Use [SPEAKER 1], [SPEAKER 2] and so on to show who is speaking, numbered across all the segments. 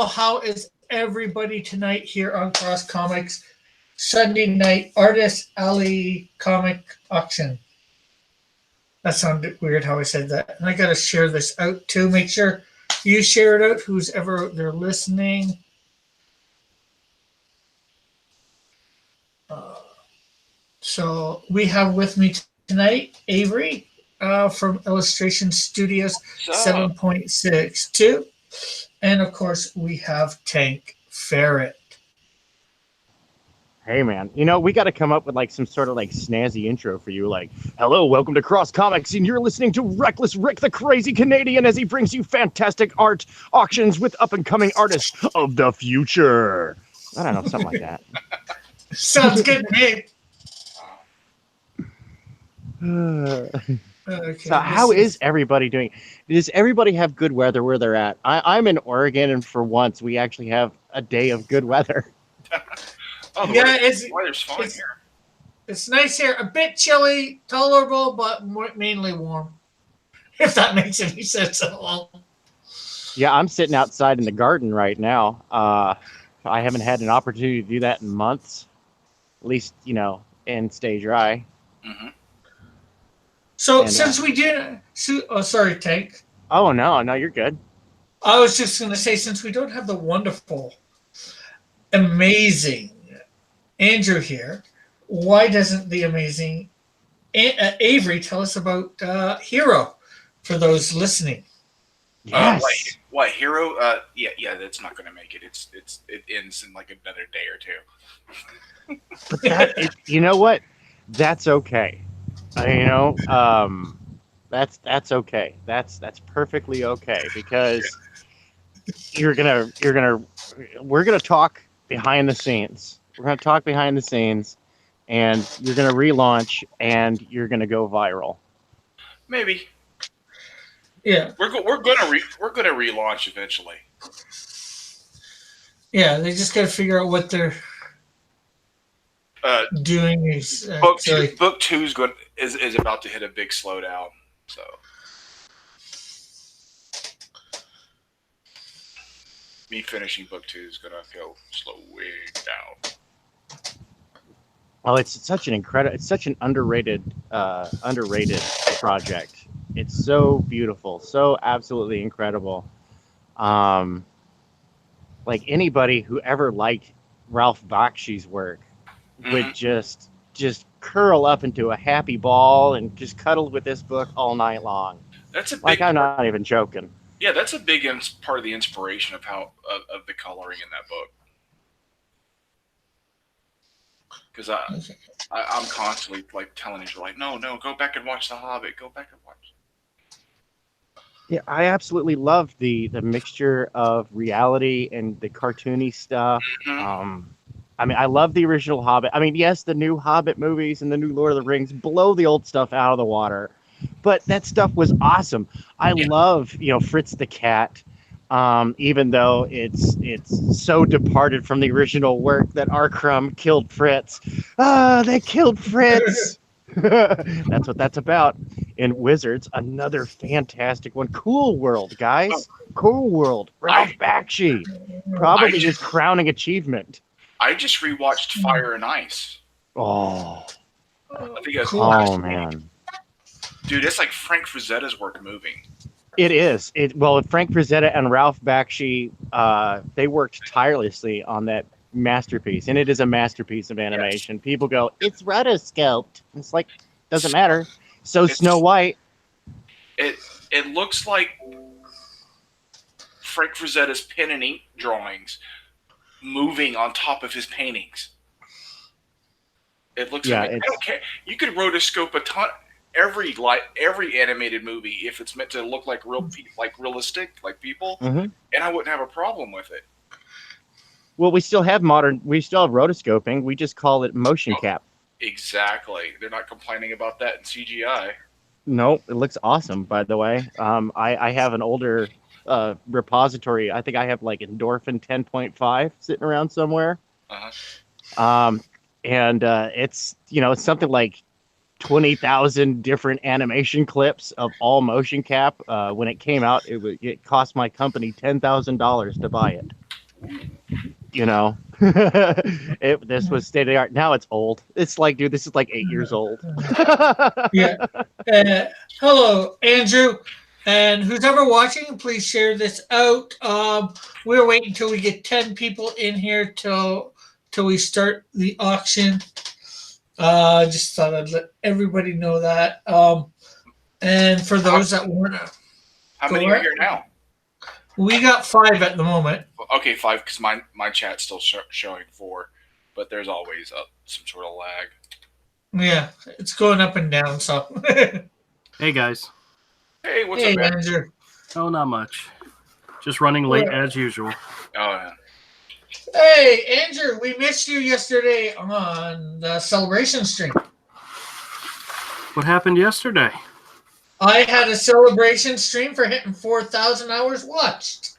[SPEAKER 1] Well, how is everybody tonight here on Cross Comics Sunday night Artist Alley Comic Auction? That sounded weird how I said that. And I got to share this out too. Make sure you share it out, who's ever out there listening. So we have with me tonight Avery from Illustration Studios 7.62. And of course, we have Tank Ferret.
[SPEAKER 2] Hey man, we got to come up with like some sort of like snazzy intro for you, like, hello, welcome to Cross Comics, and you're listening to Reckless Rick the Crazy Canadian as he brings you fantastic art auctions with up-and-coming artists of the future. I don't know, something like that.
[SPEAKER 1] Sounds good to
[SPEAKER 2] me.
[SPEAKER 1] Okay,
[SPEAKER 2] so how is everybody doing? Does everybody have good weather where they're at? I'm in Oregon, and for once, we actually have a day of good weather.
[SPEAKER 3] Oh, the weather's fine here.
[SPEAKER 1] It's nice here. A bit chilly, tolerable, but mainly warm. If that makes any sense at all.
[SPEAKER 2] Yeah, I'm sitting outside in the garden right now. I haven't had an opportunity to do that in months. At least, and stay dry.
[SPEAKER 3] Mm-hmm.
[SPEAKER 1] So, since we did... sorry, Tank.
[SPEAKER 2] Oh, no, you're good.
[SPEAKER 1] I was just going to say, since we don't have the wonderful, amazing Andrew here, why doesn't the amazing Avery tell us about Hero for those listening?
[SPEAKER 2] Yes.
[SPEAKER 3] What Hero? Yeah, that's not going to make it. It ends in like another day or two.
[SPEAKER 2] But you know what? That's okay. That's okay. That's perfectly okay, because we're gonna talk behind the scenes. We're going to talk behind the scenes, and you're going to relaunch, and you're going to go viral.
[SPEAKER 3] Maybe.
[SPEAKER 1] Yeah.
[SPEAKER 3] We're going to relaunch eventually.
[SPEAKER 1] Yeah, they just got to figure out what they're doing.
[SPEAKER 3] Book 2 is about to hit a big slowdown. So. Me finishing book 2 is going to go slowly down.
[SPEAKER 2] Oh, it's such an underrated project. It's so beautiful, so absolutely incredible. Like anybody who ever liked Ralph Bakshi's work would just curl up into a happy ball and just cuddle with this book all night long.
[SPEAKER 3] That's a big
[SPEAKER 2] I'm not even joking.
[SPEAKER 3] Yeah, that's a big part of the inspiration of of the coloring in that book. Because I'm constantly like telling you, like, no, go back and watch The Hobbit. Go back and watch.
[SPEAKER 2] Yeah, I absolutely love the mixture of reality and the cartoony stuff.
[SPEAKER 3] Mm-hmm.
[SPEAKER 2] I love the original Hobbit. Yes, the new Hobbit movies and the new Lord of the Rings blow the old stuff out of the water, but that stuff was awesome. I love, Fritz the Cat. Even though it's so departed from the original work that R. Crumb killed Fritz. They killed Fritz. That's what that's about. In Wizards, another fantastic one. Cool World, guys. Cool World. Ralph Bakshi. Probably his crowning achievement.
[SPEAKER 3] I just rewatched Fire and Ice.
[SPEAKER 2] Oh.
[SPEAKER 3] I think that's
[SPEAKER 2] cool. Man.
[SPEAKER 3] Dude, it's like Frank Frazetta's work moving.
[SPEAKER 2] It is. Frank Frazetta and Ralph Bakshi, they worked tirelessly on that masterpiece, and it is a masterpiece of animation. Yes. People go, it's rotoscoped. It's like, doesn't matter. It's Snow White.
[SPEAKER 3] It looks like Frank Frazetta's pen and ink drawings moving on top of his paintings. It looks like, I don't care. You could rotoscope a ton. Every animated movie, if it's meant to look like realistic, like people, and I wouldn't have a problem with it.
[SPEAKER 2] Well, we still have rotoscoping. We just call it motion cap.
[SPEAKER 3] Exactly. They're not complaining about that in CGI.
[SPEAKER 2] No, it looks awesome, by the way. I have an older repository. I think I have like Endorphin 10.5 sitting around somewhere. And it's it's something like 20,000 different animation clips of all motion cap. When it came out, it cost my company $10,000 to buy it. You know, this was state of the art. Now it's old. It's like, dude, this is like 8 years old.
[SPEAKER 1] Yeah. Hello, Andrew. And who's ever watching, please share this out. We're waiting until we get 10 people in here till we start the auction. Just thought I'd let everybody know that. And for those that weren't,
[SPEAKER 3] How many are here now?
[SPEAKER 1] we got 5 at the moment.
[SPEAKER 3] Okay, 5, because my chat's still showing 4, but there's always some sort of lag.
[SPEAKER 1] Yeah, it's going up and down. So,
[SPEAKER 4] Hey guys.
[SPEAKER 3] Hey, what's
[SPEAKER 1] hey,
[SPEAKER 3] up, man?
[SPEAKER 1] Andrew.
[SPEAKER 4] Oh, not much. Just running late as usual.
[SPEAKER 3] Oh, yeah.
[SPEAKER 1] Hey, Andrew, we missed you yesterday on the celebration stream.
[SPEAKER 4] What happened yesterday?
[SPEAKER 1] I had a celebration stream for hitting 4,000 hours watched.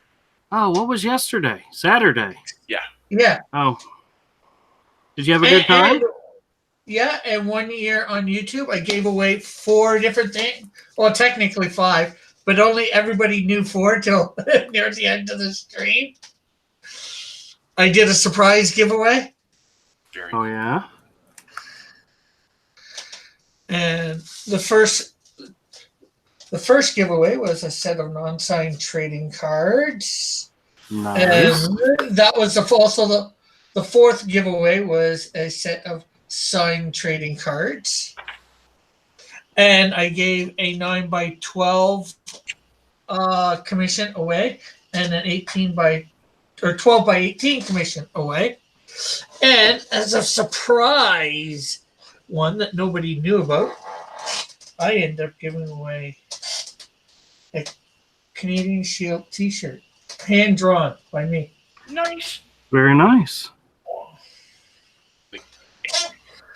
[SPEAKER 4] Oh, what was yesterday? Saturday.
[SPEAKER 1] Yeah.
[SPEAKER 4] Oh. Did you have a good time?
[SPEAKER 1] Yeah, and 1 year on YouTube, I gave away 4 different things. Well, technically 5, but only everybody knew 4 till near the end of the stream. I did a surprise giveaway,
[SPEAKER 4] Oh, yeah?
[SPEAKER 1] and the first giveaway was a set of non-signed trading cards.
[SPEAKER 4] Nice.
[SPEAKER 1] And that was also the 4th giveaway was a set of signed trading cards. And I gave a 9x12 commission away and an 12 by 18 commission away. And as a surprise, one that nobody knew about, I ended up giving away a Canadian Shield t-shirt, hand drawn by me.
[SPEAKER 3] Nice.
[SPEAKER 4] Very nice.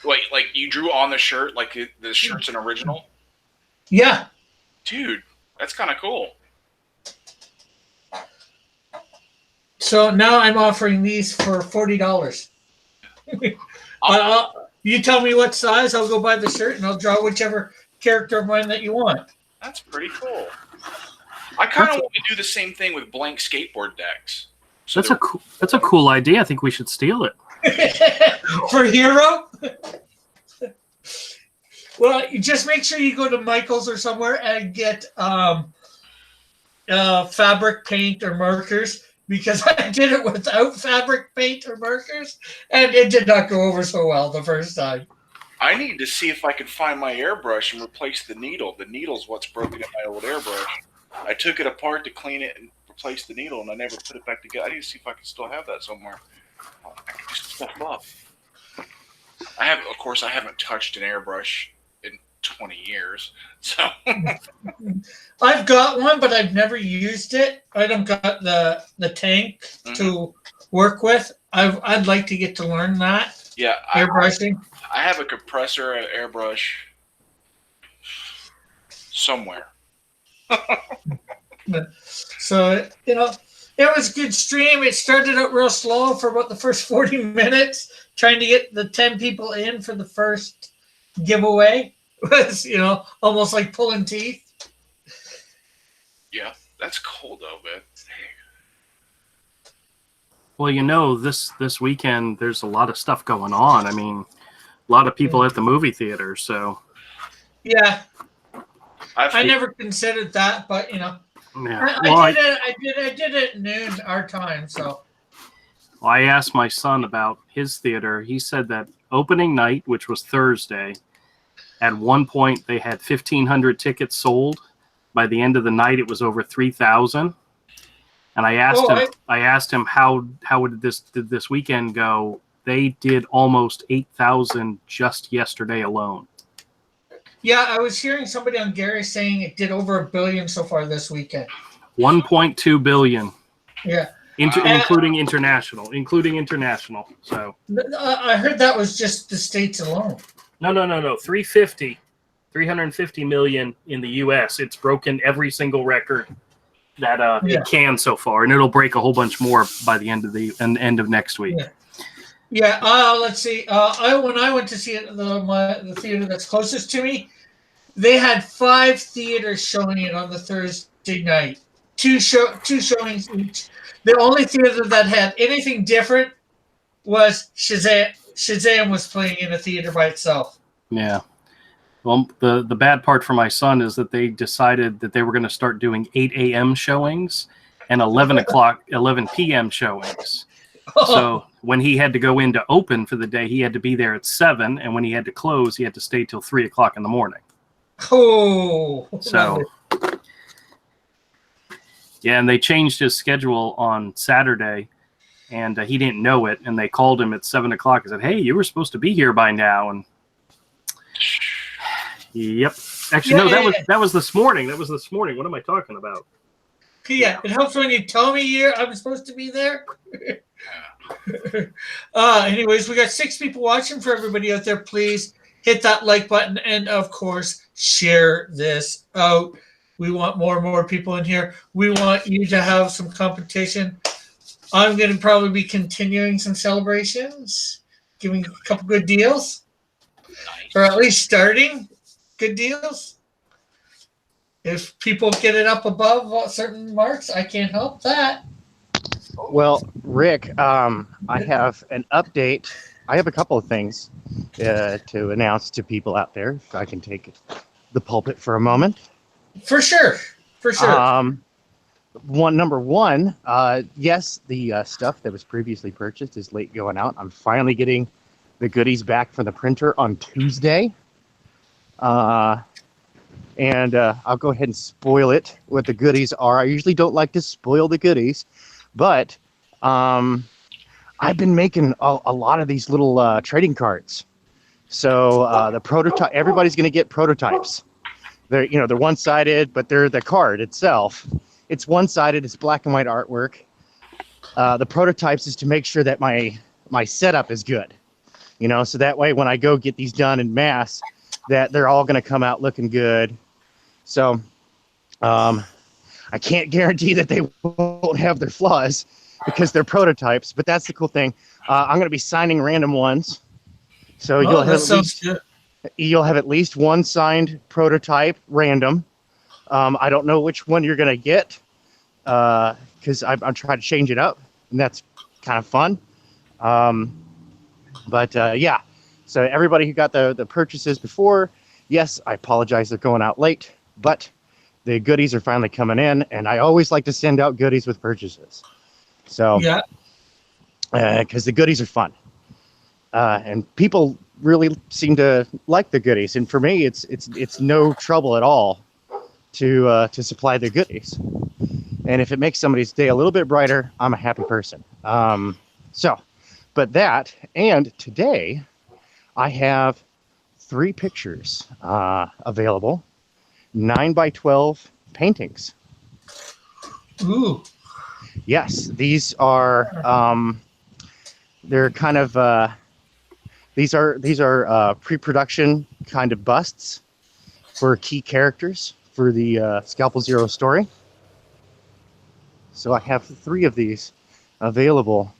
[SPEAKER 3] Wait, like you drew on the shirt, like the shirt's an original?
[SPEAKER 1] Yeah.
[SPEAKER 3] Dude, that's kind of cool.
[SPEAKER 1] So now I'm offering these for $40. You tell me what size, I'll go buy the shirt and I'll draw whichever character of mine that you want.
[SPEAKER 3] That's pretty cool. I kind of want to do the same thing with blank skateboard decks. So
[SPEAKER 4] That's a cool idea. I think we should steal it.
[SPEAKER 1] For Hero? Well, you just make sure you go to Michael's or somewhere and get fabric paint or markers, because I did it without fabric paint or markers and it did not go over so well the first time.
[SPEAKER 3] I need to see if I can find my airbrush and replace the needle. The needle's what's broken in my old airbrush. I took it apart to clean it and replace the needle, and I never put it back together. I need to see if I can still have that somewhere. I can just stuff up. Of course, I haven't touched an airbrush in 20 years, so.
[SPEAKER 1] I've got one, but I've never used it. I don't got the tank to work with. I'd like to get to learn that.
[SPEAKER 3] Yeah,
[SPEAKER 1] airbrushing.
[SPEAKER 3] I have a compressor, an airbrush somewhere.
[SPEAKER 1] So, it was a good stream. It started out real slow for about the first 40 minutes, trying to get the 10 people in for the first giveaway. It was, almost like pulling teeth.
[SPEAKER 3] Yeah, that's cool though, man.
[SPEAKER 4] Well, this weekend there's a lot of stuff going on. I mean, a lot of people at the movie theater, so.
[SPEAKER 1] Yeah. I never considered that, but
[SPEAKER 4] Yeah.
[SPEAKER 1] I did it at noon our time, so.
[SPEAKER 4] Well, I asked my son about his theater. He said that opening night, which was Thursday, at one point they had 1,500 tickets sold. By the end of the night, it was over 3,000. And I asked him how did this weekend go? They did almost 8,000 just yesterday alone.
[SPEAKER 1] Yeah, I was hearing somebody on Gary saying it did over $1 billion so far this weekend.
[SPEAKER 4] 1.2 billion.
[SPEAKER 1] Yeah.
[SPEAKER 4] Including international. So
[SPEAKER 1] I heard that was just the States alone.
[SPEAKER 4] No. 350 million in the U.S. It's broken every single record that it can so far, and it'll break a whole bunch more by the end of next week.
[SPEAKER 1] Yeah. Let's see. When I went to see it, the theater that's closest to me, they had 5 theaters showing it on the Thursday night. two showings each. The only theater that had anything different was Shazam. Shazam was playing in a theater by itself.
[SPEAKER 4] Yeah. Well, the bad part for my son is that they decided that they were going to start doing 8 a.m. showings and 11 p.m. showings. So when he had to go in to open for the day, he had to be there at 7, and when he had to close, he had to stay till 3 o'clock in the morning.
[SPEAKER 1] Oh,
[SPEAKER 4] So, yeah, and they changed his schedule on Saturday, and he didn't know it, and they called him at 7 o'clock and said, "Hey, you were supposed to be here by now." And yep, actually, no, that was this morning. That was this morning. What am I talking about?
[SPEAKER 1] yeah, it helps when you tell me I'm supposed to be there. Anyways, we got 6 people watching. For everybody out there, please hit that like button and, of course, share this out. We want more and more people in here. We want you to have some competition. I'm going to probably be continuing some celebrations, giving a couple good deals, or at least starting good deals. If people get it up above certain marks, I can't help that.
[SPEAKER 2] Well, Rick, I have an update. I have a couple of things to announce to people out there. If I can take the pulpit for a moment.
[SPEAKER 1] For sure.
[SPEAKER 2] Number one, yes, the stuff that was previously purchased is late going out. I'm finally getting the goodies back from the printer on Tuesday. And I'll go ahead and spoil it, what the goodies are. I usually don't like to spoil the goodies, but I've been making a lot of these little trading cards. So the prototype, everybody's going to get prototypes. They're one-sided, but they're the card itself. It's one-sided. It's black and white artwork. The prototypes is to make sure that my setup is good. So that way when I go get these done in mass, that they're all going to come out looking good. So I can't guarantee that they won't have their flaws because they're prototypes, but that's the cool thing. I'm going to be signing random ones. So you'll have at least one signed prototype random. I don't know which one you're going to get because I'm trying to change it up, and that's kind of fun. But yeah, so everybody who got the purchases before, yes, I apologize they're going out late, but the goodies are finally coming in, and I always like to send out goodies with purchases. So yeah, because the goodies are fun, and people really seem to like the goodies, and for me, it's no trouble at all to supply the goodies, and if it makes somebody's day a little bit brighter, I'm a happy person. But that, and today I have 3 pictures available, 9x12 paintings.
[SPEAKER 1] Ooh.
[SPEAKER 2] Yes, these are they're kind of these are pre-production kind of busts for key characters for the Scalpel Zero story. So I have 3 of these available.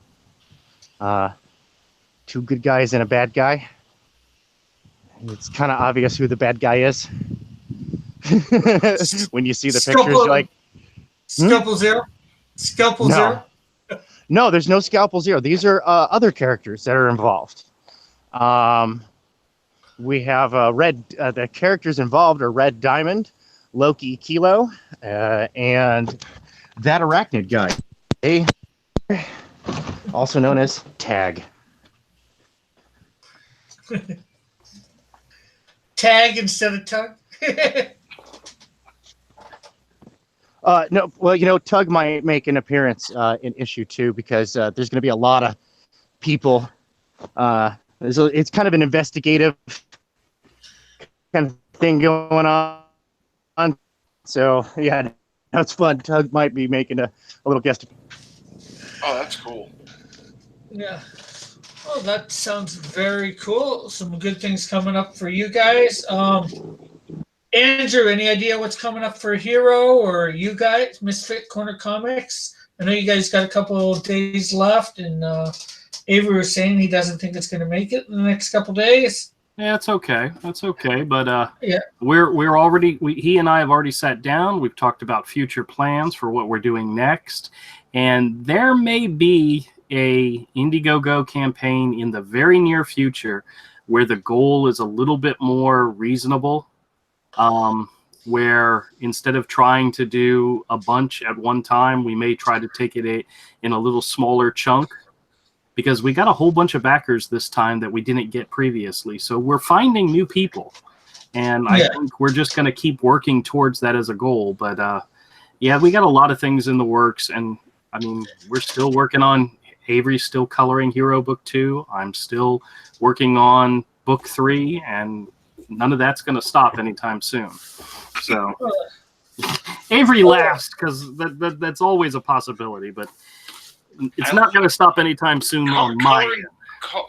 [SPEAKER 2] 2 good guys and a bad guy. It's kind of obvious who the bad guy is. When you see the pictures, you're like,
[SPEAKER 1] Scalpel Zero? Scalpel Zero?
[SPEAKER 2] No, there's no Scalpel Zero. These are other characters that are involved. We have the characters involved are Red Diamond, Loki Kilo, and that arachnid guy. Also known as Tag.
[SPEAKER 1] Tag instead of Tug?
[SPEAKER 2] No, well, Tug might make an appearance in issue 2 because there's going to be a lot of people. It's kind of an investigative kind of thing going on. So, yeah, that's fun. Tug might be making a little guest appearance.
[SPEAKER 3] Oh, that's cool.
[SPEAKER 1] Yeah. Well, that sounds very cool. Some good things coming up for you guys. Andrew, any idea what's coming up for Hero or you guys, Misfit Corner Comics? I know you guys got a couple of days left, and Avery was saying he doesn't think it's going to make it in the next couple of days.
[SPEAKER 4] Yeah, it's okay. That's okay. But
[SPEAKER 1] Yeah.
[SPEAKER 4] we're already he and I have already sat down. We've talked about future plans for what we're doing next, and there may be a Indiegogo campaign in the very near future where the goal is a little bit more reasonable. Where instead of trying to do a bunch at one time, we may try to take it in a little smaller chunk, because we got a whole bunch of backers this time that we didn't get previously. So we're finding new people, and I think we're just going to keep working towards that as a goal. But yeah, we got a lot of things in the works, and I mean, we're still working on Avery's still coloring Hero Book 2. I'm still working on Book 3, and none of that's going to stop anytime soon. So Avery laughs because that's always a possibility, but it's not going to stop anytime soon on my end.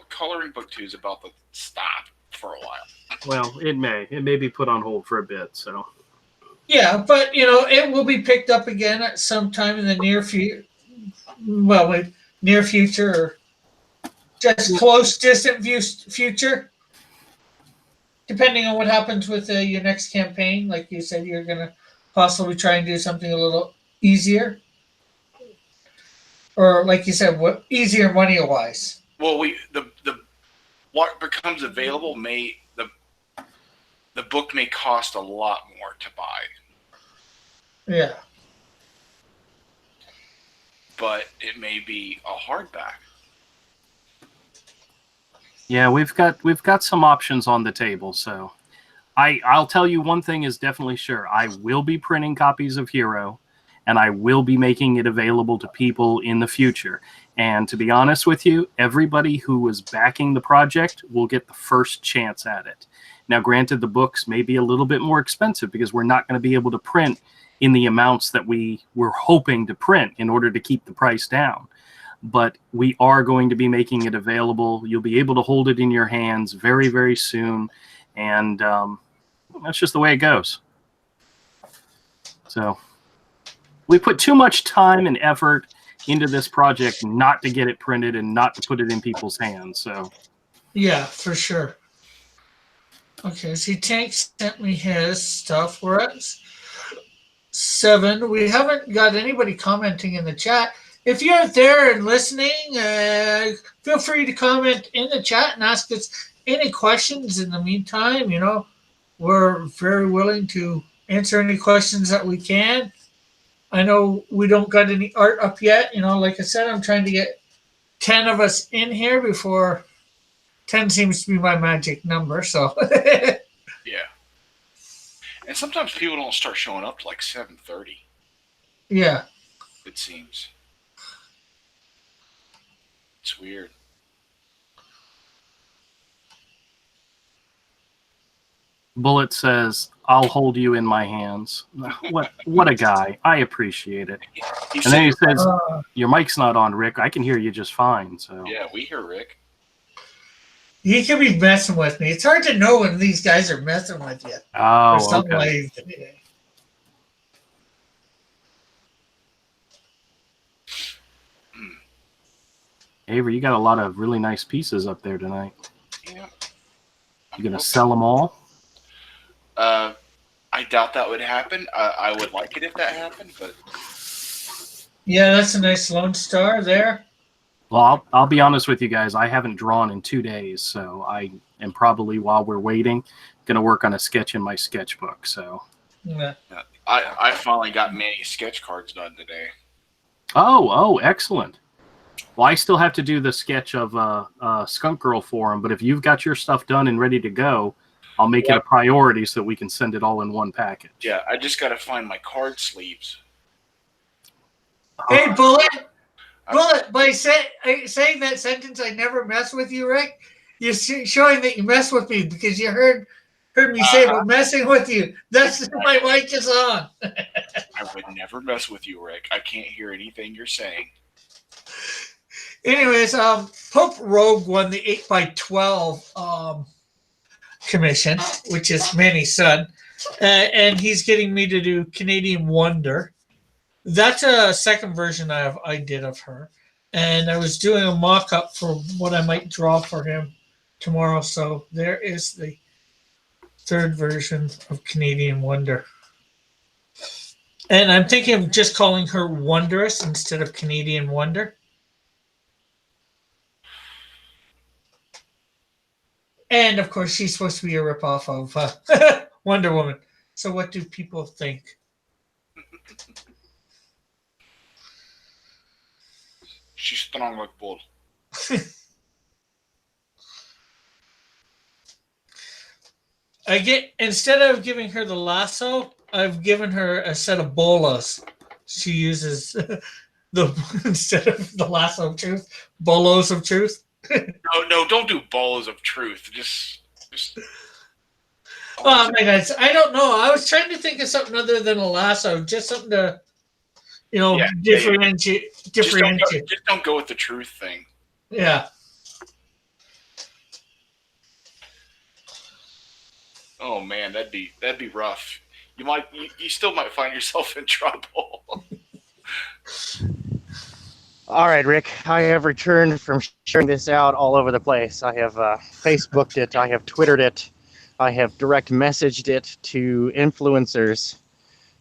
[SPEAKER 3] Coloring Book 2 is about to stop for a while.
[SPEAKER 4] Well, it may be put on hold for a bit. So
[SPEAKER 1] Yeah, but it will be picked up again at some time in the near future. Well, near future, or just close, distant future, depending on what happens with your next campaign. Like you said, you're going to possibly try and do something a little easier, or like you said, what easier money wise.
[SPEAKER 3] Well, what becomes available the book may cost a lot more to buy.
[SPEAKER 1] Yeah.
[SPEAKER 3] But it may be a hardback.
[SPEAKER 4] yeah, we've got some options on the table. So I'll tell you one thing is definitely sure. I will be printing copies of Hero, and I will be making it available to people in the future. And to be honest with you, everybody who was backing the project will get the first chance at it. Now, granted, the books may be a little bit more expensive because we're not going to be able to print in the amounts that we were hoping to print in order to keep the price down. But we are going to be making it available. You'll be able to hold it in your hands very, very soon. And that's just the way it goes. So we put too much time and effort into this project not to get it printed and not to put it in people's hands. So
[SPEAKER 1] Yeah, for sure. Okay, see, Tank sent me his stuff. We're at 7. We haven't got anybody commenting in the chat. If you're there and listening, feel free to comment in the chat and ask us any questions in the meantime. We're very willing to answer any questions that we can. I know we don't got any art up yet. Like I said, I'm trying to get 10 of us in here before 10 seems to be my magic number. So
[SPEAKER 3] Yeah. And sometimes people don't start showing up to like 7:30.
[SPEAKER 1] Yeah.
[SPEAKER 3] It seems. It's weird.
[SPEAKER 4] Bullet says, "I'll hold you in my hands." What a guy. I appreciate it. And then he says, "Your mic's not on, Rick. I can hear you just fine." So
[SPEAKER 3] Yeah, we hear Rick.
[SPEAKER 1] He could be messing with me. It's hard to know when these guys are messing with you.
[SPEAKER 4] Oh,
[SPEAKER 1] or something
[SPEAKER 4] okay.
[SPEAKER 1] like that.
[SPEAKER 4] Avery, you got a lot of really nice pieces up there tonight.
[SPEAKER 3] Yeah.
[SPEAKER 4] You gonna sell them all?
[SPEAKER 3] I doubt that would happen. I would like it if that happened, but
[SPEAKER 1] Yeah, that's a nice Lone Star there.
[SPEAKER 4] Well, I'll be honest with you guys. I haven't drawn in 2 days, so I am probably, while we're waiting, gonna work on a sketch in my sketchbook. So.
[SPEAKER 1] Yeah.
[SPEAKER 3] I finally got many sketch cards done today.
[SPEAKER 4] Oh, excellent. Well, I still have to do the sketch of Skunk Girl for him, but if you've got your stuff done and ready to go, I'll make it a priority so we can send it all in one package.
[SPEAKER 3] Yeah, I just got to find my card sleeves.
[SPEAKER 1] Hey, Bullet, by saying that sentence, I never mess with you, Rick. You're showing that you mess with me because you heard me say about messing with you. That's my mic is on.
[SPEAKER 3] I would never mess with you, Rick. I can't hear anything you're saying.
[SPEAKER 1] Anyways, Pope Rogue won the 8x12 commission, which is Manny's son, and he's getting me to do Canadian Wonder. That's a second version I did of her, and I was doing a mock-up for what I might draw for him tomorrow. So there is the third version of Canadian Wonder. And I'm thinking of just calling her Wondrous instead of Canadian Wonder. And of course, she's supposed to be a ripoff of Wonder Woman. So what do people think?
[SPEAKER 3] She's strong like bull.
[SPEAKER 1] Instead of giving her the lasso, I've given her a set of bolas. She uses instead of the lasso of truth, bolos of truth.
[SPEAKER 3] No, don't do balls of truth. Just
[SPEAKER 1] Oh my God, I don't know. I was trying to think of something other than a lasso, just something to, differentiate.
[SPEAKER 3] just don't go with the truth thing.
[SPEAKER 1] Yeah.
[SPEAKER 3] Oh man, that'd be rough. You still might find yourself in trouble.
[SPEAKER 2] All right, Rick, I have returned from sharing this out all over the place. I have Facebooked it, I have Twittered it, I have direct messaged it to influencers.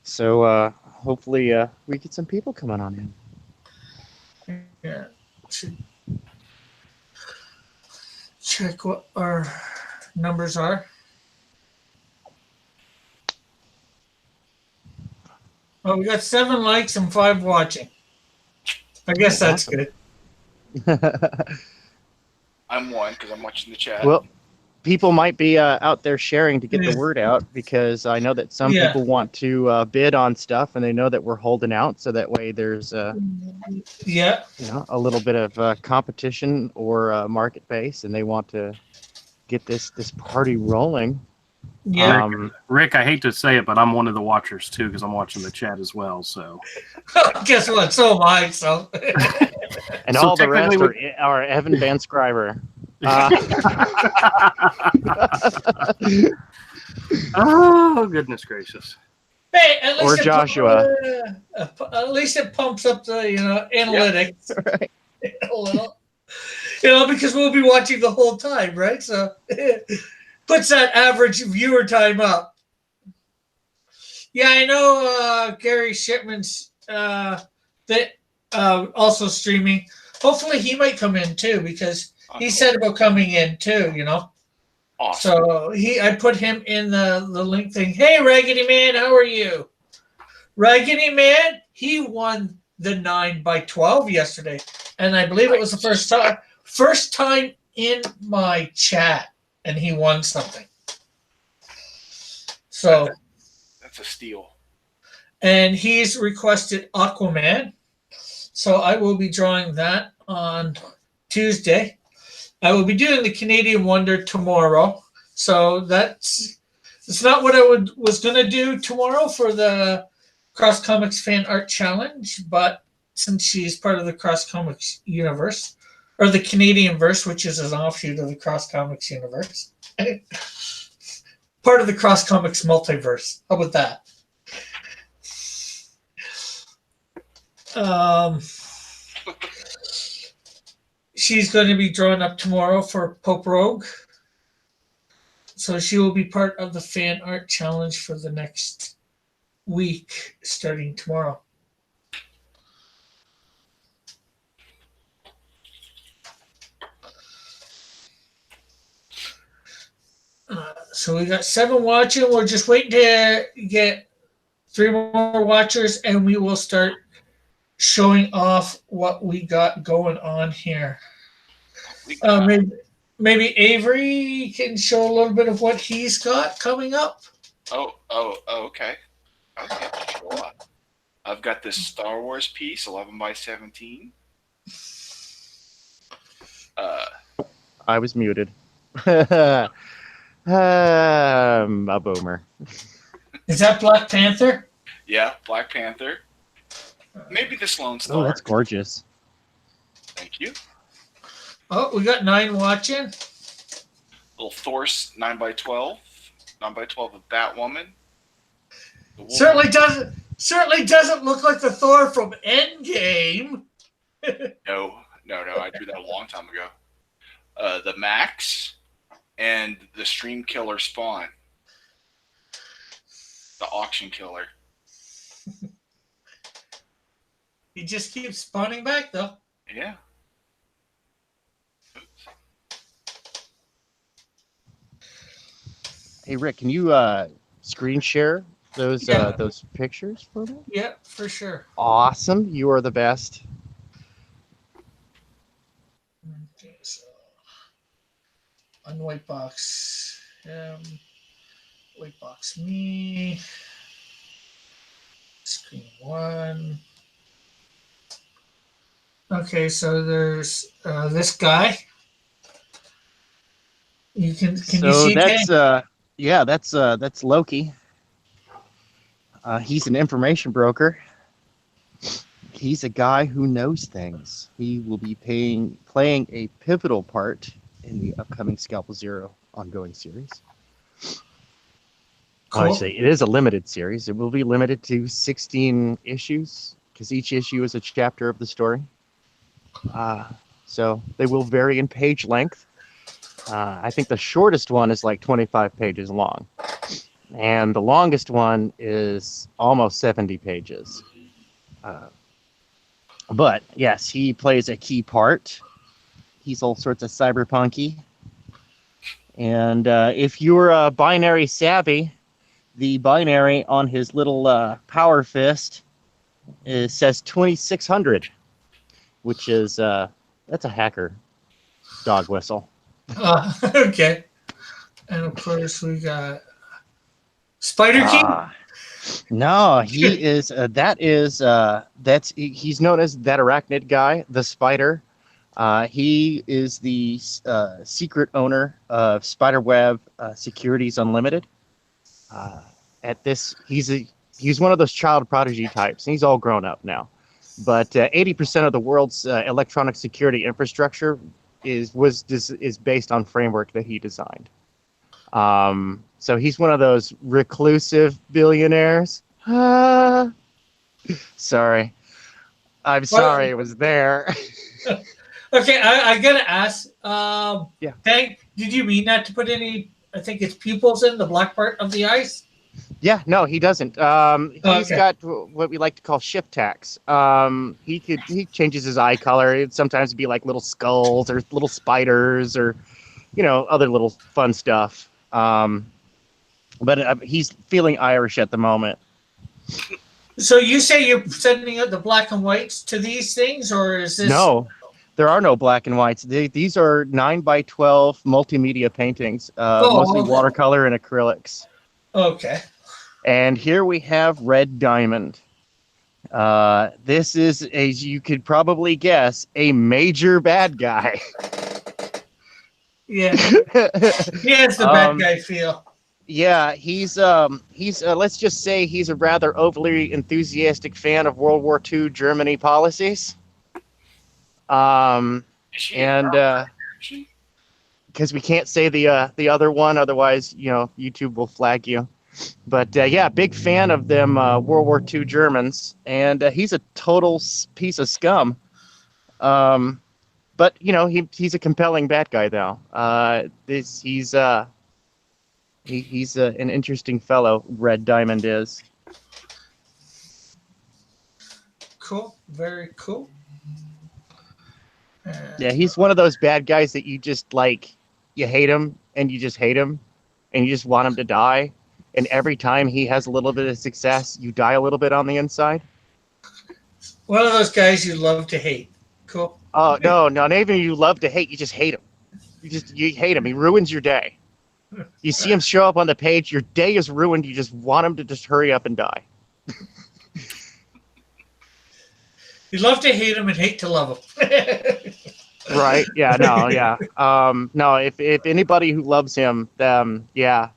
[SPEAKER 2] So hopefully we get some people coming on in.
[SPEAKER 1] Yeah. Check what our numbers are. Oh, we got 7 likes and 5 watching. I guess that's
[SPEAKER 2] Awesome.
[SPEAKER 1] good.
[SPEAKER 3] I'm one because I'm watching the chat.
[SPEAKER 2] Well, people might be out there sharing to get the word out, because I know that some people want to bid on stuff, and they know that we're holding out, so that way there's a little bit of competition or market base, and they want to get this party rolling.
[SPEAKER 1] Yeah.
[SPEAKER 4] Rick, I hate to say it, but I'm one of the watchers too, because I'm watching the chat as well. So
[SPEAKER 1] Guess what? So am I. So.
[SPEAKER 2] And
[SPEAKER 4] So
[SPEAKER 2] all the rest
[SPEAKER 4] technically
[SPEAKER 2] are Evan Van Scriver.
[SPEAKER 4] Oh, goodness gracious.
[SPEAKER 1] Hey, at least
[SPEAKER 2] Or Joshua.
[SPEAKER 1] At least it pumps up the analytics
[SPEAKER 2] Right.
[SPEAKER 1] a little. Because we'll be watching the whole time, right? So puts that average viewer time up. Yeah, I know Gary Shipman's also streaming. Hopefully he might come in too, because he said about coming in too,
[SPEAKER 3] Awesome.
[SPEAKER 1] So I put him in the link thing. Hey, Raggedy Man, how are you? Raggedy Man, he won the 9x12 yesterday, and I believe it was the first time in my chat, and he won something. So
[SPEAKER 3] that's a steal.
[SPEAKER 1] And he's requested Aquaman, so I will be drawing that on Tuesday. I will be doing the Canadian Wonder tomorrow, so it's not what I was going to do tomorrow for the Cross Comics Fan Art Challenge, but since she's part of the Cross Comics universe, or the Canadian verse, which is an offshoot of the Cross Comics universe, part of the Cross Comics multiverse. How about that? She's going to be drawn up tomorrow for Pope Rogue. So she will be part of the fan art challenge for the next week, starting tomorrow. So we got 7 watching. We're just waiting to get 3 more watchers, and we will start showing off what we got going on here. Maybe Avery can show a little bit of what he's got coming up.
[SPEAKER 3] Okay. Sure. I've got this Star Wars piece, 11x17.
[SPEAKER 2] I was muted. A boomer.
[SPEAKER 1] Is that Black Panther?
[SPEAKER 3] Yeah, Black Panther. Maybe this Lone Star.
[SPEAKER 2] Oh, that's gorgeous.
[SPEAKER 3] Thank you.
[SPEAKER 1] Oh, we got 9 watching.
[SPEAKER 3] Little Thor's 9x12. 9x12 of Batwoman.
[SPEAKER 1] Certainly doesn't look like the Thor from Endgame.
[SPEAKER 3] No. I drew that a long time ago. The Max and the stream killer Spawn, the auction killer.
[SPEAKER 1] He just keeps spawning back, though.
[SPEAKER 3] Yeah.
[SPEAKER 2] Hey Rick, can you screen share those
[SPEAKER 1] Yeah.
[SPEAKER 2] those pictures for me?
[SPEAKER 1] Yeah, for sure.
[SPEAKER 2] Awesome, you are the best.
[SPEAKER 1] Okay, so on white box, white box me, screen one. Okay, so there's this guy. Can you
[SPEAKER 2] So
[SPEAKER 1] see
[SPEAKER 2] that's
[SPEAKER 1] Jay?
[SPEAKER 2] that's Loki. He's an information broker. He's a guy who knows things. He will be playing a pivotal part in the upcoming Scalpel Zero ongoing series.
[SPEAKER 1] Cool.
[SPEAKER 2] I say it is a limited series. It will be limited to 16 issues because each issue is a chapter of the story. So they will vary in page length. I think the shortest one is like 25 pages long. And the longest one is almost 70 pages. But yes, he plays a key part. He's all sorts of cyberpunky. And if you're binary savvy, the binary on his little power fist says 2600, which is that's a hacker dog whistle.
[SPEAKER 1] Okay. And of course we got Spider King.
[SPEAKER 2] No, he is. He's known as that arachnid guy, the Spider. He is the secret owner of Spiderweb Securities Unlimited. He's one of those child prodigy types, and he's all grown up now. But 80% of the world's electronic security infrastructure is based on framework that he designed. So he's one of those reclusive billionaires. Sorry. I'm sorry it was there.
[SPEAKER 1] Okay, I gotta ask.
[SPEAKER 2] Yeah.
[SPEAKER 1] Did you mean not to put any? I think it's pupils in the black part of the eyes.
[SPEAKER 2] Yeah, no, he doesn't. He's
[SPEAKER 1] Okay.
[SPEAKER 2] got what we like to call shift tax. He changes his eye color. It'd sometimes be like little skulls or little spiders or, other little fun stuff. But he's feeling Irish at the moment.
[SPEAKER 1] So you say you're sending out the black and whites to these things, or is this?
[SPEAKER 2] No, there are no black and whites. These are 9x12 multimedia paintings, mostly
[SPEAKER 1] okay.
[SPEAKER 2] watercolor and acrylics.
[SPEAKER 1] Okay.
[SPEAKER 2] And here we have Red Diamond. This is, as you could probably guess, a major bad guy.
[SPEAKER 1] Yeah. He has the bad guy feel.
[SPEAKER 2] Yeah, he's let's just say he's a rather overly enthusiastic fan of World War II Germany policies. And because we can't say the other one, otherwise, YouTube will flag you. But yeah, big fan of them World War II Germans, and he's a total piece of scum. But he's a compelling bad guy though. He's an interesting fellow. Red Diamond is.
[SPEAKER 1] Cool. Very cool.
[SPEAKER 2] Yeah, he's one of those bad guys that you just you hate him and you just hate him and you just want him to die. And every time he has a little bit of success, you die a little bit on the inside.
[SPEAKER 1] One of those guys you love to hate. Cool.
[SPEAKER 2] Oh, no, not even you love to hate, you just hate him. You hate him. He ruins your day. You see him show up on the page, your day is ruined, you just want him to just hurry up and die.
[SPEAKER 1] You love to hate him and hate to love him.
[SPEAKER 2] Right? Yeah, no, yeah. No, if anybody who loves him, yeah.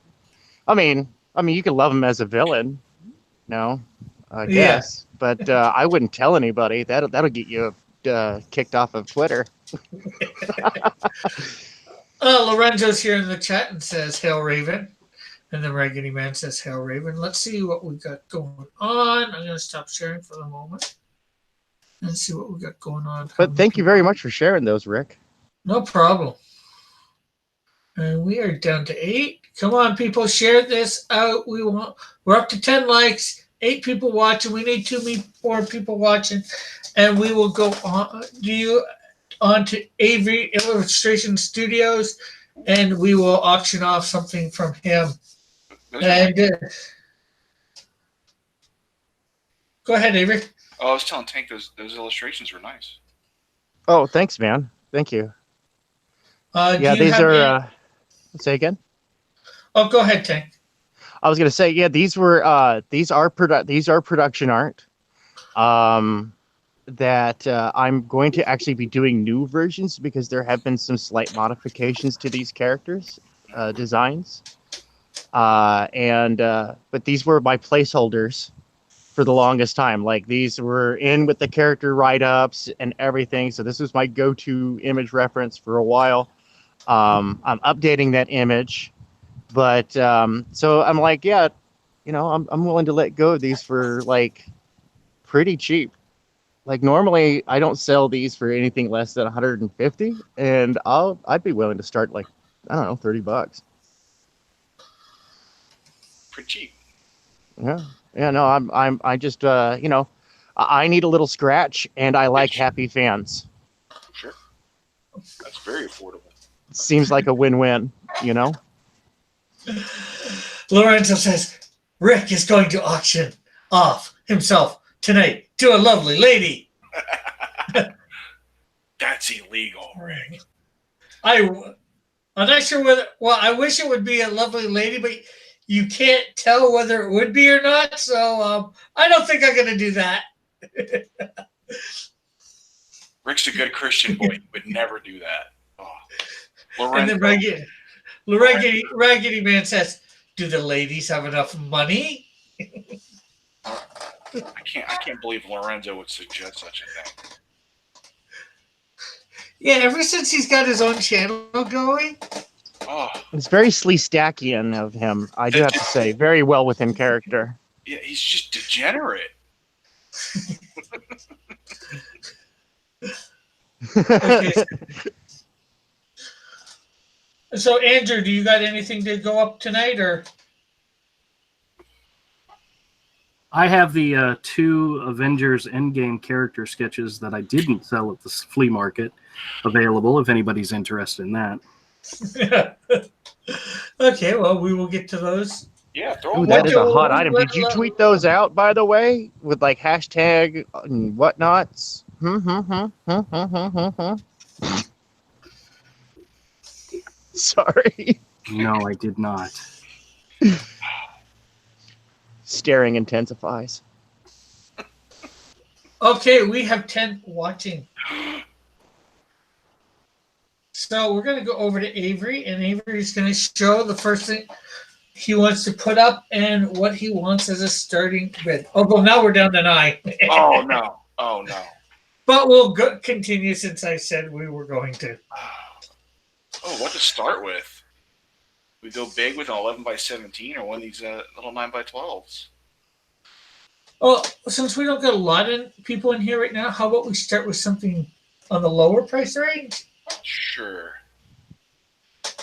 [SPEAKER 2] I mean, you can love him as a villain, I guess. But I wouldn't tell anybody. That'll get you kicked off of Twitter.
[SPEAKER 1] Lorenzo's here in the chat and says, "Hail Raven." And the Raggedy Man says, "Hail Raven." Let's see what we got going on. I'm going to stop sharing for the moment and see what we got going on.
[SPEAKER 2] But thank you very much for sharing those, Rick.
[SPEAKER 1] No problem. And we are down to 8. Come on, people, share this out. We're up to 10 likes, 8 people watching. We need 2 more people watching, and we will go on to Avery Illustration Studios, and we will auction off something from him. And go ahead, Avery.
[SPEAKER 3] Oh, I was telling Tank those illustrations were nice.
[SPEAKER 2] Oh, thanks, man. Thank you.
[SPEAKER 1] Yeah,
[SPEAKER 2] these are. Say again.
[SPEAKER 1] Oh, go ahead, Tank.
[SPEAKER 2] I was gonna say, yeah, these are production art. That I'm going to actually be doing new versions because there have been some slight modifications to these characters' designs. But these were my placeholders for the longest time. Like, these were in with the character write-ups and everything. So this was my go-to image reference for a while. I'm updating that image, but so I'm like, yeah, I'm willing to let go of these for like pretty cheap. Like, normally I don't sell these for anything less than 150, and I'd be willing to start like, I don't know, $30.
[SPEAKER 3] Pretty cheap.
[SPEAKER 2] Yeah, no, I just I need a little scratch, and I like happy fans.
[SPEAKER 3] Sure. That's very affordable.
[SPEAKER 2] Seems like a win-win,
[SPEAKER 1] Lorenzo says Rick is going to auction off himself tonight to a lovely lady.
[SPEAKER 3] That's illegal, Rick.
[SPEAKER 1] I'm not sure whether. Well, I wish it would be a lovely lady, but you can't tell whether it would be or not. So I don't think I'm going to do that.
[SPEAKER 3] Rick's a good Christian boy. He would never do that. Oh.
[SPEAKER 1] And then Raggedy Man says, "Do the ladies have enough money?"
[SPEAKER 3] I can't believe Lorenzo would suggest such a thing.
[SPEAKER 1] Yeah, ever since he's got his own channel going.
[SPEAKER 3] Oh.
[SPEAKER 2] It's very Sleestackian of him, I do have to say. Very well within character.
[SPEAKER 3] Yeah, he's just degenerate.
[SPEAKER 1] Okay. So, Andrew, do you got anything to go up tonight, or?
[SPEAKER 4] I have the 2 Avengers Endgame character sketches that I didn't sell at the flea market available, if anybody's interested in that.
[SPEAKER 1] Okay, well, we will get to those.
[SPEAKER 3] Yeah, throw
[SPEAKER 2] Ooh,
[SPEAKER 3] them
[SPEAKER 2] that is a hot item. Did you tweet those out, by the way, with like hashtag and whatnots? Sorry.
[SPEAKER 4] No, I did not.
[SPEAKER 2] Staring intensifies.
[SPEAKER 1] Okay, we have 10 watching. So we're going to go over to Avery, and Avery's going to show the first thing he wants to put up and what he wants as a starting bid. Oh, well, now we're down to 9.
[SPEAKER 3] Oh, no. Oh, no.
[SPEAKER 1] But we'll continue since I said we were going to.
[SPEAKER 3] Oh, what to start with? We go big with an 11 by 17 or one of these little 9 by 12s.
[SPEAKER 1] Well, since we don't got a lot of people in here right now, how about we start with something on the lower price range?
[SPEAKER 3] Sure.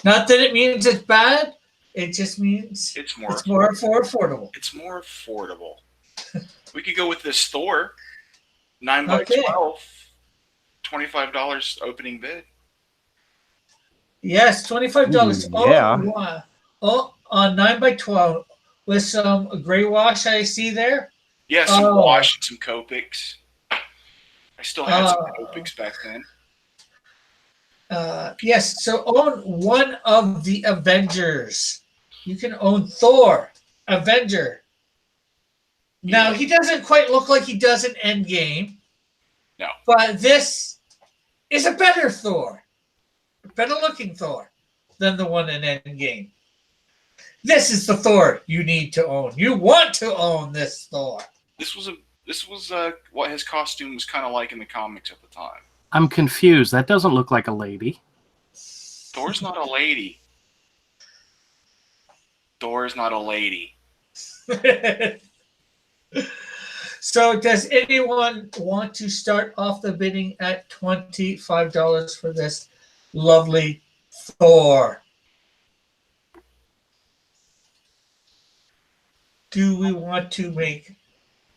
[SPEAKER 1] Not that it means it's bad. It just means
[SPEAKER 3] it's more
[SPEAKER 1] affordable.
[SPEAKER 3] It's more affordable. We could go with this Thor, 9 by 12, $25 opening bid.
[SPEAKER 1] Yes, $25.
[SPEAKER 2] Yeah.
[SPEAKER 1] On 9 by 12 with some gray wash I see there.
[SPEAKER 3] Yeah, some wash and some Copics. I still had some Copics back then.
[SPEAKER 1] Yes, so own one of the Avengers. You can own Thor, Avenger. Now, he doesn't quite look like he does in Endgame.
[SPEAKER 3] No.
[SPEAKER 1] But this is a better Thor. A better looking Thor than the one in Endgame. This is the Thor you need to own. You want to own this Thor.
[SPEAKER 3] This was what his costume was kind of like in the comics at the time.
[SPEAKER 4] I'm confused. That doesn't look like a lady.
[SPEAKER 3] Thor's not a lady. Thor's not a lady.
[SPEAKER 1] So does anyone want to start off the bidding at $25 for this lovely Thor? do we want to make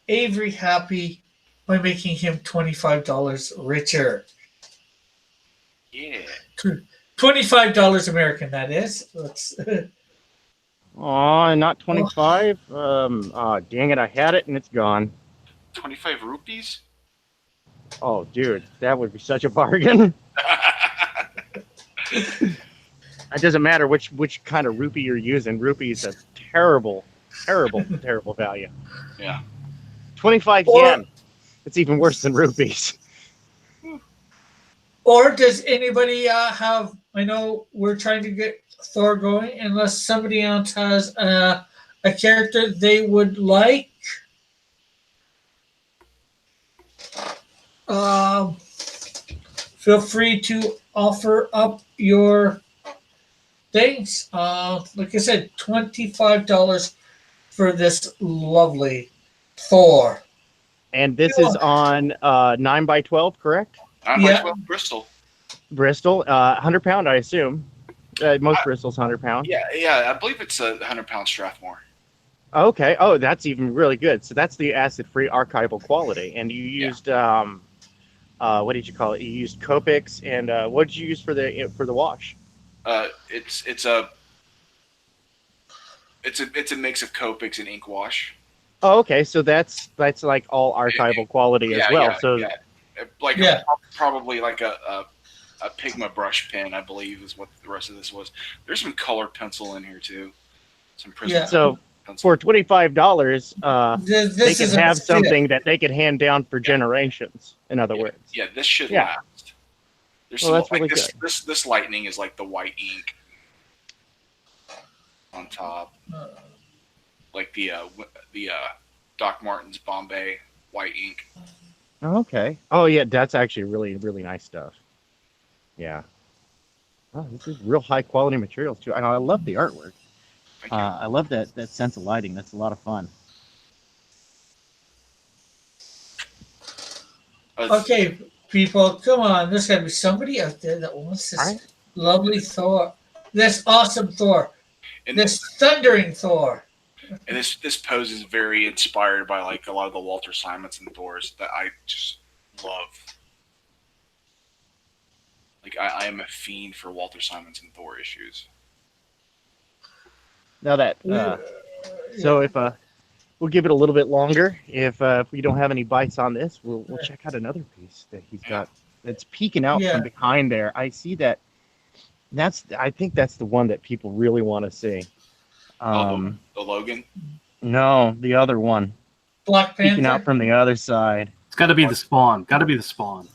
[SPEAKER 1] Avery happy by making him $25 richer?
[SPEAKER 3] Yeah.
[SPEAKER 1] $25 American, that is. Let's.
[SPEAKER 2] Oh, not 25. Dang it, I had it and it's gone.
[SPEAKER 3] 25 rupees?
[SPEAKER 2] Oh, dude, that would be such a bargain. It doesn't matter which kind of rupee you're using. Rupee is a terrible value.
[SPEAKER 3] Yeah.
[SPEAKER 2] 25 yen. It's even worse than rupees.
[SPEAKER 1] Or does anybody have? I know we're trying to get Thor going, unless somebody else has a character they would like. Feel free to offer up your things. Like I said, $25 for this lovely Thor.
[SPEAKER 2] And this is on 9x12, correct?
[SPEAKER 3] 9x12 Bristol.
[SPEAKER 2] Bristol, 100 pound, I assume. Most Bristol's 100 pound.
[SPEAKER 3] Yeah. I believe it's a 100-pound Strathmore.
[SPEAKER 2] Okay. Oh, that's even really good. So that's the acid-free archival quality. And you used what did you call it? You used Copics, and what did you use for the wash?
[SPEAKER 3] It's a mix of Copics and ink wash.
[SPEAKER 2] Oh, okay. So that's like all archival quality as well.
[SPEAKER 3] Probably like a Pigma brush pen, I believe, is what the rest of this was. There's some color pencil in here too. Some Prism
[SPEAKER 2] So
[SPEAKER 3] pencil.
[SPEAKER 2] for $25, they can have something that they could hand down for generations. In other words.
[SPEAKER 3] Yeah, this should last. There's
[SPEAKER 2] that's
[SPEAKER 3] like
[SPEAKER 2] really
[SPEAKER 3] this.
[SPEAKER 2] good.
[SPEAKER 3] This lightning is like the white ink on top, like the Doc Martens Bombay white ink.
[SPEAKER 2] Okay. Oh yeah, that's actually really, really nice stuff. Yeah. Oh, this is real high quality materials too. I love the artwork. I love that sense of lighting. That's a lot of fun.
[SPEAKER 1] Okay, people, come on. There's got to be somebody out there that wants this lovely Thor, this awesome Thor,
[SPEAKER 3] and
[SPEAKER 1] this thundering Thor.
[SPEAKER 3] And this pose is very inspired by like a lot of the Walter Simonson Thors that I just love. Like I am a fiend for Walter Simonson Thor issues.
[SPEAKER 2] Now that so if we'll give it a little bit longer. If we don't have any bites on this, we'll check out another piece that he's got that's peeking out from behind there. I see that. I think that's the one that people really want to see.
[SPEAKER 3] The Logan?
[SPEAKER 2] No, the other one.
[SPEAKER 1] Black Panther.
[SPEAKER 2] Peeking out from the other side.
[SPEAKER 4] It's got to be the Spawn. Got to be the Spawn.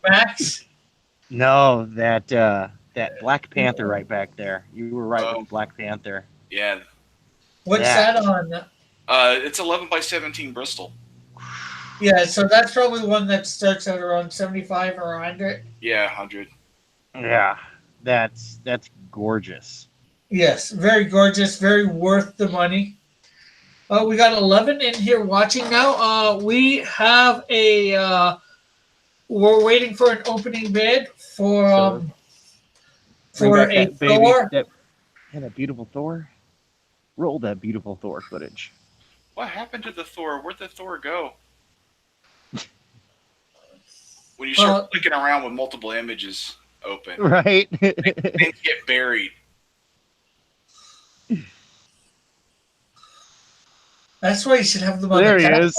[SPEAKER 1] Max?
[SPEAKER 2] No, that Black Panther right back there. You were right with Black Panther.
[SPEAKER 3] Yeah.
[SPEAKER 1] What's that on?
[SPEAKER 3] It's 11x17 Bristol.
[SPEAKER 1] Yeah, so that's probably one that starts at around 75 or 100.
[SPEAKER 3] Yeah, 100.
[SPEAKER 2] Yeah, that's gorgeous.
[SPEAKER 1] Yes, very gorgeous, very worth the money. We got 11 in here watching now. We have we're waiting for an opening bid for a Thor.
[SPEAKER 2] That beautiful Thor. Roll that beautiful Thor footage.
[SPEAKER 3] What happened to the Thor? Where'd the Thor go? When you start clicking around with multiple images open,
[SPEAKER 2] right?
[SPEAKER 3] Things get buried.
[SPEAKER 1] That's why you should have them on
[SPEAKER 2] there
[SPEAKER 1] the
[SPEAKER 2] he is.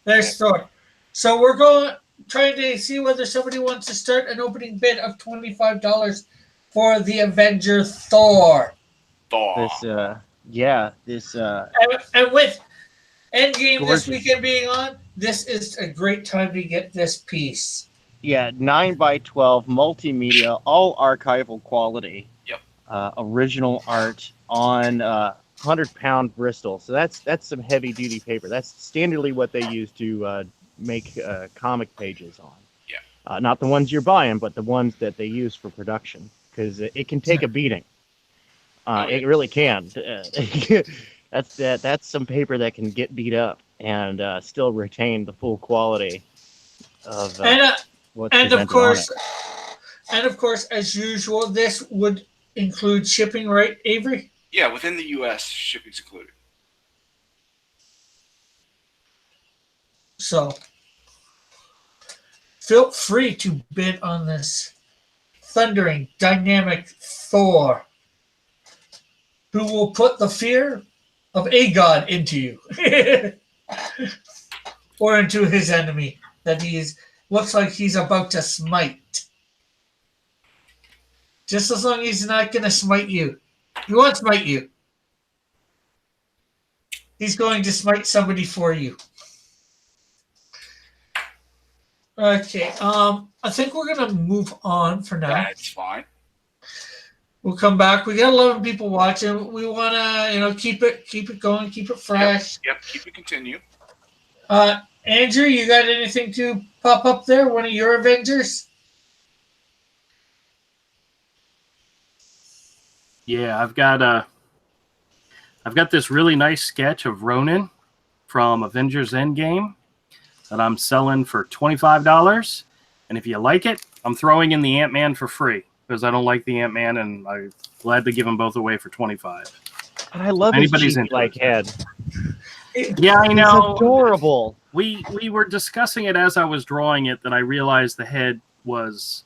[SPEAKER 1] There's Thor. So we're trying to see whether somebody wants to start an opening bid of $25 for the Avenger Thor.
[SPEAKER 2] This and
[SPEAKER 1] with Endgame
[SPEAKER 2] gorgeous.
[SPEAKER 1] This weekend being on, this is a great time to get this piece.
[SPEAKER 2] Yeah, 9x12 multimedia, all archival quality.
[SPEAKER 3] Yep.
[SPEAKER 2] Original art on 100-pound Bristol. So that's some heavy duty paper. That's standardly what they use to make comic pages on.
[SPEAKER 3] Yeah.
[SPEAKER 2] Not the ones you're buying, but the ones that they use for production, because it can take a beating. It really can. That's some paper that can get beat up and still retain the full quality of what's
[SPEAKER 1] and of
[SPEAKER 2] presented on it.
[SPEAKER 1] course, as usual, this would includes shipping, right, Avery?
[SPEAKER 3] Yeah, within the U.S., shipping's included.
[SPEAKER 1] So feel free to bid on this thundering, dynamic Thor, who will put the fear of a god into you, or into his enemy that looks like he's about to smite. Just as long as he's not going to smite you, he won't smite you. He's going to smite somebody for you. Okay, I think we're gonna move on for now.
[SPEAKER 3] That's fine.
[SPEAKER 1] We'll come back. We got 11 people watching. We wanna, keep it going, keep it fresh.
[SPEAKER 3] Yep, keep it continue.
[SPEAKER 1] Andrew, you got anything to pop up there? One of your Avengers?
[SPEAKER 4] Yeah, I've got this really nice sketch of Ronin from Avengers Endgame that I'm selling for $25. And if you like it, I'm throwing in the Ant-Man for free because I don't like the Ant-Man, and I'm glad to give them both away for $25.
[SPEAKER 2] I love his cheap like head.
[SPEAKER 4] Yeah, I know.
[SPEAKER 2] It's adorable.
[SPEAKER 4] We were discussing it as I was drawing it that I realized the head was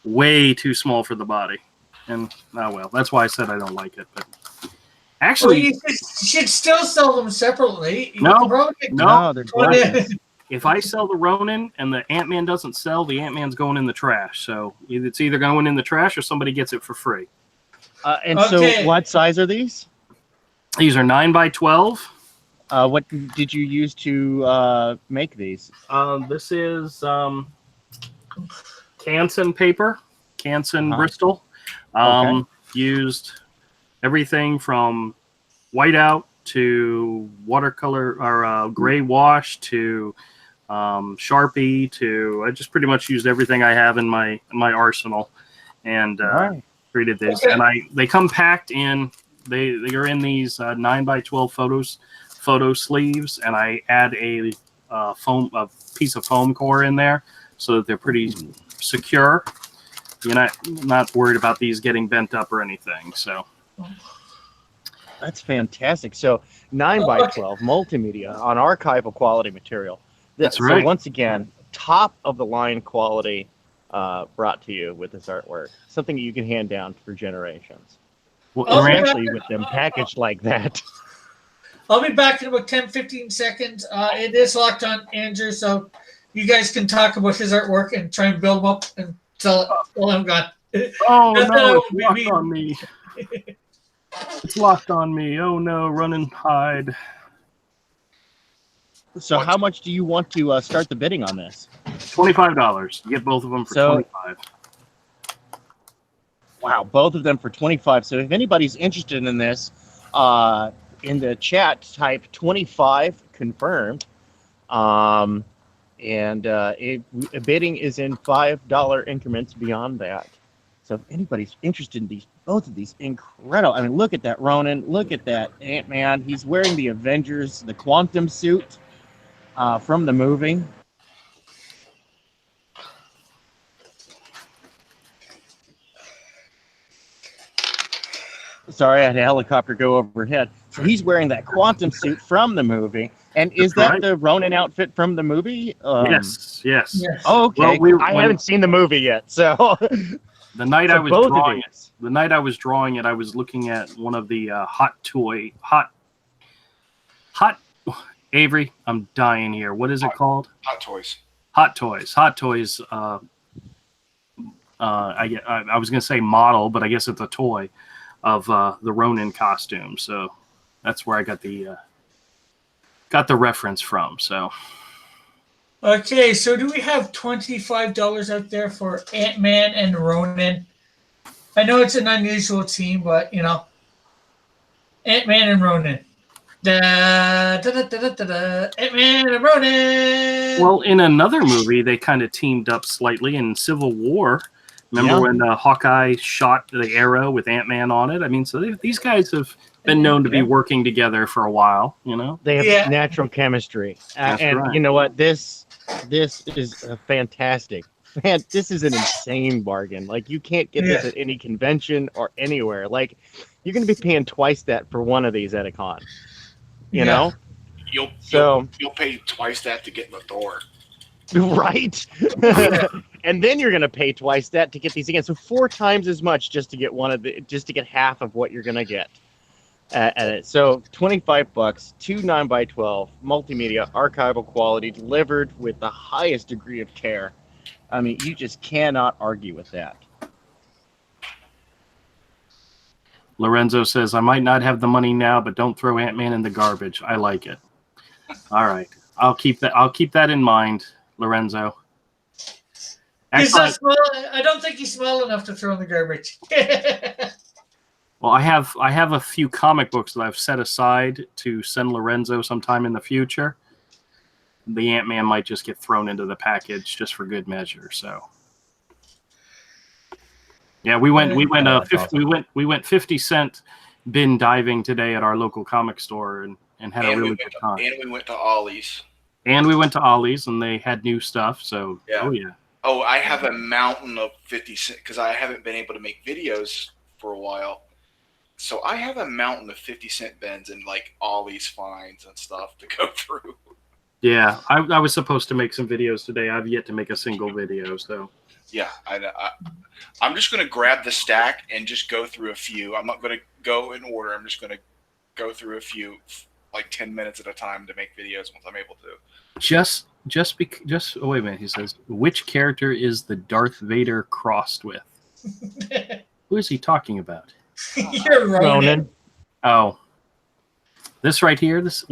[SPEAKER 4] way too small for the body. And that's why I said I don't like it. But actually,
[SPEAKER 1] you should still sell them separately.
[SPEAKER 4] No,
[SPEAKER 2] they're gorgeous.
[SPEAKER 4] If I sell the Ronin and the Ant-Man doesn't sell, the Ant-Man's going in the trash. So it's either going in the trash or somebody gets it for free.
[SPEAKER 2] So what size are these?
[SPEAKER 4] These are 9x12.
[SPEAKER 2] What did you use to make these?
[SPEAKER 4] This is Canson paper, Canson Bristol. Used everything from whiteout to watercolor or gray wash to Sharpie to I just pretty much used everything I have in my arsenal and created this. And they come packed in. They are in these 9x12 photo sleeves, and I add a piece of foam core in there so that they're pretty secure. You're not worried about these getting bent up or anything. So
[SPEAKER 2] that's fantastic. So 9x12 multimedia on archival quality material.
[SPEAKER 4] That's right.
[SPEAKER 2] So once again, top of the line quality brought to you with this artwork. Something you can hand down for generations. Well, especially with them packaged like that.
[SPEAKER 1] I'll be back in about 10-15 seconds. It is locked on Andrew, so you guys can talk about his artwork and try and build him up and sell it while I'm gone.
[SPEAKER 4] Oh no, it's locked on me. It's locked on me. Oh no, run and hide.
[SPEAKER 2] So how much do you want to start the bidding on this?
[SPEAKER 4] $25. You get both of them for $25.
[SPEAKER 2] Wow, both of them for $25. So if anybody's interested in this, in the chat, type 25 confirmed. Bidding is in $5 increments beyond that. So if anybody's interested in both of these incredible, I mean, look at that Ronin, look at that Ant-Man. He's wearing the Avengers, the Quantum suit from the movie. Sorry, I had a helicopter go overhead. So he's wearing that Quantum suit from the movie. And is that the Ronin outfit from the movie?
[SPEAKER 4] Yes.
[SPEAKER 2] Oh, okay. Well, I haven't seen the movie yet, so
[SPEAKER 4] the night I was drawing it, I was looking at one of the hot Avery, I'm dying here. What is it called?
[SPEAKER 3] Hot Toys.
[SPEAKER 4] Hot Toys. I was going to say model, but I guess it's a toy of the Ronin costume. So that's where I got the reference from. So
[SPEAKER 1] okay, so do we have $25 out there for Ant-Man and Ronin? I know it's an unusual team, but Ant-Man and Ronin. Ant-Man and Ronin.
[SPEAKER 4] Well, in another movie, they kind of teamed up slightly in Civil War. Remember when Hawkeye shot the arrow with Ant-Man on it? I mean, so these guys have been known to be working together for a while.
[SPEAKER 2] They have natural chemistry, and right. You know what? This is fantastic. Man, this is an insane bargain. Like, you can't get this at any convention or anywhere. Like, you're going to be paying twice that for one of these at a con. You know?
[SPEAKER 3] You'll pay twice that to get in the door.
[SPEAKER 2] Right? And then you're going to pay twice that to get these again. So 4 times as much just to get just to get half of what you're going to get at it. So $25, 2 9x12, multimedia, archival quality, delivered with the highest degree of care. I mean, you just cannot argue with that.
[SPEAKER 4] Lorenzo says, I might not have the money now, but don't throw Ant-Man in the garbage. I like it. All right. I'll keep that in mind, Lorenzo.
[SPEAKER 1] He's not small. I don't think he's small enough to throw in the garbage.
[SPEAKER 4] Well, I have a few comic books that I've set aside to send Lorenzo sometime in the future. The Ant-Man might just get thrown into the package just for good measure. So, yeah, we went 50-cent bin diving today at our local comic store and had a really good time.
[SPEAKER 3] And we went to Ollie's.
[SPEAKER 4] And we went to Ollie's and they had new stuff. So,
[SPEAKER 3] yeah.
[SPEAKER 4] Oh yeah.
[SPEAKER 3] Oh, I have a mountain of 50 cent because I haven't been able to make videos for a while. So I have a mountain of 50-cent bins and like Ollie's finds and stuff to go through.
[SPEAKER 4] Yeah, I was supposed to make some videos today. I've yet to make a single video, so.
[SPEAKER 3] Yeah, I'm just going to grab the stack and just go through a few. I'm not going to go in order. I'm just going to go through a few, like 10 minutes at a time to make videos once I'm able to. Oh, wait a minute. He says, which character is the Darth Vader crossed with? Who is he talking about?
[SPEAKER 1] You're right.
[SPEAKER 2] Ronan.
[SPEAKER 4] Oh. This right here, Bethany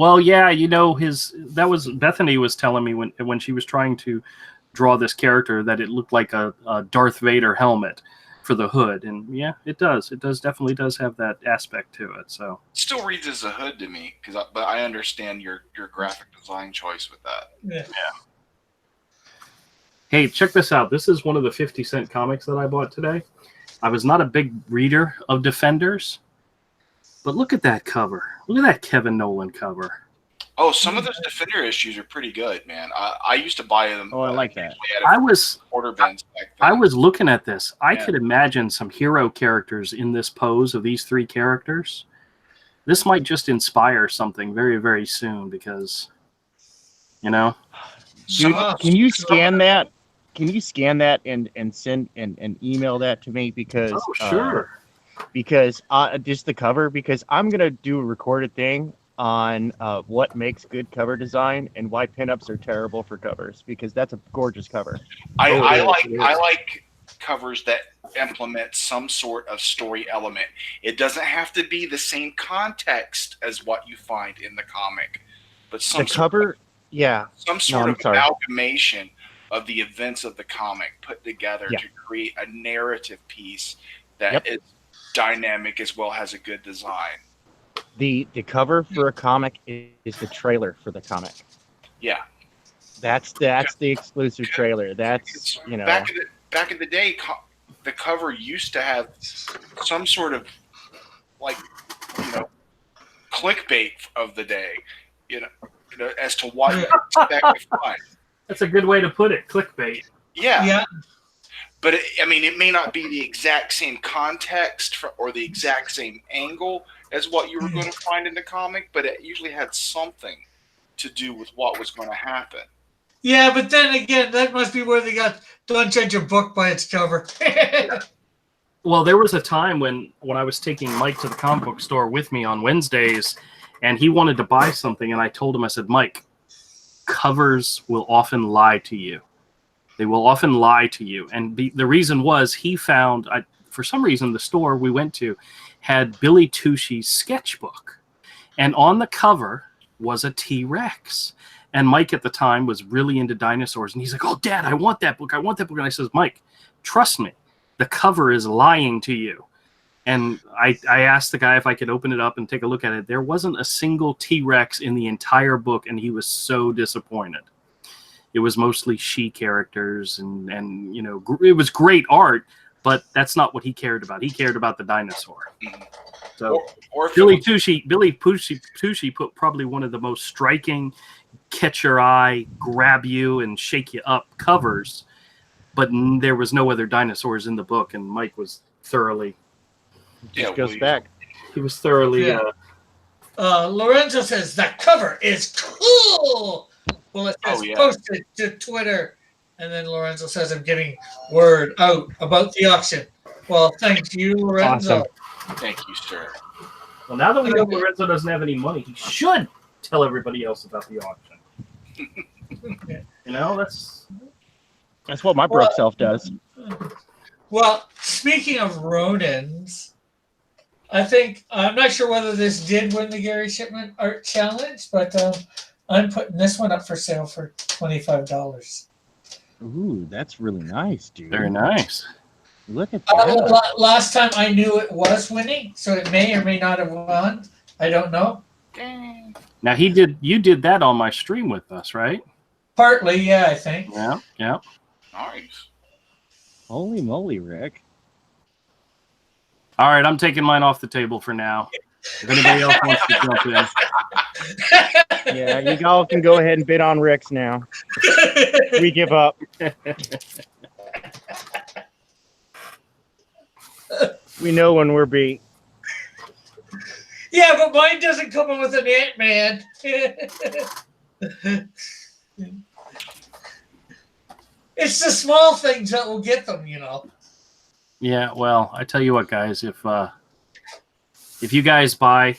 [SPEAKER 4] was telling me when she was trying to draw this character that it looked like a Darth Vader helmet for the hood, and yeah, it does. It definitely does have that aspect to it. So
[SPEAKER 3] it still reads as a hood to me, but I understand your graphic design choice with that.
[SPEAKER 1] Yeah.
[SPEAKER 4] Hey, check this out. This is one of the 50-cent comics that I bought today. I was not a big reader of Defenders. But look at that cover. Look at that Kevin Nolan cover.
[SPEAKER 3] Oh, some of those Defender issues are pretty good, man. I used to buy them.
[SPEAKER 2] Oh, I like that.
[SPEAKER 4] I was
[SPEAKER 3] order bins back then.
[SPEAKER 4] I was looking at this. I could imagine some hero characters in this pose of these 3 characters. This might just inspire something very, very soon because,
[SPEAKER 2] Dude, can you scan that? Can you scan that and send and email that to me? Because
[SPEAKER 4] sure.
[SPEAKER 2] Because just the cover, because I'm going to do a recorded thing on what makes good cover design and why pinups are terrible for covers, because that's a gorgeous cover.
[SPEAKER 3] I like covers that implement some sort of story element. It doesn't have to be the same context as what you find in the comic, but some sort of amalgamation of the events of the comic put together to create a narrative piece that is dynamic as well, has a good design.
[SPEAKER 2] The cover for a comic is the trailer for the comic.
[SPEAKER 3] Yeah,
[SPEAKER 2] that's the exclusive trailer. That's
[SPEAKER 3] back in the day, the cover used to have some sort of clickbait of the day, as to what you expect to find.
[SPEAKER 4] That's a good way to put it. Clickbait.
[SPEAKER 3] Yeah. But it may not be the exact same context or the exact same angle as what you were going to find in the comic, but it usually had something to do with what was going to happen.
[SPEAKER 1] Yeah, but then again, that must be where they got don't judge a book by its cover.
[SPEAKER 4] Well, there was a time when I was taking Mike to the comic book store with me on Wednesdays, and he wanted to buy something, and I told him, I said, Mike, covers will often lie to you. They will often lie to you. And the reason was he found, for some reason, the store we went to had Billy Tucci's sketchbook. And on the cover was a T-Rex. And Mike at the time was really into dinosaurs. And he's like, oh, Dad, I want that book. I want that book. And I says, Mike, trust me, the cover is lying to you. And I asked the guy if I could open it up and take a look at it. There wasn't a single T-Rex in the entire book, and he was so disappointed. It was mostly she characters, and it was great art, but that's not what he cared about. He cared about the dinosaur. So Billy Tucci put probably one of the most striking, catch your eye, grab you, and shake you up covers but there was no other dinosaurs in the book, and Mike was thoroughly.
[SPEAKER 2] Just goes back.
[SPEAKER 4] He was thoroughly.
[SPEAKER 1] Yeah. Lorenzo says that cover is cool. Well, it says posted to Twitter, and then Lorenzo says I'm getting word out about the auction. Well, thank you, Lorenzo.
[SPEAKER 2] Awesome.
[SPEAKER 3] Thank you, sir.
[SPEAKER 4] Well, now that we know Lorenzo doesn't have any money, he should tell everybody else about the auction. You know, that's
[SPEAKER 2] what my broke self does.
[SPEAKER 1] Well, speaking of Ronins, I think I'm not sure whether this did win the Gary Shipman Art Challenge, but I'm putting this one up for sale for $25.
[SPEAKER 2] Ooh, that's really nice, dude.
[SPEAKER 4] very nice.
[SPEAKER 2] Look at that.
[SPEAKER 1] Last time I knew it was winning, so it may or may not have won. I don't know.
[SPEAKER 3] Dang.
[SPEAKER 4] Now you did that on my stream with us, right?
[SPEAKER 1] Partly, yeah, I think.
[SPEAKER 4] Yeah.
[SPEAKER 3] Nice.
[SPEAKER 2] Holy moly, Rick.
[SPEAKER 4] All right, I'm taking mine off the table for now. If anybody else wants to jump in.
[SPEAKER 2] Yeah, you all can go ahead and bid on Rick's now. We give up. We know when we're beat.
[SPEAKER 1] Yeah, but mine doesn't come in with an Ant-Man. It's the small things that will get them, you know.
[SPEAKER 4] Yeah, well, I tell you what, guys, if you guys buy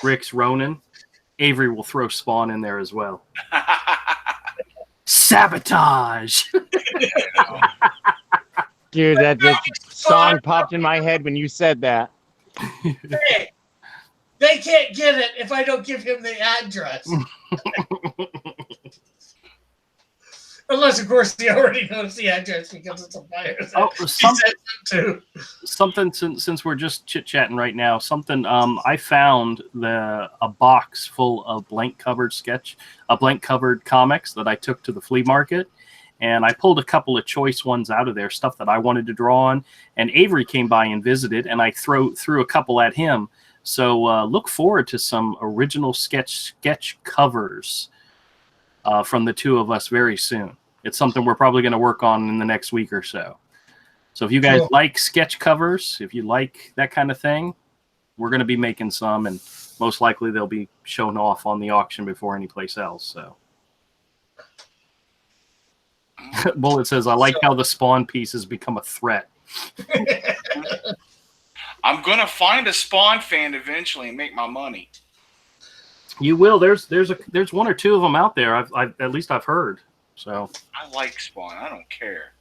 [SPEAKER 4] Rick's Ronin, Avery will throw Spawn in there as well. Sabotage.
[SPEAKER 2] Dude, that song popped in my head when you said that.
[SPEAKER 1] Hey, they can't get it if I don't give him the address. Unless, of course, he already knows the address because it's a buyer.
[SPEAKER 4] Something since we're just chit-chatting right now, I found a box full of blank covered comics that I took to the flea market, and I pulled a couple of choice ones out of there, stuff that I wanted to draw on, and Avery came by and visited, and I threw a couple at him. So look forward to some original sketch covers from the two of us very soon. It's something we're probably going to work on in the next week or so. So if you guys like sketch covers, if you like that kind of thing, we're going to be making some, and most likely they'll be shown off on the auction before any place else. So Bullet says, I like how the Spawn piece has become a threat.
[SPEAKER 3] I'm going to find a Spawn fan eventually and make my money.
[SPEAKER 4] You will. There's one or two of them out there. At least I've heard. So
[SPEAKER 3] I like Spawn. I don't care.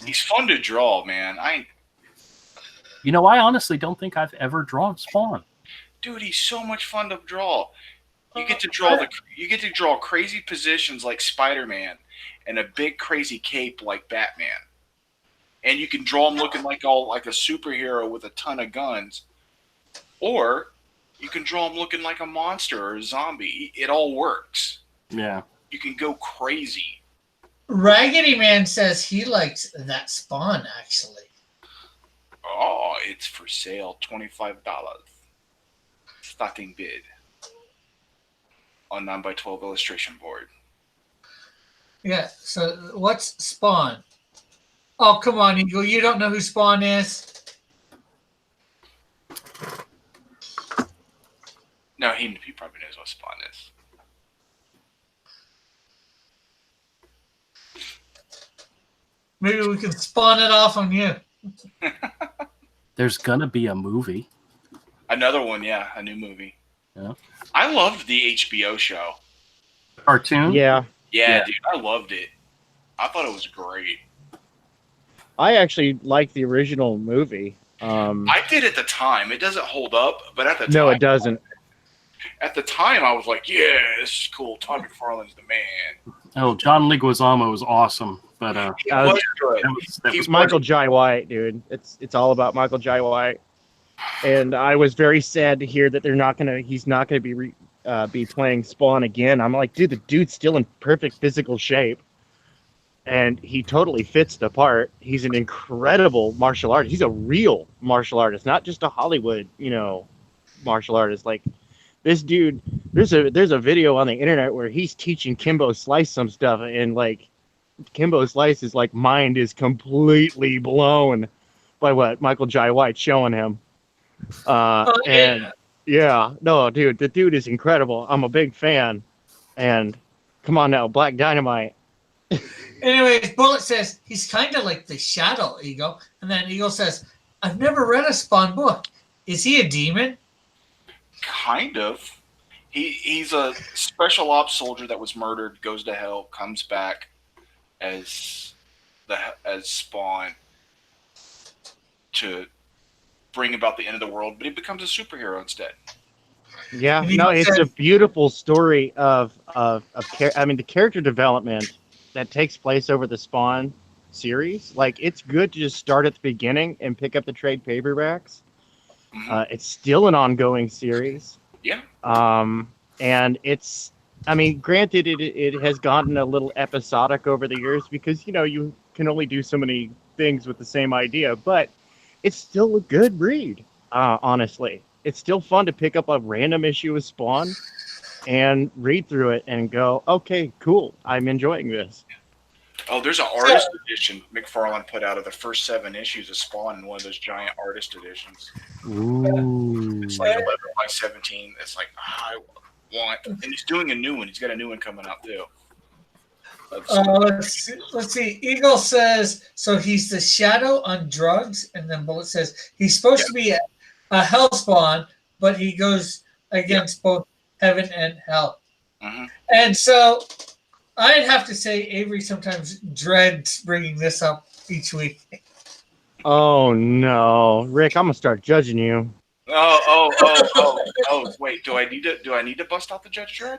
[SPEAKER 3] He's fun to draw, man. I
[SPEAKER 4] honestly don't think I've ever drawn Spawn.
[SPEAKER 3] Dude, he's so much fun to draw. You get to draw crazy positions like Spider-Man and a big crazy cape like Batman. And you can draw him looking like a superhero with a ton of guns. Or you can draw him looking like a monster or a zombie. It all works.
[SPEAKER 4] Yeah.
[SPEAKER 3] You can go crazy.
[SPEAKER 1] Raggedy Man says he likes that Spawn, actually.
[SPEAKER 3] Oh, it's for sale. $25. Starting bid. On 9x12 illustration board.
[SPEAKER 1] Yeah, so what's Spawn? Oh, come on, Eagle. You don't know who Spawn is?
[SPEAKER 3] No, he probably knows what Spawn is.
[SPEAKER 1] Maybe we can spawn it off on you.
[SPEAKER 4] There's gonna be a movie.
[SPEAKER 3] Another one, yeah, a new movie.
[SPEAKER 4] Yeah.
[SPEAKER 3] I loved the HBO show.
[SPEAKER 4] Cartoon?
[SPEAKER 2] Yeah.
[SPEAKER 3] Yeah, dude, I loved it. I thought it was great.
[SPEAKER 2] I actually liked the original movie.
[SPEAKER 3] I did at the time. It doesn't hold up, but at the time...
[SPEAKER 2] No, it doesn't.
[SPEAKER 3] At the time, I was like, yeah, this is cool. Todd McFarlane's the man.
[SPEAKER 4] Oh, John Leguizamo was awesome. But
[SPEAKER 3] He was good.
[SPEAKER 4] that was
[SPEAKER 2] Michael Jai White, dude. It's all about Michael Jai White. And I was very sad to hear that he's not gonna be playing Spawn again. I'm like, dude, the dude's still in perfect physical shape, and he totally fits the part. He's an incredible martial artist. He's a real martial artist, not just a Hollywood, martial artist. Like this dude, there's a video on the internet where he's teaching Kimbo Slice some stuff, and like Kimbo Slice's like mind is completely blown by what Michael Jai White's showing him. And yeah, no, dude, the dude is incredible. I'm a big fan. And come on now, Black Dynamite.
[SPEAKER 1] Anyways, Bullet says he's kind of like the Shadow, Eagle. And then Eagle says, I've never read a Spawn book. Is he a demon?
[SPEAKER 3] Kind of. He's a special ops soldier that was murdered, goes to hell, comes back as Spawn to bring about the end of the world, but he becomes a superhero instead.
[SPEAKER 2] Yeah, no, it's a beautiful story of the character development that takes place over the Spawn series. Like, it's good to just start at the beginning and pick up the trade paperbacks.
[SPEAKER 3] Mm-hmm.
[SPEAKER 2] It's still an ongoing series.
[SPEAKER 3] Yeah.
[SPEAKER 2] And it's, I mean, granted, it has gotten a little episodic over the years because, you know, you can only do so many things with the same idea, but it's still a good read, honestly. It's still fun to pick up a random issue of Spawn and read through it and go, okay, cool, I'm enjoying this.
[SPEAKER 3] Oh, there's an artist edition McFarlane put out of the first 7 issues of Spawn in one of those giant artist editions.
[SPEAKER 2] Ooh.
[SPEAKER 3] It's like 11 by 17. It's like, I want. And he's doing a new one. He's got a new one coming out, too.
[SPEAKER 1] Let's see. Eagle says, so he's the Shadow on drugs. And then Bullet says, he's supposed to be a hell Spawn, but he goes against both heaven and hell.
[SPEAKER 3] Mm-hmm.
[SPEAKER 1] And so I'd have to say Avery sometimes dreads bringing this up each week.
[SPEAKER 2] Oh no, Rick, I'm gonna start judging you.
[SPEAKER 3] Oh! Wait, do I need to bust out the Judge Dredd?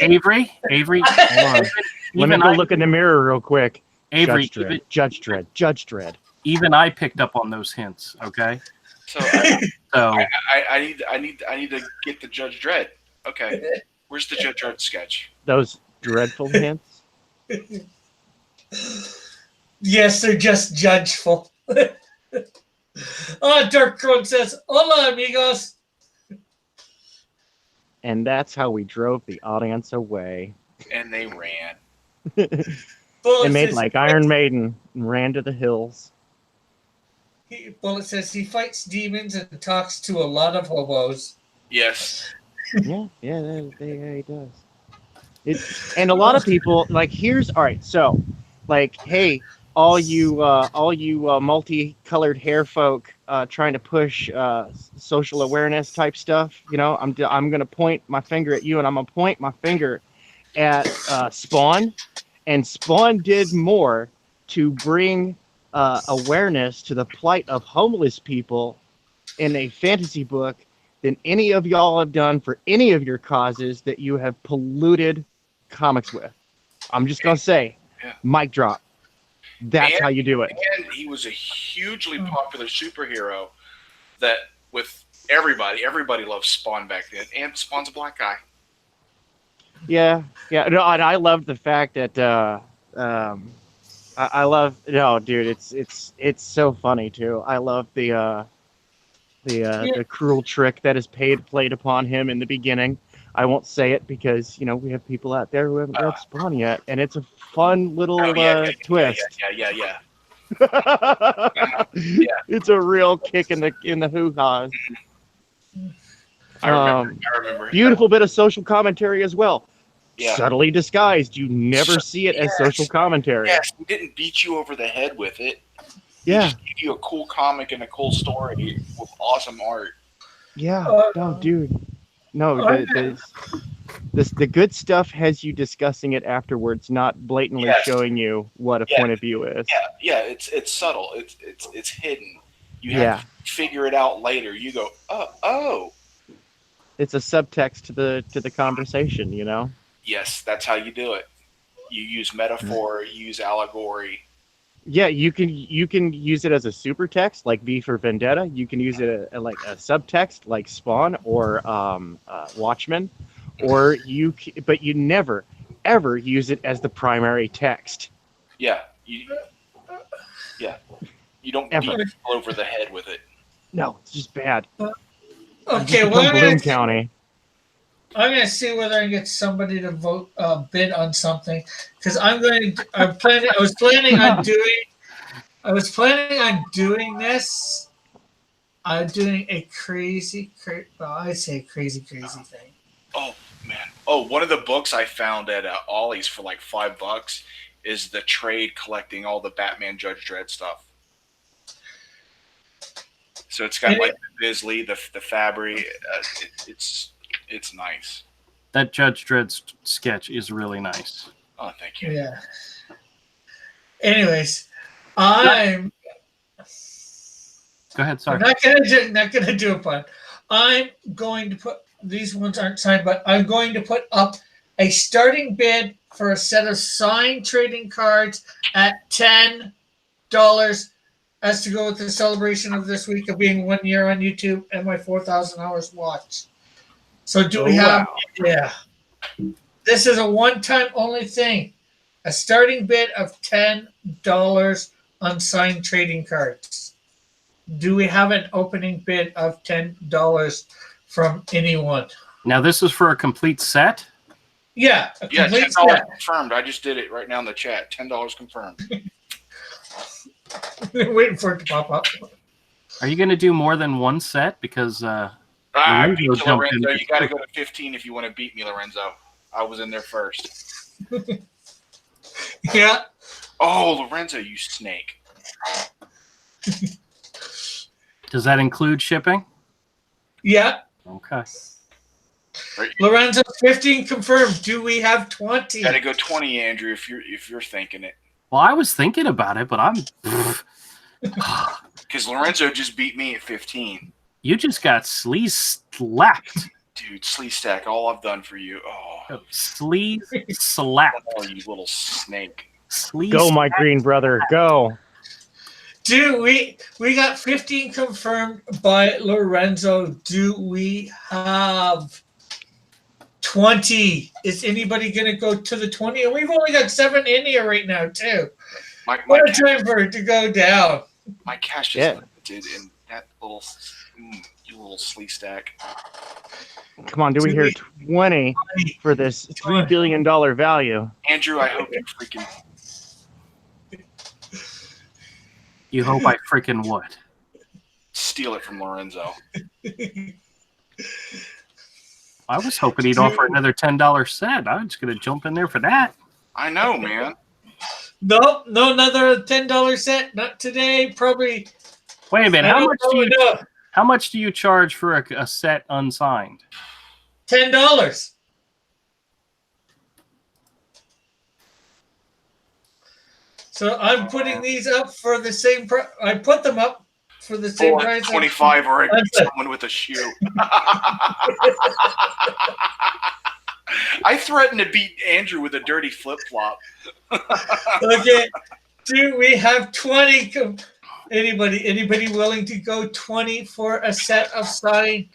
[SPEAKER 4] Avery, hold on.
[SPEAKER 2] Let me go look in the mirror real quick.
[SPEAKER 4] Avery,
[SPEAKER 2] Judge Dredd.
[SPEAKER 4] Even I picked up on those hints. Okay.
[SPEAKER 3] So I need to get the Judge Dredd. Okay, where's the Judge Dredd sketch?
[SPEAKER 2] Those dreadful hints.
[SPEAKER 1] Yes, they're just judgeful. Dark Crone says, "Hola, amigos."
[SPEAKER 2] And that's how we drove the audience away.
[SPEAKER 3] And they ran.
[SPEAKER 2] They made like Iron Maiden and ran to the hills.
[SPEAKER 1] Bullet says he fights demons and talks to a lot of hobos.
[SPEAKER 3] Yes.
[SPEAKER 2] Yeah, he does. And a lot of people like all right. So, like, hey, all you multicolored hair folk trying to push social awareness type stuff. You know, I'm gonna point my finger at you, and I'm gonna point my finger at Spawn. And Spawn did more to bring awareness to the plight of homeless people in a fantasy book than any of y'all have done for any of your causes that you have polluted comics with. I'm just gonna say, mic drop. That's how you do it.
[SPEAKER 3] And he was a hugely popular superhero that with everybody loves Spawn back then, and Spawn's a black guy.
[SPEAKER 2] Yeah. No, and I love the fact that I love dude, it's so funny too. I love the cruel trick that is played upon him in the beginning. I won't say it because we have people out there who haven't read Spawn yet, and it's a fun little twist.
[SPEAKER 3] Yeah.
[SPEAKER 2] It's a real kick in the hoo-haws.
[SPEAKER 3] I remember.
[SPEAKER 2] Beautiful bit of social commentary as well.
[SPEAKER 3] Yeah.
[SPEAKER 2] Subtly disguised. You never see it as social commentary.
[SPEAKER 3] Yes, he didn't beat you over the head with it.
[SPEAKER 2] Yeah.
[SPEAKER 3] He just gave you a cool comic and a cool story with awesome art.
[SPEAKER 2] Yeah. No, dude. No, the good stuff has you discussing it afterwards, not blatantly showing you what a point of view is.
[SPEAKER 3] Yeah. It's subtle. It's hidden. You have to figure it out later. You go, oh.
[SPEAKER 2] It's a subtext to the conversation,
[SPEAKER 3] Yes, that's how you do it. You use metaphor, you use allegory.
[SPEAKER 2] Yeah, you can use it as a super text like V for Vendetta. You can use it like a subtext like Spawn or Watchmen, but you never ever use it as the primary text.
[SPEAKER 3] Yeah, you don't beat people over the head with it.
[SPEAKER 2] No, it's just bad.
[SPEAKER 1] Okay,
[SPEAKER 2] Bloom County.
[SPEAKER 1] I'm gonna see whether I can get somebody to vote bid on something because I'm going. I'm planning. I was planning on doing. I was planning on doing this. I'm doing a well, I say crazy thing.
[SPEAKER 3] Oh man! Oh, one of the books I found at Ollie's for like $5 is the trade collecting all the Batman Judge Dredd stuff. So it's got like the Bisley, the Fabry. It's nice.
[SPEAKER 4] That Judge Dredd sketch is really nice.
[SPEAKER 3] Oh, thank you.
[SPEAKER 1] Yeah. Anyways, I'm
[SPEAKER 4] Go ahead. Sorry.
[SPEAKER 1] not gonna do a pun. I'm going to put these ones aren't signed, but I'm going to put up a starting bid for a set of signed trading cards at $10 as to go with the celebration of this week of being 1 year on YouTube and my 4,000 hours watched. So do we have?
[SPEAKER 2] Wow.
[SPEAKER 1] Yeah. This is a one-time only thing. A starting bid of $10 on signed trading cards. Do we have an opening bid of $10 from anyone?
[SPEAKER 4] Now this is for a complete set.
[SPEAKER 1] Yeah, a
[SPEAKER 3] Yeah,
[SPEAKER 1] complete
[SPEAKER 3] $10
[SPEAKER 1] set.
[SPEAKER 3] confirmed. I just did it right now in the chat. $10 confirmed.
[SPEAKER 1] Waiting for it to pop up.
[SPEAKER 4] Are you going to do more than one set? Because
[SPEAKER 3] I
[SPEAKER 4] Lorenzo
[SPEAKER 3] beat you,
[SPEAKER 4] jumped in.
[SPEAKER 3] Lorenzo. You got to go to 15 if you want to beat me, Lorenzo. I was in there first.
[SPEAKER 1] Yeah.
[SPEAKER 3] Oh, Lorenzo, you snake.
[SPEAKER 4] does that include shipping?
[SPEAKER 1] Yeah.
[SPEAKER 4] Okay.
[SPEAKER 3] Right,
[SPEAKER 1] Lorenzo, 15 confirmed. Do we have 20?
[SPEAKER 3] you got to go 20, Andrew, if you're thinking it.
[SPEAKER 4] Well, I was thinking about it, but I'm.
[SPEAKER 3] Because Lorenzo just beat me at 15.
[SPEAKER 4] You just got slapped.
[SPEAKER 3] Dude, Slee Stack, all I've done for you. Oh,
[SPEAKER 4] Sleaze slapped.
[SPEAKER 3] oh you little snake.
[SPEAKER 4] Sleaze.
[SPEAKER 2] Go, my green brother, go.
[SPEAKER 1] Do we got 15 confirmed by Lorenzo. Do we have 20? Is anybody going to go to the 20? And we've only got 7 in here right now, too. What a time for it to go down.
[SPEAKER 3] My cash is
[SPEAKER 2] Yeah.
[SPEAKER 3] limited in that little, you little Slee Stack.
[SPEAKER 2] Come on, do we hear 20 for this $3 billion value?
[SPEAKER 3] Andrew, I hope you freaking.
[SPEAKER 4] You hope I freaking would.
[SPEAKER 3] Steal it from Lorenzo.
[SPEAKER 4] I was hoping he'd offer another $10 set. I was going to jump in there for that.
[SPEAKER 3] I know, man.
[SPEAKER 1] No, another $10 set. Not today. Probably.
[SPEAKER 4] Wait a minute.
[SPEAKER 1] I don't know enough.
[SPEAKER 4] How much do you charge for a set unsigned?
[SPEAKER 1] $10. So I'm putting these up for the same price. I put them up for the same price.
[SPEAKER 3] 25 or I'd beat someone with a shoe. I threatened to beat Andrew with a dirty flip-flop.
[SPEAKER 1] Okay. Do we have 20? Anybody willing to go 20 for a set of signed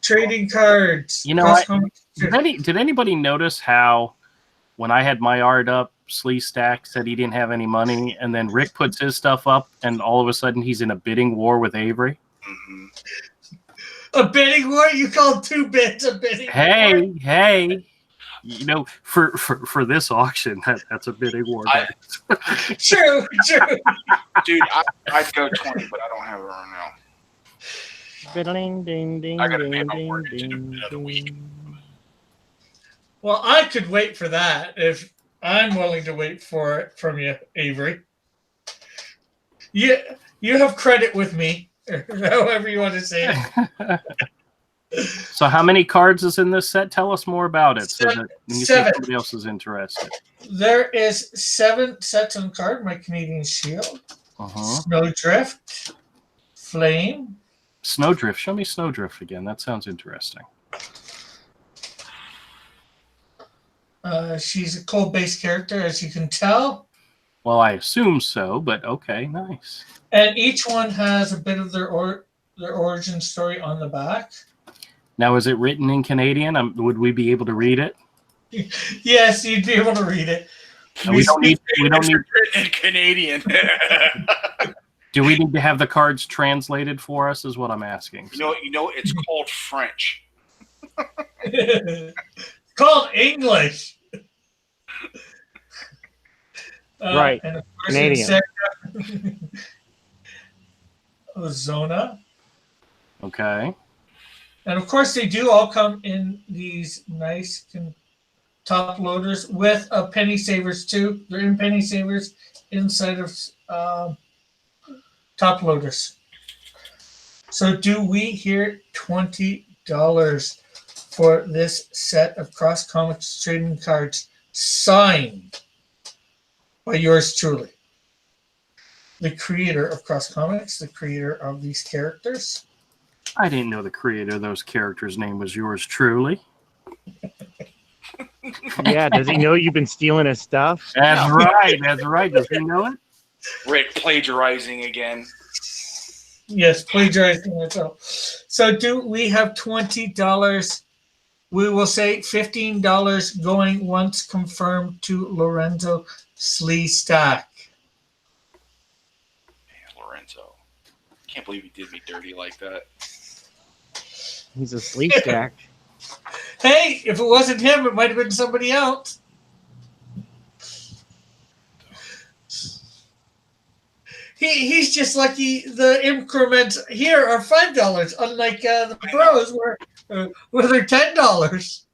[SPEAKER 1] trading cards?
[SPEAKER 4] You know, did anybody notice how when I had my art up, Slee Stack said he didn't have any money, and then Rick puts his stuff up, and all of a sudden he's in a bidding war with Avery?
[SPEAKER 3] Mm-hmm.
[SPEAKER 1] A bidding war? You called 2 bids a bidding war?
[SPEAKER 3] Hey.
[SPEAKER 4] You know, for this auction, that's a bidding war.
[SPEAKER 1] True.
[SPEAKER 3] Dude, I'd go 20, but I don't have it right now.
[SPEAKER 2] Ding, ding, ding,
[SPEAKER 3] I gotta pay
[SPEAKER 2] ding,
[SPEAKER 3] my
[SPEAKER 2] ding,
[SPEAKER 3] mortgage in
[SPEAKER 2] ding,
[SPEAKER 3] another week.
[SPEAKER 2] ding.
[SPEAKER 1] Well, I could wait for that if I'm willing to wait for it from you, Avery. You have credit with me, or however you want to say it.
[SPEAKER 4] So how many cards is in this set? Tell us more about it so that when you see
[SPEAKER 1] Seven.
[SPEAKER 4] somebody else is interested.
[SPEAKER 1] There is 7 sets on card. My Canadian Shield, Snowdrift, Flame.
[SPEAKER 4] Snowdrift. Show me Snowdrift again. That sounds interesting.
[SPEAKER 1] She's a cold-based character, as you can tell.
[SPEAKER 4] Well, I assume so, but okay, nice.
[SPEAKER 1] And each one has a bit of their origin story on the back.
[SPEAKER 4] Now, is it written in Canadian? Would we be able to read it?
[SPEAKER 1] Yes, you'd be able to read it.
[SPEAKER 4] No, we don't need.
[SPEAKER 3] In Canadian.
[SPEAKER 4] Do we need to have the cards translated for us? Is what I'm asking.
[SPEAKER 3] You know, it's called French.
[SPEAKER 1] It's called English.
[SPEAKER 2] Right.
[SPEAKER 1] And of course,
[SPEAKER 2] Canadian.
[SPEAKER 1] Ozona.
[SPEAKER 4] Okay.
[SPEAKER 1] And of course, they do all come in these nice top loaders with penny savers too. They're in penny savers inside of top loaders. So do we hear $20 for this set of Cross Comics trading cards signed by yours truly? The creator of Cross Comics, the creator of these characters.
[SPEAKER 4] I didn't know the creator of those characters' name was yours truly.
[SPEAKER 2] Yeah, does he know you've been stealing his stuff?
[SPEAKER 4] That's right. That's right. Does he know it?
[SPEAKER 3] Rick plagiarizing again.
[SPEAKER 1] Yes, plagiarizing myself. So do we have $20? We will say $15 going once confirmed to Lorenzo Sleestack.
[SPEAKER 3] Man, Lorenzo. Can't believe he did me dirty like that.
[SPEAKER 2] He's a sleep stack.
[SPEAKER 1] Hey, if it wasn't him, it might have been somebody else. He's just lucky the increments here are $5, unlike the pros where they're $10.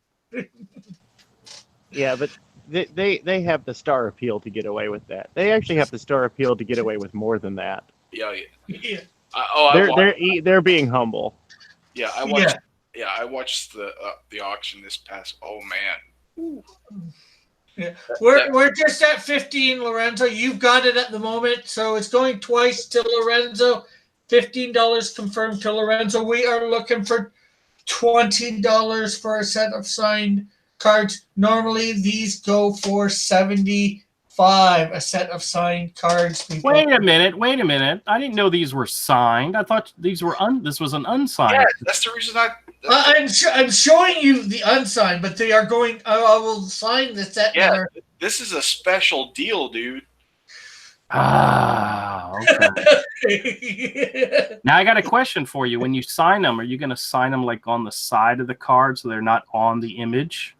[SPEAKER 2] Yeah, but they have the star appeal to get away with that. They actually have the star appeal to get away with more than that.
[SPEAKER 3] Yeah.
[SPEAKER 1] Yeah.
[SPEAKER 2] They're being humble.
[SPEAKER 3] Yeah, I watched. Yeah, I watched the auction this past. Oh man.
[SPEAKER 1] Yeah. We're just at 15, Lorenzo. You've got it at the moment, so it's going twice to Lorenzo. $15 confirmed to Lorenzo. We are looking for $20 for a set of signed cards. Normally, these go for $75 a set of signed cards. People.
[SPEAKER 4] Wait a minute. I didn't know these were signed. I thought these were this was an unsigned.
[SPEAKER 3] Yeah, that's the reason
[SPEAKER 1] I'm showing you the unsigned, but they are going. I will sign the set.
[SPEAKER 3] Yeah, this is a special deal, dude.
[SPEAKER 4] Ah, okay. Now I got a question for you. When you sign them, are you going to sign them like on the side of the card so they're not on the image?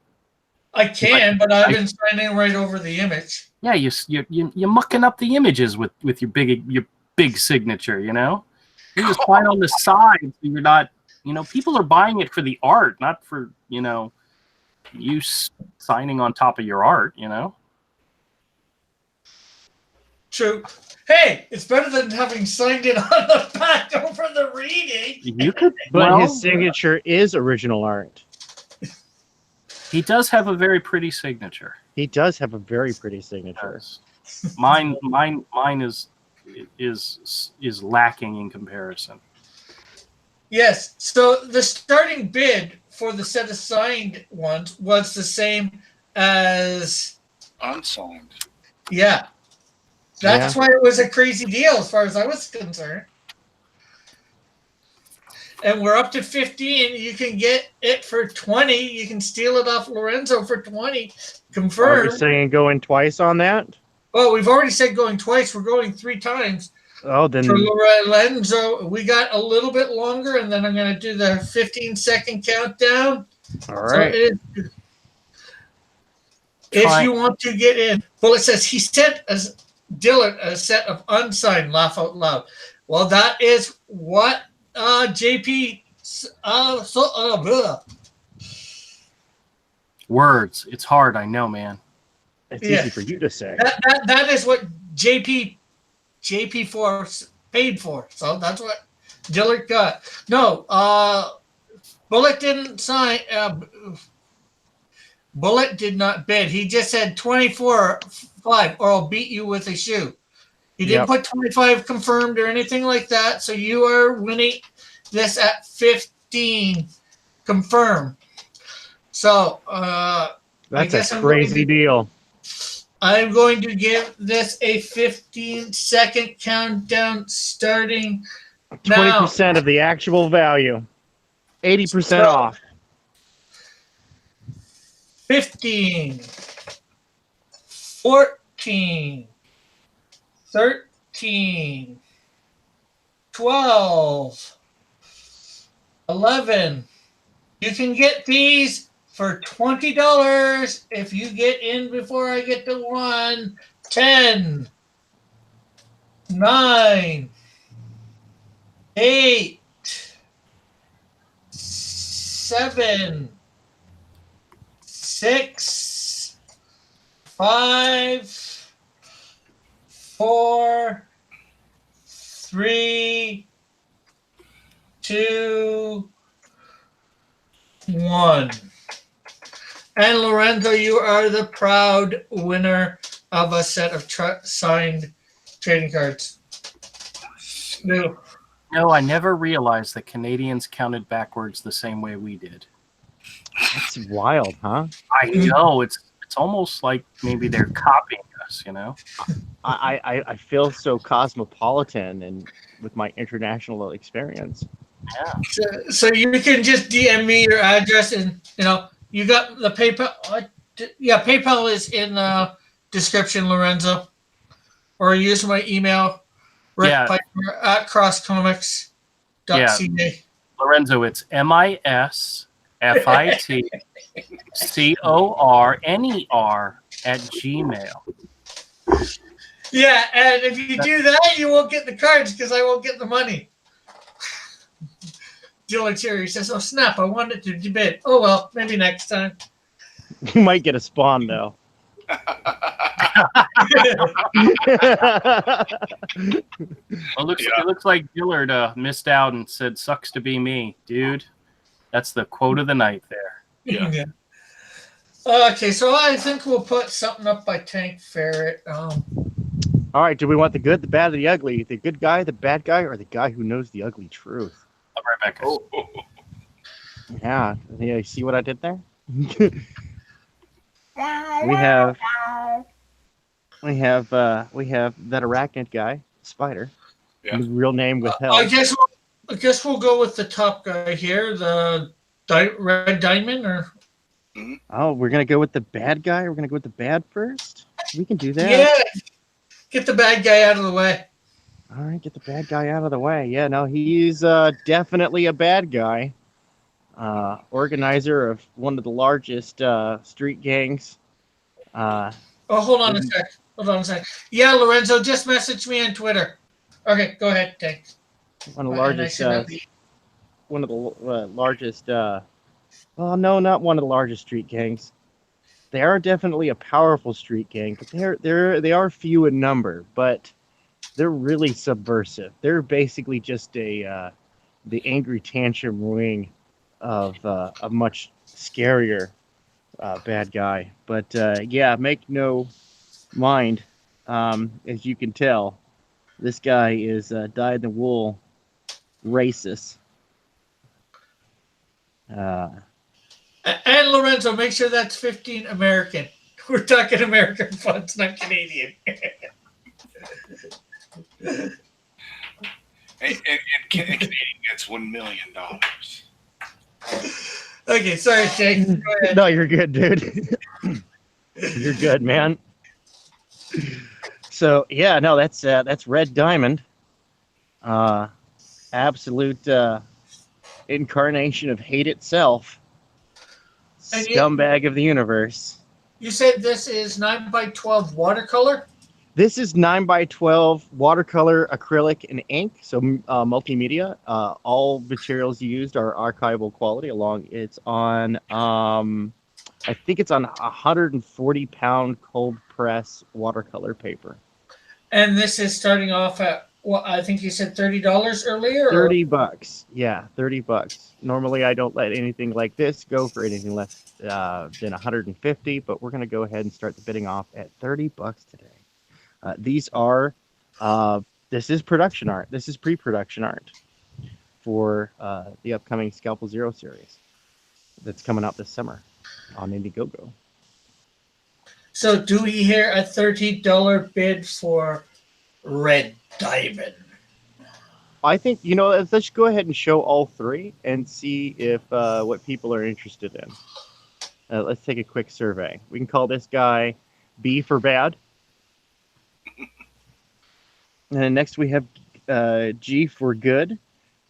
[SPEAKER 1] I can, but I've been signing right over the image.
[SPEAKER 4] Yeah, you're mucking up the images with your big signature. You know, you just sign on the side so you're not. You know, people are buying it for the art, not for you signing on top of your art. You know.
[SPEAKER 1] True. Hey, it's better than having signed it on the back over the reading.
[SPEAKER 4] You could,
[SPEAKER 2] but his signature is original art.
[SPEAKER 4] He does have a very pretty signature.
[SPEAKER 2] He does have a very pretty signature.
[SPEAKER 4] Mine is lacking in comparison.
[SPEAKER 1] Yes. So the starting bid for the set of signed ones was the same as
[SPEAKER 3] unsigned.
[SPEAKER 1] Yeah. That's why it was a crazy deal as far as I was concerned. And we're up to 15. You can get it for 20. You can steal it off Lorenzo for 20. Confirmed.
[SPEAKER 2] Are you saying going twice on that?
[SPEAKER 1] Well, we've already said going twice. We're going 3 times.
[SPEAKER 2] Oh, then
[SPEAKER 1] for Lorenzo, we got a little bit longer, and then I'm going to do the 15-second countdown.
[SPEAKER 2] All right.
[SPEAKER 1] So if you want to get in, well, it says he sent Dylan a set of unsigned. Laugh out loud. Well, that is what JP.
[SPEAKER 4] Words. It's hard. I know, man.
[SPEAKER 2] It's easy for you to say.
[SPEAKER 1] That is what JP4 paid for. So that's what Dillard got. No, Bullet didn't sign. Bullet did not bid. He just said 24.5 or I'll beat you with a shoe. He didn't put 25 confirmed or anything like that. So you are winning this at 15 confirmed. So
[SPEAKER 2] that's a crazy deal.
[SPEAKER 1] I'm going to give this a 15-second countdown starting
[SPEAKER 2] 20% of the actual value. 80% off.
[SPEAKER 1] 15, 14, 13, 12, 11, You can get these for $20 if you get in before I get to 1, 10, 9, 8, 7, 6, 5, 4, 3, 2, 1. And Lorenzo, you are the proud winner of a set of signed trading cards. No.
[SPEAKER 4] No, I never realized that Canadians counted backwards the same way we did.
[SPEAKER 2] That's wild, huh?
[SPEAKER 4] I know it's almost like maybe they're copying us, you know.
[SPEAKER 2] I feel so cosmopolitan and with my international experience.
[SPEAKER 4] Yeah.
[SPEAKER 1] So you can just DM me your address, and you got the PayPal. Yeah, PayPal is in the description, Lorenzo. Or use my email, rickpiper@crosscomics.ca.
[SPEAKER 4] Lorenzo, it's MISFITCORNER@gmail.
[SPEAKER 1] Yeah, and if you do that, you won't get the cards because I won't get the money. Julie Cherry says, "Oh snap! I wanted to debate. Oh well, maybe next time."
[SPEAKER 2] You might get a spawn though.
[SPEAKER 4] It looks like Dillard missed out and said, "Sucks to be me, dude." That's the quote of the night there.
[SPEAKER 3] Yeah.
[SPEAKER 1] Okay, so I think we'll put something up by Tank Ferret.
[SPEAKER 2] All right, do we want the good, the bad, or the ugly? The good guy, the bad guy, or the guy who knows the ugly truth?
[SPEAKER 4] I'll be right back, guys.
[SPEAKER 2] Yeah, you see what I did there? We have that arachnid guy, Spider.
[SPEAKER 3] Yeah.
[SPEAKER 2] His real name withheld.
[SPEAKER 1] I guess we'll go with the top guy here, the Red Diamond, or
[SPEAKER 2] Oh, we're gonna go with the bad guy. We're gonna go with the bad first. We can do that.
[SPEAKER 1] yeah, get the bad guy out of the way.
[SPEAKER 2] All right, get the bad guy out of the way. Yeah, no, he's definitely a bad guy. Organizer of one of the largest street gangs.
[SPEAKER 1] Oh, hold on a sec. Yeah, Lorenzo, just message me on Twitter. Okay, go ahead, Tank.
[SPEAKER 2] One of the largest. One of the largest. Well, no, not one of the largest street gangs. They are definitely a powerful street gang, but they are few in number. But they're really subversive. They're basically just the angry tantrum wing of a much scarier bad guy. But yeah, make no mind. As you can tell, this guy is dyed-in-the-wool racist.
[SPEAKER 1] And Lorenzo, make sure that's 15 American. We're talking American funds, not Canadian.
[SPEAKER 3] And Canadian gets $1 million.
[SPEAKER 1] Okay, sorry, Jake. Go ahead.
[SPEAKER 2] No, you're good, dude. You're good, man. So yeah, no, that's Red Diamond. Absolute incarnation of hate itself.
[SPEAKER 1] And
[SPEAKER 2] Scumbag of the universe.
[SPEAKER 1] You said this is 9x12 watercolor?
[SPEAKER 2] This is 9x12 watercolor, acrylic, and ink, so multimedia. All materials used are archival quality. It's on, I think it's on 140-pound cold press watercolor paper.
[SPEAKER 1] And this is starting off at, well, I think you said $30 earlier?
[SPEAKER 2] $30. Yeah, $30. Normally, I don't let anything like this go for anything less than 150, but we're going to go ahead and start the bidding off at $30 today. These are, this is production art. This is pre-production art for the upcoming Scalpel Zero series that's coming out this summer on Indiegogo.
[SPEAKER 1] So do we hear a $30 bid for Red Diamond?
[SPEAKER 2] I think, let's go ahead and show all three and see if what people are interested in. Let's take a quick survey. We can call this guy B for bad. And then next we have G for good.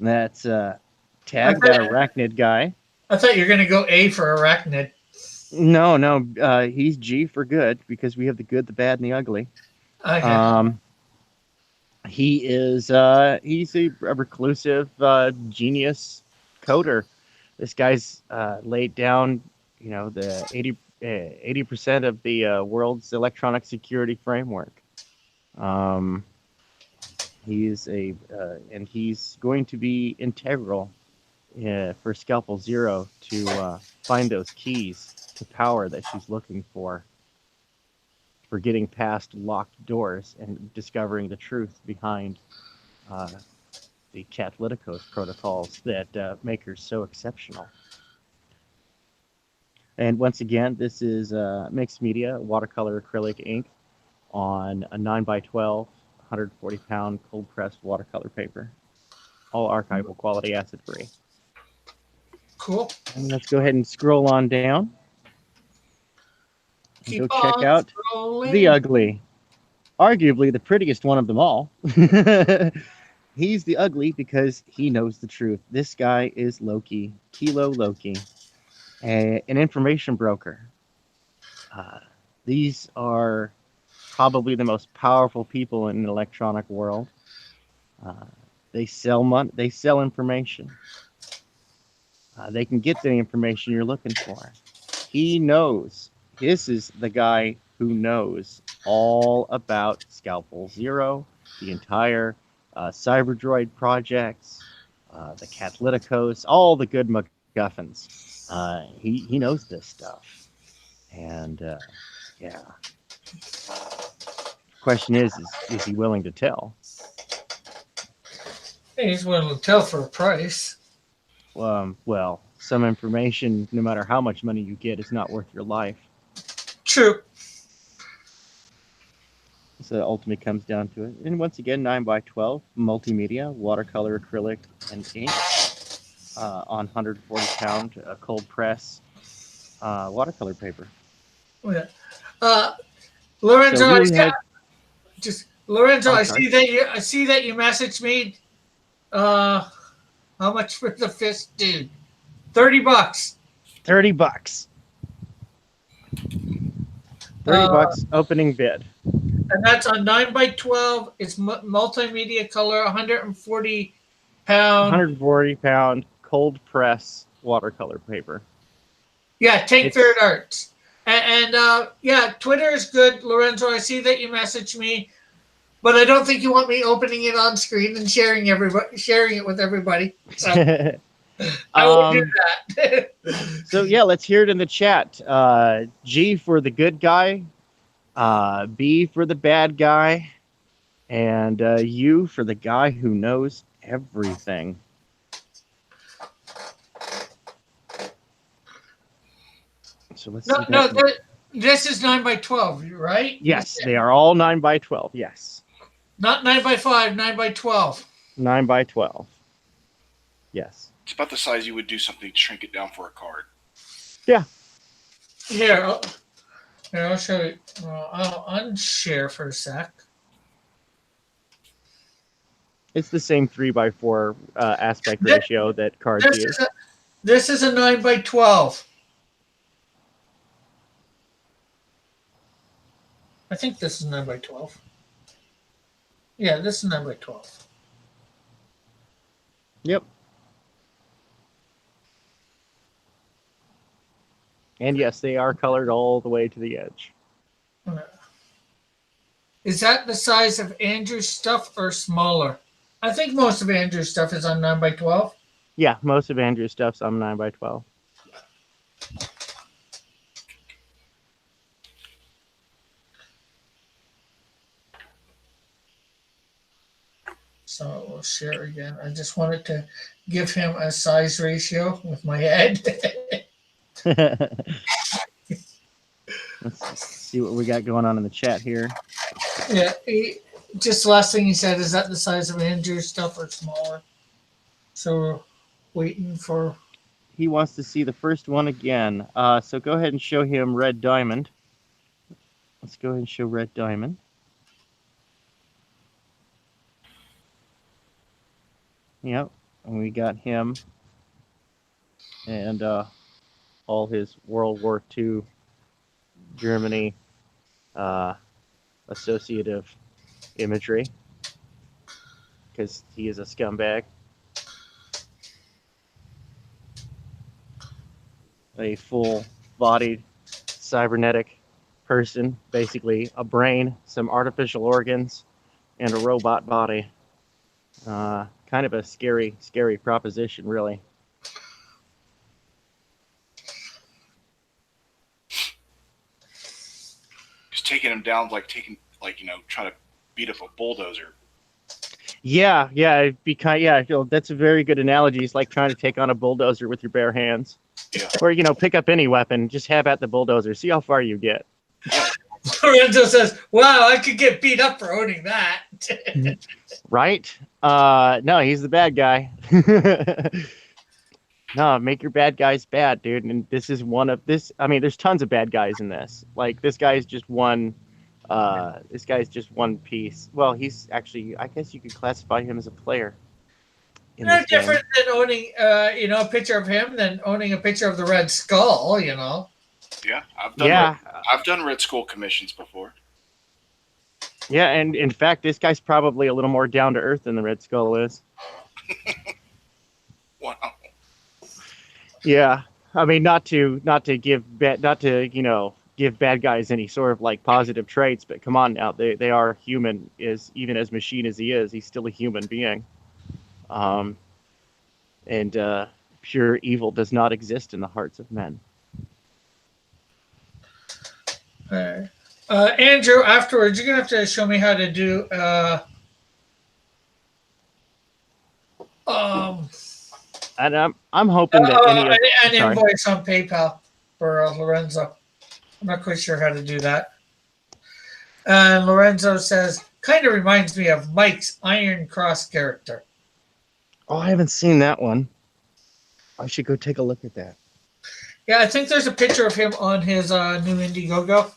[SPEAKER 2] And that's tag that arachnid guy.
[SPEAKER 1] I thought you were gonna go A for arachnid.
[SPEAKER 2] No, he's G for good because we have the good, the bad, and the ugly.
[SPEAKER 1] Okay.
[SPEAKER 2] He's a reclusive genius coder. This guy's laid down, the 80% of the world's electronic security framework. He's and he's going to be integral for Scalpel Zero to find those keys to power that she's looking for getting past locked doors and discovering the truth behind the Catalyticos protocols that make her so exceptional. And once again, this is mixed media, watercolor acrylic ink on a 9x12, 140-pound cold-pressed watercolor paper. All archival quality, acid-free.
[SPEAKER 1] Cool.
[SPEAKER 2] And let's go ahead and scroll on down. And
[SPEAKER 1] Keep
[SPEAKER 2] go check
[SPEAKER 1] on
[SPEAKER 2] out
[SPEAKER 1] scrolling.
[SPEAKER 2] the ugly. Arguably the prettiest one of them all. He's the ugly because he knows the truth. This guy is Loki, Kilo Loki, an information broker. These are probably the most powerful people in the electronic world. They sell money. They sell information. They can get the information you're looking for. He knows. This is the guy who knows all about Scalpel Zero, the entire Cyberdroid projects, the Catalyticos, all the good MacGuffins. He knows this stuff. And yeah. Question is he willing to tell?
[SPEAKER 1] He's willing to tell for a price.
[SPEAKER 2] Well, some information, no matter how much money you get, is not worth your life.
[SPEAKER 1] True.
[SPEAKER 2] So it ultimately comes down to it. And once again, 9x12, multimedia, watercolor, acrylic, and ink on 140-pound cold press watercolor paper.
[SPEAKER 1] Yeah. Lorenzo,
[SPEAKER 2] So
[SPEAKER 1] Lorenzo,
[SPEAKER 2] I'm
[SPEAKER 1] I
[SPEAKER 2] sorry.
[SPEAKER 1] see that you messaged me. How much for the fist, dude? $30.
[SPEAKER 2] $30. $30 opening bid.
[SPEAKER 1] And that's on 9x12. It's multimedia color, 140 pound.
[SPEAKER 2] 140-pound cold press watercolor paper.
[SPEAKER 1] Yeah, Take Third Arts. And yeah, Twitter is good, Lorenzo. I see that you messaged me, but I don't think you want me opening it on screen and sharing it with everybody. So I will do that.
[SPEAKER 2] So yeah, let's hear it in the chat. G for the good guy, B for the bad guy, and U for the guy who knows everything. So let's see.
[SPEAKER 1] This is 9x12, right?
[SPEAKER 2] Yes, they are all 9x12. Yes.
[SPEAKER 1] Not 9x5, 9x12.
[SPEAKER 2] 9x12. Yes.
[SPEAKER 3] It's about the size you would do something to shrink it down for a card.
[SPEAKER 2] Yeah.
[SPEAKER 1] Here, I'll show you. I'll unshare for a sec.
[SPEAKER 2] It's the same 3x4 aspect ratio that cards use.
[SPEAKER 1] This is a 9x12. I think this is 9x12. Yeah, this is 9x12.
[SPEAKER 2] Yep. And yes, they are colored all the way to the edge.
[SPEAKER 1] Is that the size of Andrew's stuff or smaller? I think most of Andrew's stuff is on 9x12.
[SPEAKER 2] Yeah, most of Andrew's stuff's on 9x12.
[SPEAKER 1] So we'll share again. I just wanted to give him a size ratio with my head.
[SPEAKER 2] Let's see what we got going on in the chat here.
[SPEAKER 1] Yeah, just the last thing he said, is that the size of Andrew's stuff or smaller? So we're waiting for...
[SPEAKER 2] He wants to see the first one again. So go ahead and show him Red Diamond. Let's go ahead and show Red Diamond. Yep, and we got him. and all his World War II Germany associative imagery, because he is a scumbag. A full-bodied cybernetic person, basically a brain, some artificial organs, and a robot body. Kind of a scary proposition, really.
[SPEAKER 3] Just taking him down trying to beat up a bulldozer.
[SPEAKER 2] Yeah, it'd be that's a very good analogy. It's like trying to take on a bulldozer with your bare hands.
[SPEAKER 3] Yeah.
[SPEAKER 2] Or, pick up any weapon, just have at the bulldozer, see how far you get.
[SPEAKER 1] Lorenzo says, "Wow, I could get beat up for owning that."
[SPEAKER 2] Right? No, he's the bad guy. No, make your bad guys bad, dude. And this is one of this. I mean, there's tons of bad guys in this. Like, this guy's just one. This guy's just one piece. Well, he's actually, I guess you could classify him as a player.
[SPEAKER 1] No different than owning, a picture of him than owning a picture of the Red Skull.
[SPEAKER 3] Yeah, I've done Red Skull commissions before.
[SPEAKER 2] Yeah, and in fact, this guy's probably a little more down to earth than the Red Skull is.
[SPEAKER 3] Wow.
[SPEAKER 2] Yeah, I mean, not to give bad guys any sort of like positive traits, but come on now, they are human. Even as machine as he is, he's still a human being. And pure evil does not exist in the hearts of men.
[SPEAKER 1] Andrew, afterwards, you're gonna have to show me how to do.
[SPEAKER 2] And I'm hoping that
[SPEAKER 1] an invoice on PayPal for Lorenzo. I'm not quite sure how to do that. And Lorenzo says, kind of reminds me of Mike's Iron Cross character.
[SPEAKER 2] Oh, I haven't seen that one. I should go take a look at that.
[SPEAKER 1] Yeah, I think there's a picture of him on his new Indiegogo.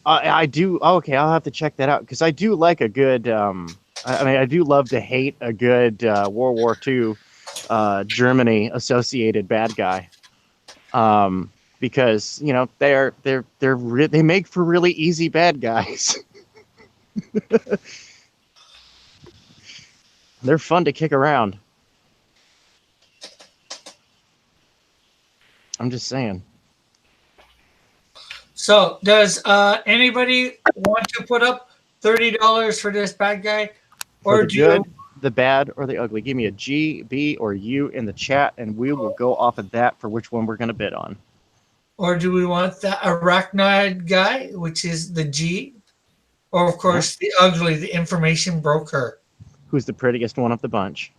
[SPEAKER 2] I do. Okay, I'll have to check that out because I do like a good. I do love to hate a good World War II Germany associated bad guy. Because they make for really easy bad guys. They're fun to kick around. I'm just saying.
[SPEAKER 1] So, does anybody want to put up $30 for this bad guy, or do you?
[SPEAKER 2] The bad, or the ugly? Give me a G, B, or U in the chat, and we will go off of that for which one we're going to bid on.
[SPEAKER 1] Or do we want the arachnid guy, which is the G, or of course the ugly, the information broker?
[SPEAKER 2] Who's the prettiest one of the bunch?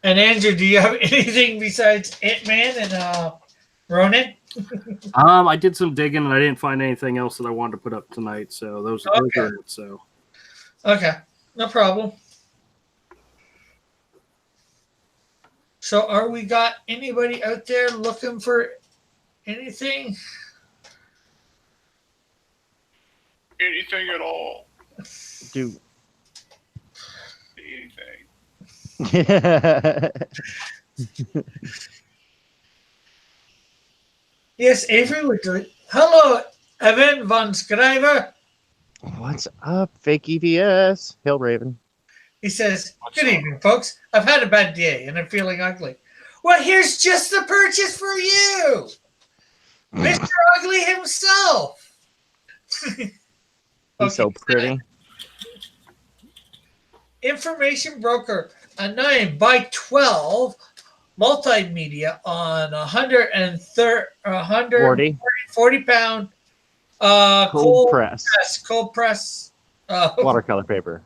[SPEAKER 1] And Andrew, do you have anything besides Ant-Man and Ronin?
[SPEAKER 4] I did some digging and I didn't find anything else that I wanted to put up tonight. So those are it. So
[SPEAKER 1] okay, no problem. So, are we got anybody out there looking for anything?
[SPEAKER 3] Anything at all?
[SPEAKER 2] Do
[SPEAKER 3] anything?
[SPEAKER 1] Yes, Avery would do it. Hello, Evan von Scriver.
[SPEAKER 2] What's up, fake EVS? Hill Raven.
[SPEAKER 1] He says, good evening, folks. I've had a bad day and I'm feeling ugly. Well, here's just the purchase for you. Mr. Ugly himself.
[SPEAKER 2] He's so pretty.
[SPEAKER 1] Information broker, a 9x12 multimedia on 140 pound
[SPEAKER 2] cold press watercolor paper.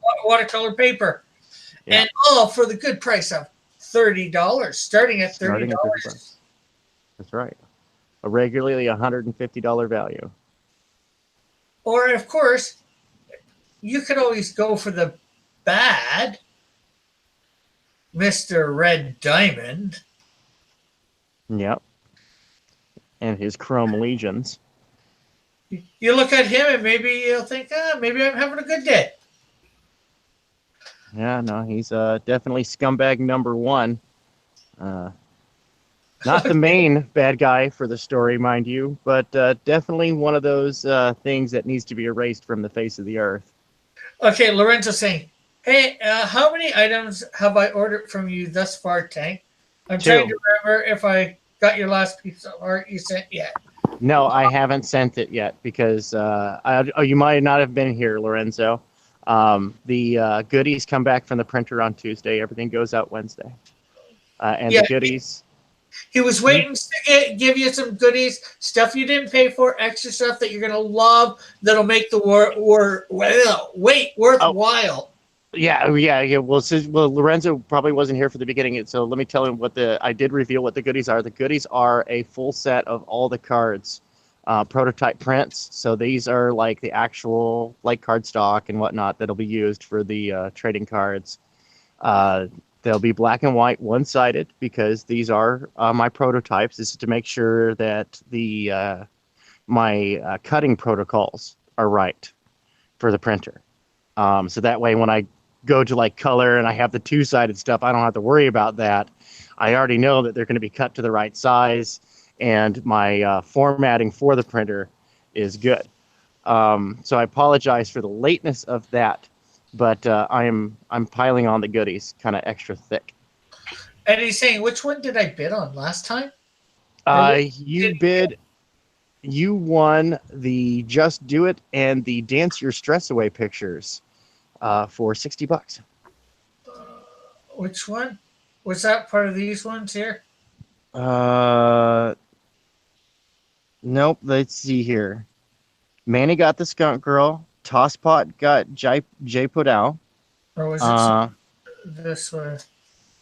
[SPEAKER 1] Yeah. And all for the good price of $30, starting at $30.
[SPEAKER 2] That's right. A regularly $150 value.
[SPEAKER 1] Or, of course, you could always go for the bad Mr. Red Diamond.
[SPEAKER 2] Yep. And his Chrome Legions.
[SPEAKER 1] You look at him and maybe you'll think, maybe I'm having a good day.
[SPEAKER 2] Yeah, no, he's definitely scumbag number one. Not the main bad guy for the story, mind you, but definitely one of those things that needs to be erased from the face of the earth.
[SPEAKER 1] Okay, Lorenzo saying, hey, how many items have I ordered from you thus far, Tank? I'm
[SPEAKER 2] 2.
[SPEAKER 1] trying to remember if I got your last piece of art you sent yet.
[SPEAKER 2] No, I haven't sent it yet because you might not have been here, Lorenzo. The goodies come back from the printer on Tuesday. Everything goes out Wednesday. And
[SPEAKER 1] Yeah,
[SPEAKER 2] the goodies.
[SPEAKER 1] He was waiting to give you some goodies, stuff you didn't pay for, extra stuff that you're going to love that'll make the wait worthwhile.
[SPEAKER 2] Yeah. Well, Lorenzo probably wasn't here for the beginning, so let me tell him I did reveal what the goodies are. The goodies are a full set of all the cards, prototype prints. So these are like the actual like card stock and whatnot that'll be used for the trading cards. They'll be black and white, one-sided, because these are my prototypes. This is to make sure that my cutting protocols are right for the printer. So that way, when I go to like color and I have the two-sided stuff, I don't have to worry about that. I already know that they're going to be cut to the right size, and my formatting for the printer is good. So I apologize for the lateness of that. But I'm piling on the goodies kind of extra thick.
[SPEAKER 1] And he's saying, which one did I bid on last time?
[SPEAKER 2] You won the Just Do It and the Dance Your Stress Away pictures for $60.
[SPEAKER 1] Which one? Was that part of these ones here?
[SPEAKER 2] Nope. Let's see here. Manny got the Skunk Girl. Tosspot got Jay Podal.
[SPEAKER 1] Or was it this one?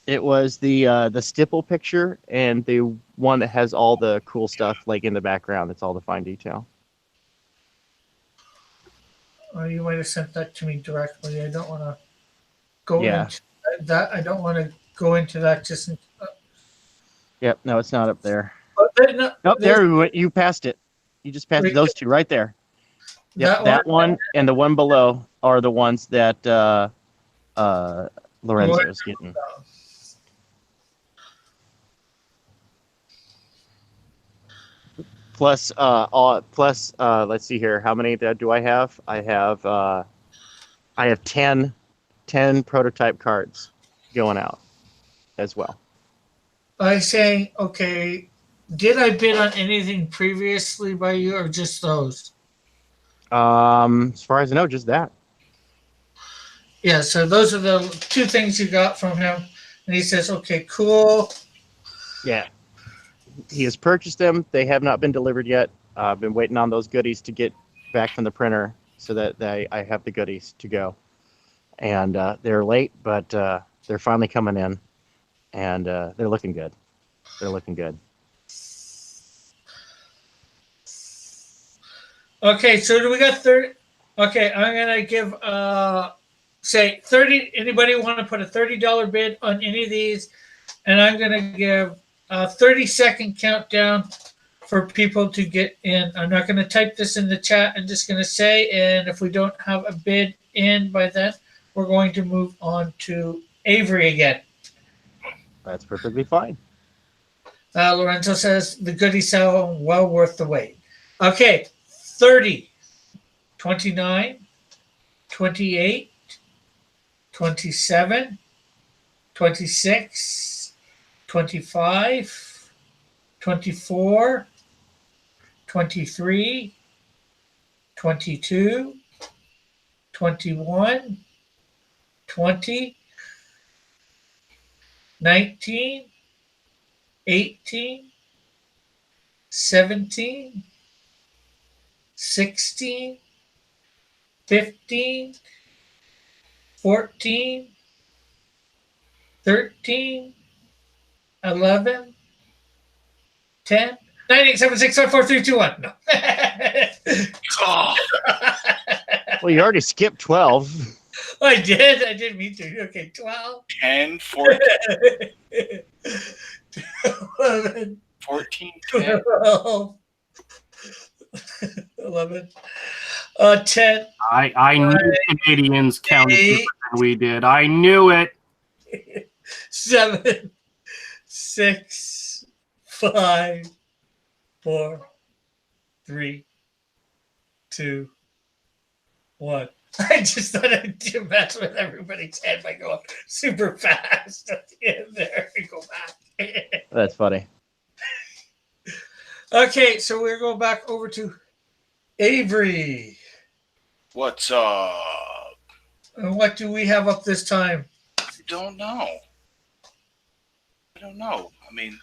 [SPEAKER 2] It was the stipple picture and the one that has all the cool stuff like in the background. It's all the fine detail.
[SPEAKER 1] Oh, you might have sent that to me directly. I don't want to go
[SPEAKER 2] into
[SPEAKER 1] that. I don't want to go into that just.
[SPEAKER 2] Yep. No, it's not up there.
[SPEAKER 1] No,
[SPEAKER 2] there you passed it. You just passed it. Those two right there. Yep, that one and the one below are the ones that Lorenzo's getting. Plus, let's see here. How many do I have? I have 10 prototype cards going out as well.
[SPEAKER 1] I say, okay, did I bid on anything previously by you or just those?
[SPEAKER 2] As far as I know, just that.
[SPEAKER 1] Yeah, so those are the two things you got from him. And he says, okay, cool.
[SPEAKER 2] Yeah. He has purchased them. They have not been delivered yet. I've been waiting on those goodies to get back from the printer so that I have the goodies to go. And they're late, but they're finally coming in. And they're looking good. They're looking good.
[SPEAKER 1] Okay, so do we got 30? Okay, I'm going to give, say 30. Anybody want to put a $30 bid on any of these? And I'm going to give a 30-second countdown for people to get in. I'm not going to type this in the chat. I'm just going to say, and if we don't have a bid in by then, we're going to move on to Avery again.
[SPEAKER 2] That's perfectly fine.
[SPEAKER 1] Lorenzo says the goodies sound well worth the wait. Okay, 30, 29, 28, 27, 26, 25, 24, 23, 22, 21, 20, 19, 18, 17, 16, 15, 14, 13, 11, 10, 9, 8, 7, 6, 5, 4, 3, 2, 1. No.
[SPEAKER 3] Oh,
[SPEAKER 2] Well, you already skipped 12.
[SPEAKER 1] I did mean to. Okay, 12.
[SPEAKER 3] 10, 14,
[SPEAKER 1] 11,
[SPEAKER 3] 14, 10.
[SPEAKER 1] 12. 11, 10,
[SPEAKER 4] I knew Canadians counted different than we did. I knew it.
[SPEAKER 1] 7, 6, 5, 4, 3, 2, 1. I just thought I'd do mess with everybody's head by going super fast at the end there and go back.
[SPEAKER 2] That's funny.
[SPEAKER 1] Okay, so we're going back over to Avery.
[SPEAKER 3] What's up?
[SPEAKER 1] And what do we have up this time?
[SPEAKER 3] I don't know. I mean,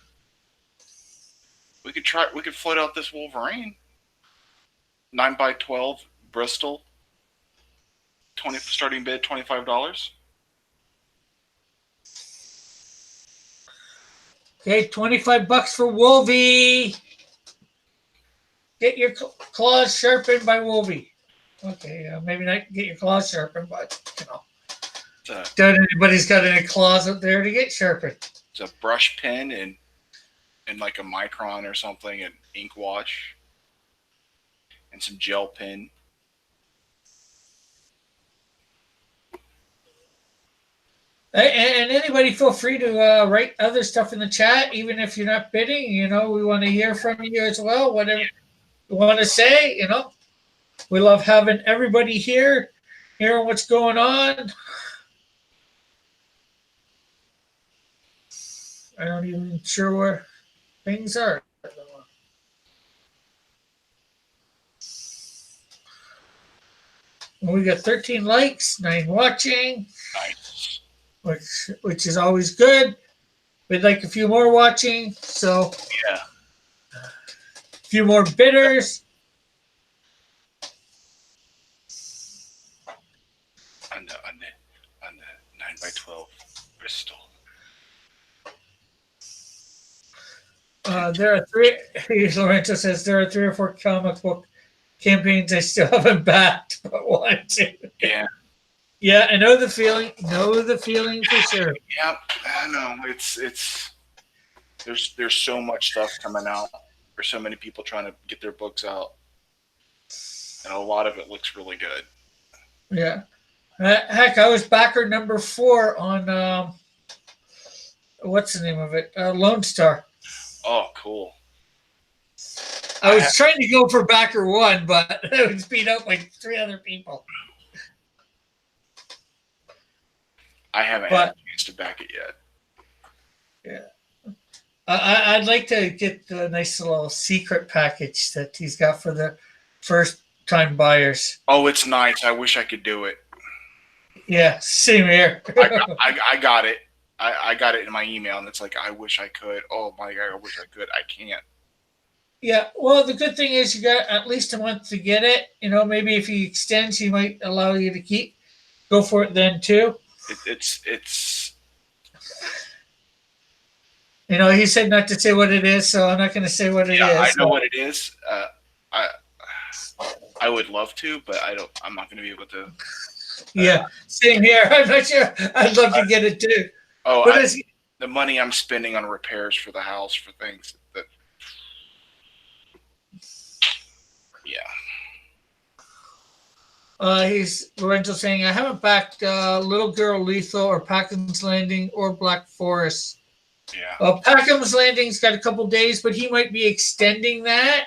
[SPEAKER 3] we could float out this Wolverine. 9x12 Bristol. Starting bid $25.
[SPEAKER 1] Okay, $25 for Wolvie. Get your claws sharpened by Wolvie. Okay, maybe not get your claws sharpened, but don't anybody's got any claws up there to get sharpened.
[SPEAKER 3] It's a brush pen and like a micron or something, and ink wash, and some gel pen.
[SPEAKER 1] And anybody feel free to write other stuff in the chat, even if you're not bidding. We want to hear from you as well. Whatever you want to say, we love having everybody here, hearing what's going on. I'm not even sure where things are. We got 13 likes, 9 watching.
[SPEAKER 3] Nice.
[SPEAKER 1] Which is always good. We'd like a few more watching, so
[SPEAKER 3] yeah,
[SPEAKER 1] a few more bidders.
[SPEAKER 3] On the 9x12 Bristol.
[SPEAKER 1] There are 3. Lorenzo says there are 3 or 4 comic book campaigns I still haven't backed, but want to.
[SPEAKER 3] Yeah.
[SPEAKER 1] Yeah, I know the feeling. Know the feeling for sure.
[SPEAKER 3] Yeah, I know. It's there's so much stuff coming out. There's so many people trying to get their books out, and a lot of it looks really good.
[SPEAKER 1] Yeah. Heck, I was backer number 4 on what's the name of it? Lone Star.
[SPEAKER 3] Oh, cool.
[SPEAKER 1] I was trying to go for backer 1, but I was beat up by 3 other people.
[SPEAKER 3] I haven't had a chance to back it yet.
[SPEAKER 1] Yeah. I'd like to get the nice little secret package that he's got for the first time buyers.
[SPEAKER 3] Oh, it's nice. I wish I could do it.
[SPEAKER 1] Yeah, same here.
[SPEAKER 3] I got it. I got it in my email, and it's like, I wish I could. Oh my God, I wish I could. I can't.
[SPEAKER 1] Yeah, well, the good thing is you got at least a month to get it. Maybe if he extends, he might allow you to go for it then too.
[SPEAKER 3] It's
[SPEAKER 1] he said not to say what it is, so I'm not going to say what it is.
[SPEAKER 3] I know what it is. I would love to, but I'm not going to be able to.
[SPEAKER 1] Yeah, same here. I'm not sure. I'd love to get it too.
[SPEAKER 3] Oh, the money I'm spending on repairs for the house for things that. Yeah.
[SPEAKER 1] Lorenzo saying, I haven't backed Little Girl Lethal or Packham's Landing or Black Forest.
[SPEAKER 3] Yeah.
[SPEAKER 1] Packham's Landing's got a couple days, but he might be extending that.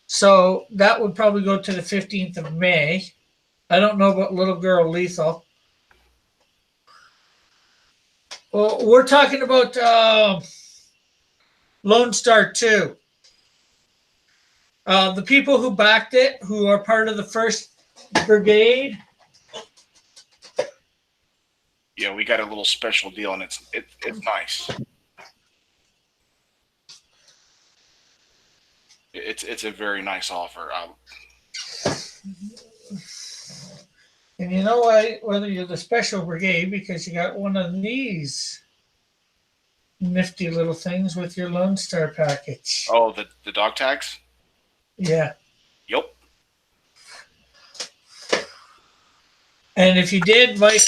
[SPEAKER 1] So that would probably go to the 15th of May. I don't know about Little Girl Lethal. Well, we're talking about Lone Star 2. The people who backed it, who are part of the first brigade.
[SPEAKER 3] Yeah, we got a little special deal, and it's nice. It's a very nice offer.
[SPEAKER 1] And you know what? Whether you're the special brigade, because you got one of these nifty little things with your Lone Star package.
[SPEAKER 3] Oh, the dog tags?
[SPEAKER 1] Yeah.
[SPEAKER 3] Yep.
[SPEAKER 1] And if you did, Mike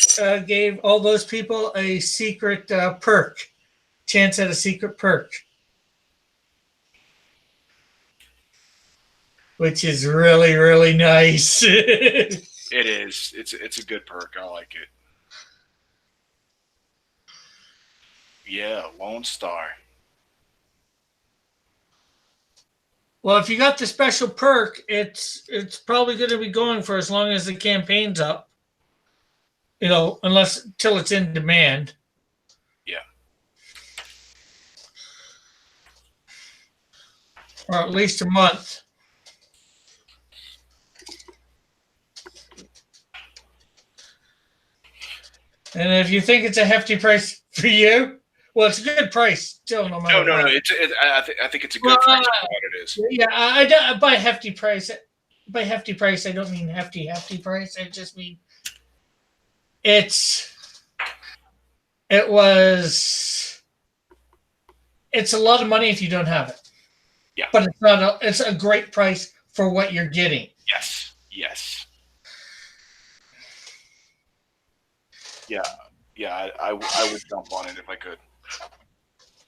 [SPEAKER 1] gave all those people a secret perk. Chance at a secret perk. which is really, really nice.
[SPEAKER 3] It is. It's a good perk. I like it. Yeah, Lone Star.
[SPEAKER 1] Well, if you got the special perk, it's probably going to be going for as long as the campaign's up. You know, unless till it's in demand.
[SPEAKER 3] Yeah.
[SPEAKER 1] Or at least a month. And if you think it's a hefty price for you, well, it's a good price still, no matter
[SPEAKER 3] No.
[SPEAKER 1] what.
[SPEAKER 3] I think it's a good price for what it is.
[SPEAKER 1] Yeah, I don't by hefty price. By hefty price, I don't mean hefty price. I just mean it's a lot of money if you don't have it.
[SPEAKER 3] Yeah.
[SPEAKER 1] But it's a great price for what you're getting.
[SPEAKER 3] Yes. Yeah. I would jump on it if I could.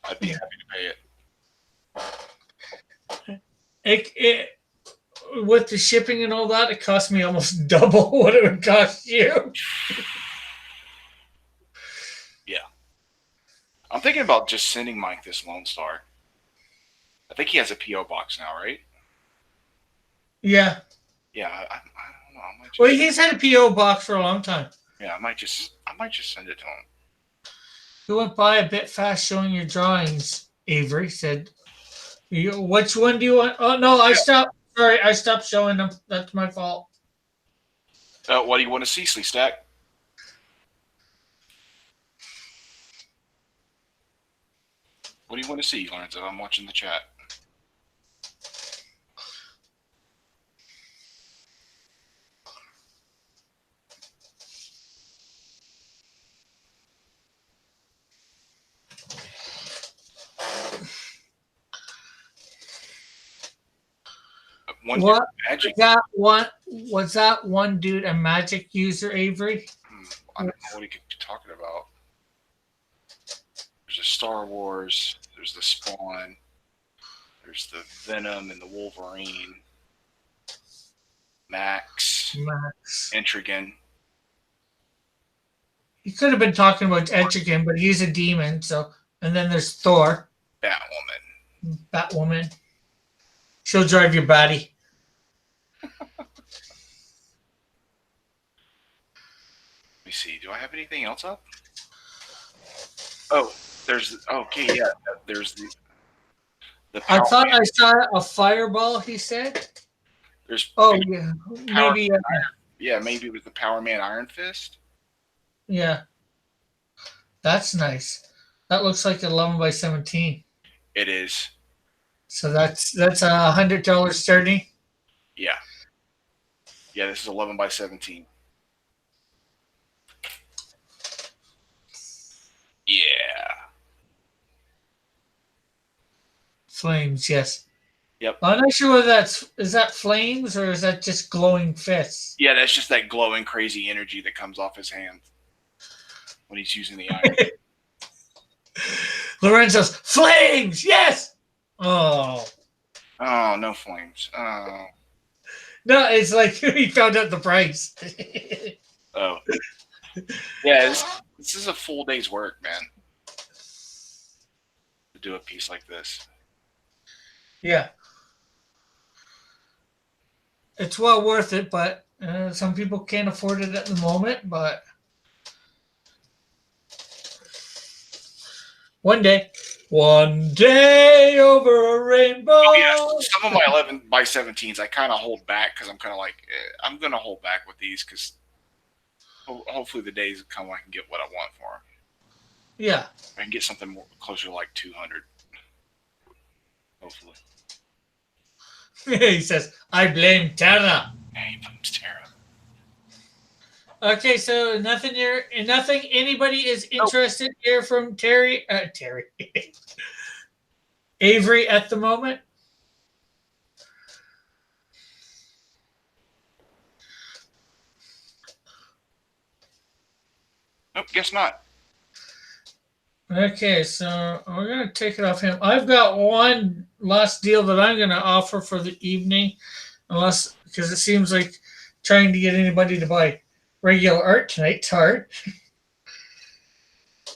[SPEAKER 3] I'd be happy to pay it.
[SPEAKER 1] It with the shipping and all that, it cost me almost double what it would cost you.
[SPEAKER 3] Yeah. I'm thinking about just sending Mike this Lone Star. I think he has a PO box now, right?
[SPEAKER 1] Yeah.
[SPEAKER 3] Yeah. I don't know. I might just,
[SPEAKER 1] Well, he's had a PO box for a long time.
[SPEAKER 3] yeah. I might just send it to him.
[SPEAKER 1] You went by a bit fast showing your drawings, Avery said. Which one do you want? Oh, no, I stopped. Sorry, I stopped showing them. That's my fault.
[SPEAKER 3] What do you want to see, Slee Stack? What do you want to see, Lorenzo? I'm watching the chat.
[SPEAKER 1] What
[SPEAKER 3] magic?
[SPEAKER 1] Was that one dude a magic user, Avery?
[SPEAKER 3] I don't know what he could be talking about. There's a Star Wars. There's the Spawn. There's the Venom and the Wolverine. Max. Etrigan.
[SPEAKER 1] He could have been talking about Etrigan, but he's a demon. So, and then there's Thor. Batwoman. She'll drive your body.
[SPEAKER 3] Let me see. Do I have anything else up? Oh, there's okay. Yeah, there's the.
[SPEAKER 1] I thought I saw a fireball. He said.
[SPEAKER 3] There's.
[SPEAKER 1] Yeah, maybe.
[SPEAKER 3] Yeah, maybe it was the Power Man Iron Fist.
[SPEAKER 1] Yeah, that's nice. That looks like 11 by 17.
[SPEAKER 3] It is.
[SPEAKER 1] So that's $100 starting.
[SPEAKER 3] Yeah. Yeah, this is 11 by 17. Yeah.
[SPEAKER 1] Flames, yes.
[SPEAKER 3] Yep.
[SPEAKER 1] I'm not sure whether is that flames or is that just glowing fists?
[SPEAKER 3] Yeah, that's just that glowing, crazy energy that comes off his hand when he's using the iron.
[SPEAKER 1] Lorenzo's flames, yes. Oh,
[SPEAKER 3] no flames. Oh.
[SPEAKER 1] No, it's like he found out the price.
[SPEAKER 3] Oh. Yeah, this is a full day's work, man. To do a piece like this.
[SPEAKER 1] Yeah. It's well worth it, but some people can't afford it at the moment, but one day over a rainbow.
[SPEAKER 3] Oh, yeah. Some of my 11 by 17s, I kind of hold back because I'm kind of like, I'm going to hold back with these because hopefully the days come I can get what I want for them.
[SPEAKER 1] Yeah.
[SPEAKER 3] I can get something more closer to like 200. Hopefully.
[SPEAKER 1] He says, I blame Terra.
[SPEAKER 3] Hey, blames Terra.
[SPEAKER 1] Okay, so nothing anybody is interested here from Terry Avery at the moment.
[SPEAKER 3] Nope, guess not.
[SPEAKER 1] Okay, so we're going to take it off him. I've got one last deal that I'm going to offer for the evening. unless because it seems like trying to get anybody to buy regular art tonight's hard.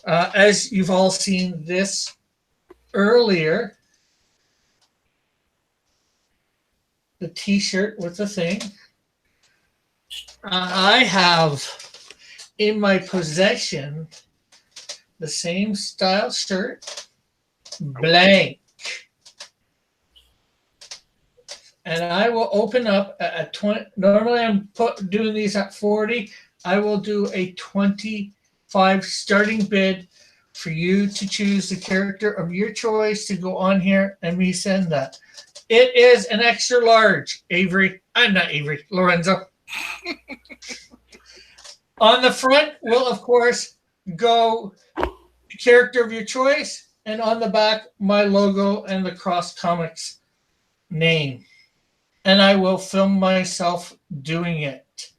[SPEAKER 1] As you've all seen this earlier, the T-shirt with the thing. I have in my possession the same style shirt, blank. And I will open up at 20. Normally I'm doing these at 40. I will do a 25 starting bid for you to choose the character of your choice to go on here and me send that. It is an extra large, Avery. I'm not Avery, Lorenzo. On the front will, of course, go the character of your choice, and on the back, my logo and the Cross Comics name. And I will film myself doing it.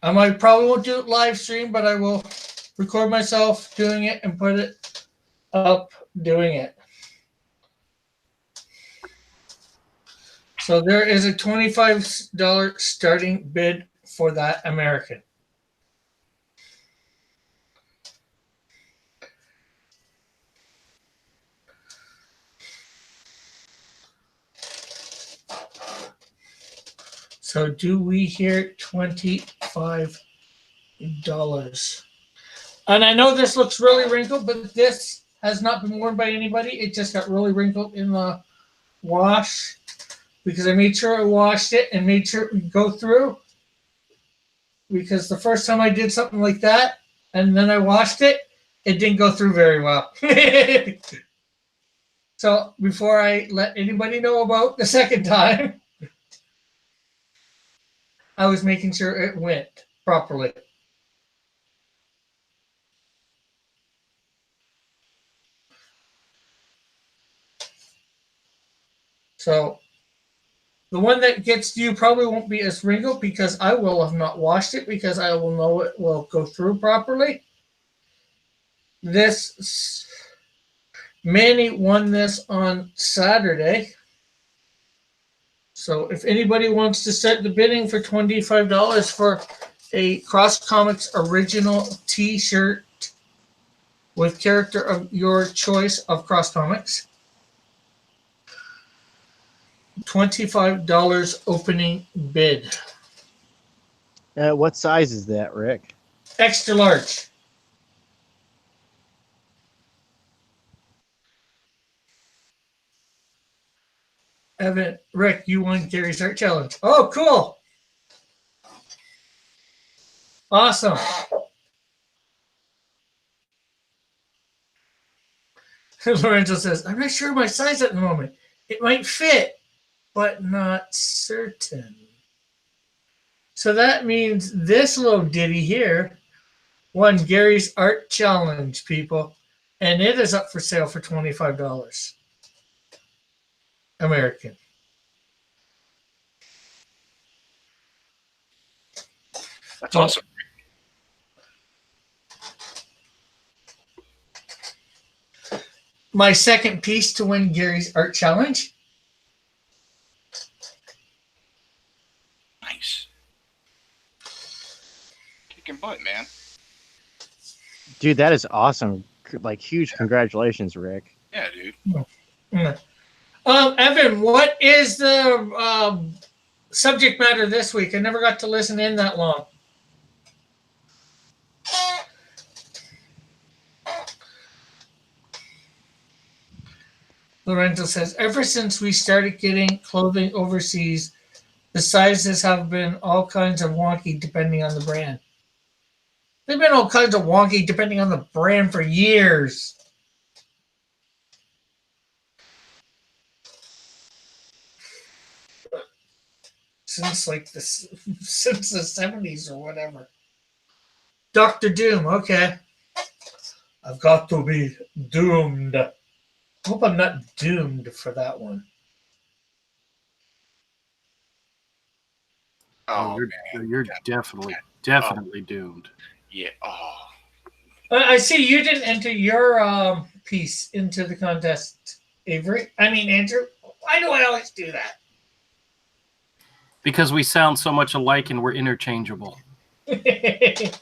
[SPEAKER 1] I probably won't do it live stream, but I will record myself doing it and put it up doing it. So there is a $25 starting bid for that American. So do we hear $25? And I know this looks really wrinkled, but this has not been worn by anybody. It just got really wrinkled in the wash because I made sure I washed it and made sure it would go through. Because the first time I did something like that and then I washed it, it didn't go through very well. So before I let anybody know about the second time, I was making sure it went properly. So the one that gets to you probably won't be as wrinkled because I will have not washed it because I will know it will go through properly. Manny won this on Saturday. So if anybody wants to start the bidding for $25 for a Cross Comics original T-shirt with character of your choice of Cross Comics, $25 opening bid.
[SPEAKER 2] What size is that, Rick?
[SPEAKER 1] Extra large. Evan, Rick, you won Gary's Art Challenge. Oh, cool. Awesome. Lorenzo says, I'm not sure my size at the moment. It might fit, but not certain. So that means this little ditty here won Gary's Art Challenge, people. And it is up for sale for $25. American.
[SPEAKER 3] That's awesome.
[SPEAKER 1] My second piece to win Gary's Art Challenge.
[SPEAKER 3] Nice. Kicking butt, man.
[SPEAKER 2] Dude, that is awesome. Like, huge congratulations, Rick.
[SPEAKER 3] Yeah, dude.
[SPEAKER 1] Evan, what is the subject matter this week? I never got to listen in that long. Lorenzo says, ever since we started getting clothing overseas, the sizes have been all kinds of wonky depending on the brand. They've been all kinds of wonky depending on the brand for years. Since the 70s or whatever. Dr. Doom, okay. I've got to be doomed. I hope I'm not doomed for that one.
[SPEAKER 3] Oh,
[SPEAKER 4] you're definitely doomed.
[SPEAKER 3] Yeah. Oh.
[SPEAKER 1] I see you didn't enter your piece into the contest, Avery. I mean, Andrew. Why do I always do that?
[SPEAKER 4] Because we sound so much alike and we're interchangeable.
[SPEAKER 1] Okay,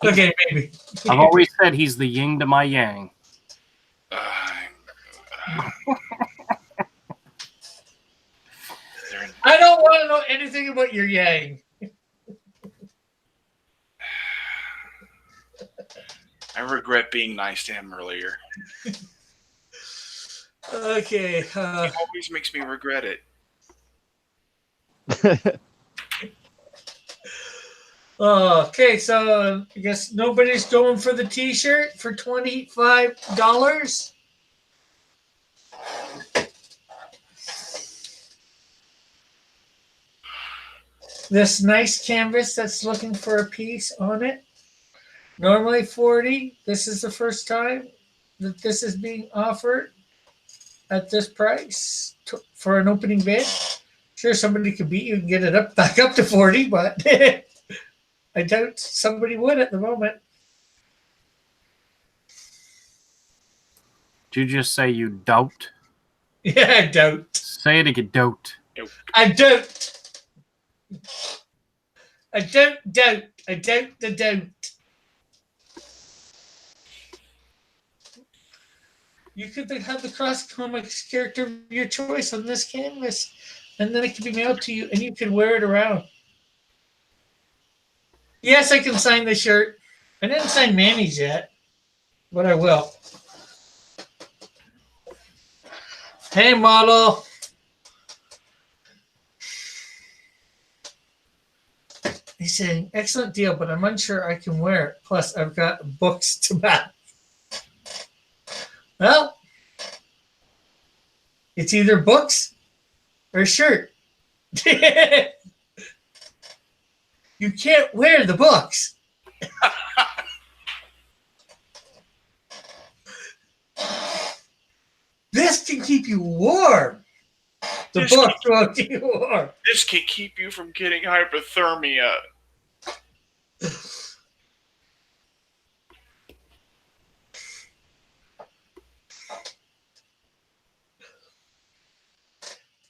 [SPEAKER 1] maybe.
[SPEAKER 4] I've always said he's the yin to my yang.
[SPEAKER 1] I don't want to know anything about your yang.
[SPEAKER 3] I regret being nice to him earlier.
[SPEAKER 1] Okay.
[SPEAKER 3] He always makes me regret it.
[SPEAKER 1] Okay, so I guess nobody's going for the T-shirt for $25. This nice canvas that's looking for a piece on it. Normally $40. This is the first time that this is being offered at this price for an opening bid. Sure, somebody could beat you and get it back up to $40, but I doubt somebody would at the moment.
[SPEAKER 4] Did you just say you doubt?
[SPEAKER 1] Yeah, I doubt.
[SPEAKER 4] Say it again, doubt.
[SPEAKER 1] I doubt. I don't doubt. I doubt the doubt. You could have the Cross Comics character of your choice on this canvas, and then it can be mailed to you, and you can wear it around. Yes, I can sign the shirt. I didn't sign Manny's yet, but I will. Hey, model. He's saying, excellent deal, but I'm unsure I can wear it. Plus, I've got books to match. Well, it's either books or shirt. You can't wear the books. This can keep you warm. The books will keep you warm.
[SPEAKER 3] This can keep you from getting hypothermia.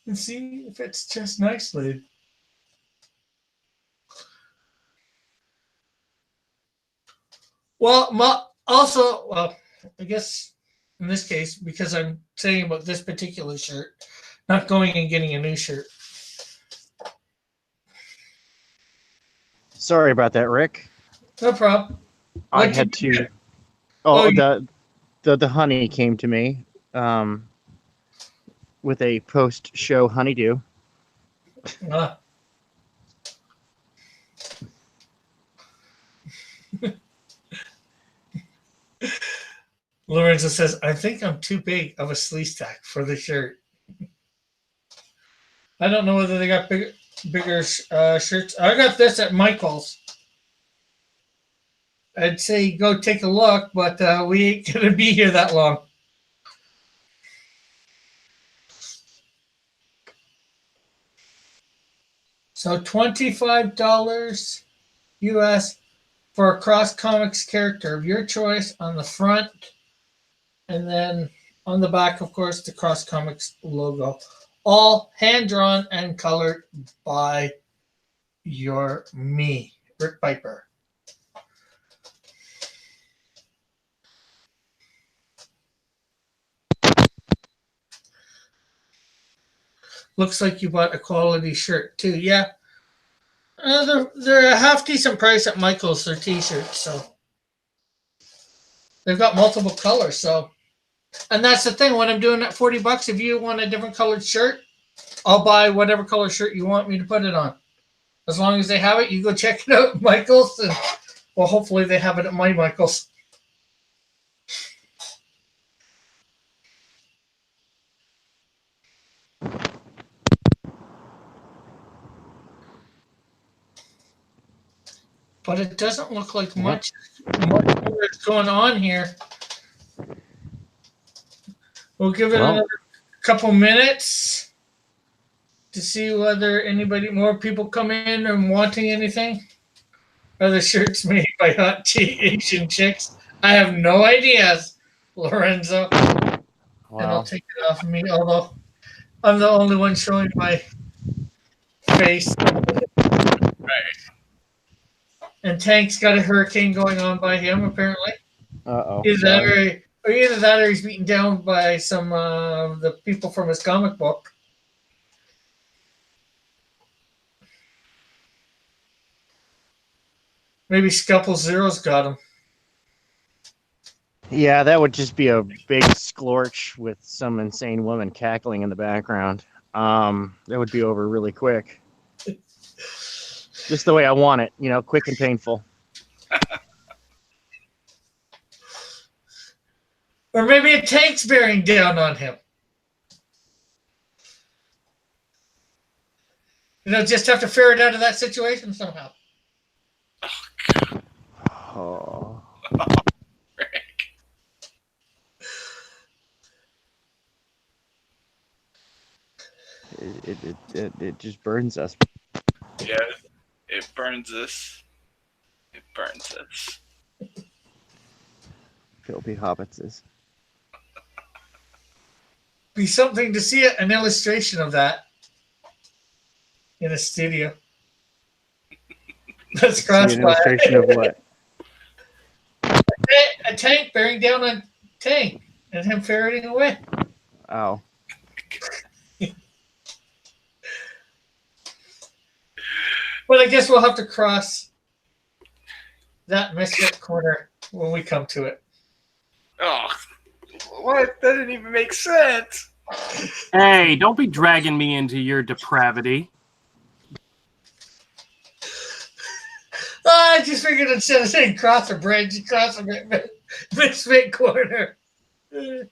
[SPEAKER 1] And see if it's just nicely. Well, also, I guess in this case, because I'm saying about this particular shirt, not going and getting a new shirt.
[SPEAKER 2] Sorry about that, Rick.
[SPEAKER 1] No problem.
[SPEAKER 2] I
[SPEAKER 1] What'd
[SPEAKER 2] had
[SPEAKER 1] you
[SPEAKER 2] to.
[SPEAKER 1] get?
[SPEAKER 2] Oh,
[SPEAKER 1] Oh,
[SPEAKER 2] the honey came to me with a post-show honeydew.
[SPEAKER 1] Uh, Lorenzo says, I think I'm too big of a sleeve stack for the shirt. I don't know whether they got bigger shirts. I got this at Michael's. I'd say go take a look, but we ain't going to be here that long. So $25 US for a Cross Comics character of your choice on the front. And then on the back, of course, the Cross Comics logo. All hand-drawn and colored by me, Rick Piper. Looks like you bought a quality shirt, too. Yeah. They're a half-decent price at Michael's, their T-shirts, so. They've got multiple colors, so. And that's the thing, when I'm doing that $40, if you want a different colored shirt, I'll buy whatever color shirt you want me to put it on. As long as they have it, you go check it out at Michael's. And, well, hopefully they have it at my Michael's. But it doesn't look like much more is going on here. We'll give it another couple minutes to see whether more people come in and wanting anything. Are the shirts made by hot Asian chicks? I have no ideas, Lorenzo.
[SPEAKER 2] Wow.
[SPEAKER 1] And I'll take it off of me, although I'm the only one showing my face.
[SPEAKER 3] Right.
[SPEAKER 1] And Tank's got a hurricane going on by him, apparently.
[SPEAKER 2] Uh-oh.
[SPEAKER 1] Either that or he's beaten down by some of the people from his comic book. Maybe Scalpel Zero's got him.
[SPEAKER 2] Yeah, that would just be a big scorch with some insane woman cackling in the background. That would be over really quick. Just the way I want it, quick and painful.
[SPEAKER 1] Or maybe a Tank's bearing down on him. Just have to ferret out of that situation somehow.
[SPEAKER 2] Oh.
[SPEAKER 3] Rick.
[SPEAKER 2] It just burns us.
[SPEAKER 3] Yeah, it burns us. It burns us.
[SPEAKER 2] Filthy hobbitses.
[SPEAKER 1] Be something to see an illustration of that in a studio. Let's cross
[SPEAKER 2] An illustration of what?
[SPEAKER 1] a Tank bearing down on Tank and him ferreting away.
[SPEAKER 2] Oh.
[SPEAKER 1] But I guess we'll have to cross that misfit corner when we come to it.
[SPEAKER 3] Oh, what? That didn't even make sense.
[SPEAKER 4] Hey, don't be dragging me into your depravity.
[SPEAKER 1] I just figured instead of saying cross a bridge, cross a misfit corner. I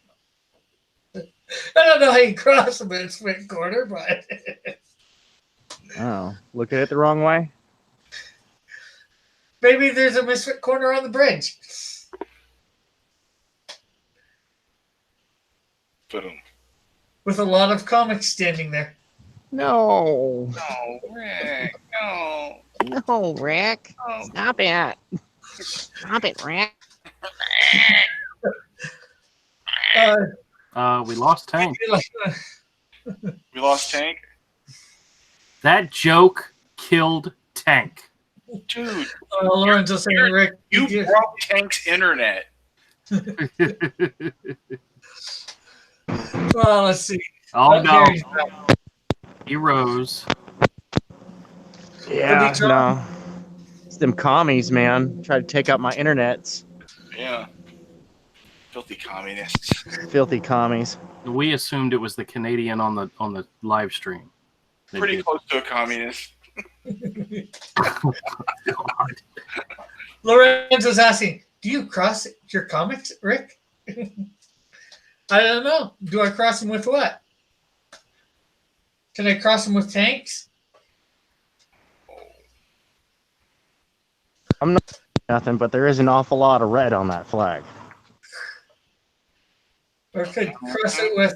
[SPEAKER 1] don't know how you cross a misfit corner, but
[SPEAKER 2] Oh. Look at it the wrong way?
[SPEAKER 1] maybe there's a misfit corner on the bridge.
[SPEAKER 3] Boom.
[SPEAKER 1] With a lot of comics standing there.
[SPEAKER 2] No.
[SPEAKER 3] No, Rick. No.
[SPEAKER 2] No, Rick.
[SPEAKER 3] No.
[SPEAKER 2] Stop it. Stop it, Rick.
[SPEAKER 4] We lost Tank.
[SPEAKER 3] We lost Tank?
[SPEAKER 4] That joke killed Tank.
[SPEAKER 3] Dude,
[SPEAKER 1] Lorenzo saying, Rick,
[SPEAKER 3] you
[SPEAKER 1] did-
[SPEAKER 3] broke Tank's internet.
[SPEAKER 1] well, let's see.
[SPEAKER 4] Oh no,
[SPEAKER 1] Here he's back.
[SPEAKER 4] he rose.
[SPEAKER 2] Yeah,
[SPEAKER 1] Have you
[SPEAKER 2] no. It's them commies, man. Try to take out my internets.
[SPEAKER 3] Yeah. Filthy communists.
[SPEAKER 2] Filthy commies.
[SPEAKER 4] We assumed it was the Canadian on the live stream. They
[SPEAKER 3] Pretty
[SPEAKER 4] did.
[SPEAKER 3] close to a communist.
[SPEAKER 4] God.
[SPEAKER 1] Lorenzo's asking, do you cross your comics, Rick? I don't know. Do I cross them with what? Can I cross them with tanks?
[SPEAKER 2] Nothing, but there is an awful lot of red on that flag.
[SPEAKER 1] Or could cross it with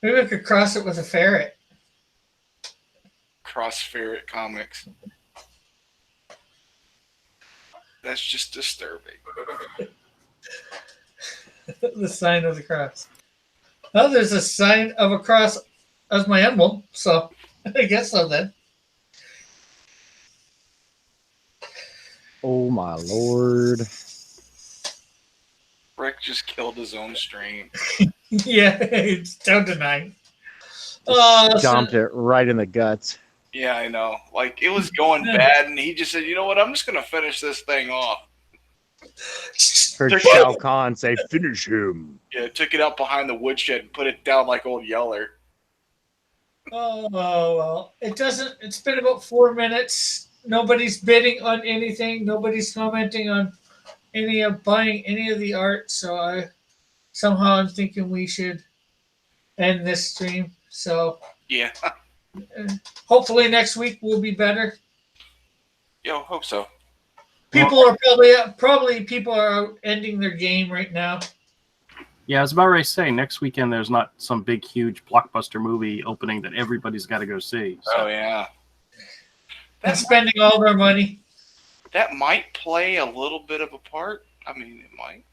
[SPEAKER 1] maybe I could cross it with a ferret.
[SPEAKER 3] Cross Ferret Comics. That's just disturbing.
[SPEAKER 1] The sign of the cross. Oh, there's a sign of a cross as my emblem, so I guess so then.
[SPEAKER 2] Oh my lord.
[SPEAKER 3] Rick just killed his own stream.
[SPEAKER 1] Yeah, it's down to 9. Oh,
[SPEAKER 2] Stomped it right in the guts.
[SPEAKER 3] Yeah, I know. Like, it was going bad, and he just said, you know what, I'm just going to finish this thing off.
[SPEAKER 2] Heard
[SPEAKER 3] They're-
[SPEAKER 2] Shao Kahn say, "Finish him."
[SPEAKER 3] Yeah, took it out behind the woodshed and put it down like old Yeller.
[SPEAKER 1] Oh, well, it doesn't. It's been about 4 minutes. Nobody's bidding on anything. Nobody's commenting on any of buying any of the art. So I'm thinking we should end this stream. So
[SPEAKER 3] Yeah.
[SPEAKER 1] hopefully next week will be better.
[SPEAKER 3] Yo, hope so.
[SPEAKER 1] People are probably people are out ending their game right now.
[SPEAKER 4] Yeah, I was about ready to say next weekend there's not some big huge blockbuster movie opening that everybody's got to go see. So.
[SPEAKER 3] Oh, yeah.
[SPEAKER 1] And spending all their money.
[SPEAKER 3] That might play a little bit of a part. I mean, it might.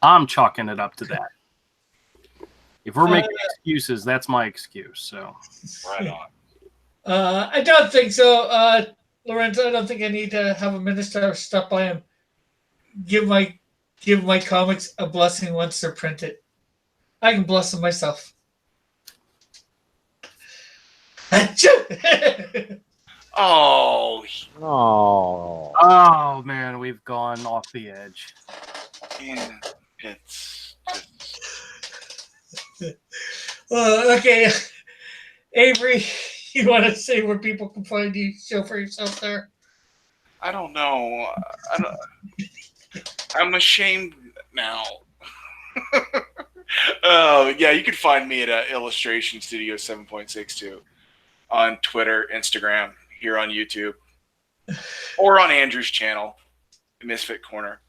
[SPEAKER 4] I'm chalking it up to that. If we're making excuses, that's my excuse. So
[SPEAKER 3] Right on.
[SPEAKER 1] I don't think so, Lorenzo. I don't think I need to have a minister stop by and give my comics a blessing once they're printed. I can bless them myself.
[SPEAKER 3] Oh,
[SPEAKER 2] Oh,
[SPEAKER 4] man, we've gone off the edge.
[SPEAKER 3] yeah, it's just...
[SPEAKER 1] Okay, Avery, you want to say where people can find you? Show for yourself there.
[SPEAKER 3] I don't know. I'm ashamed now. Oh, yeah, you can find me at Illustration Studio 7.62 on Twitter, Instagram, here on YouTube, or on Andrew's channel, Misfit Corner.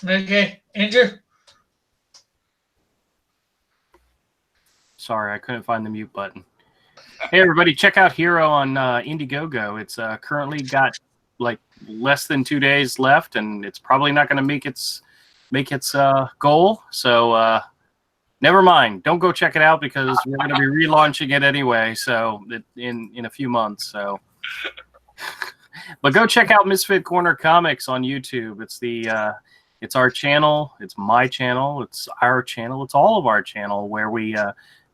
[SPEAKER 1] Okay, Andrew.
[SPEAKER 4] Sorry, I couldn't find the mute button. Hey, everybody, check out Hero on Indiegogo. It's currently got like less than 2 days left, and it's probably not going to make its goal. So never mind. Don't go check it out because we're going to be relaunching it anyway. So in a few months. So, but go check out Misfit Corner Comics on YouTube. It's our channel. It's my channel. It's our channel. It's all of our channel where we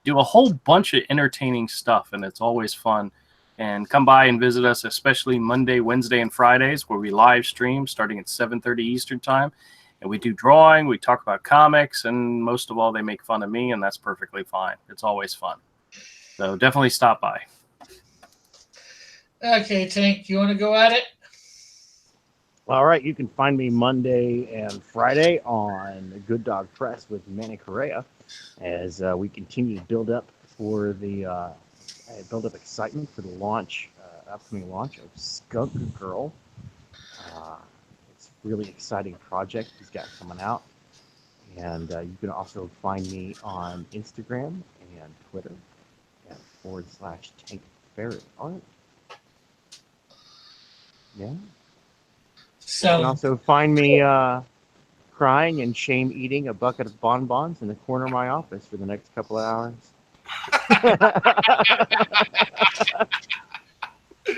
[SPEAKER 4] do a whole bunch of entertaining stuff, and it's always fun. And come by and visit us, especially Monday, Wednesday, and Fridays, where we live stream starting at 7:30 Eastern Time. And we do drawing, we talk about comics, and most of all, they make fun of me, and that's perfectly fine. It's always fun. So definitely stop by.
[SPEAKER 1] Okay, Tank, you want to go at it?
[SPEAKER 2] all right. You can find me Monday and Friday on Good Dog Press with Manny Correa as we continue to build up excitement for the upcoming launch of Skunk Girl. It's a really exciting project he's got coming out. And you can also find me on Instagram and Twitter at /Tank Ferret Art. Yeah. You can
[SPEAKER 1] So,
[SPEAKER 2] also find me crying and shame eating a bucket of bonbons in the corner of my office for the next couple of hours.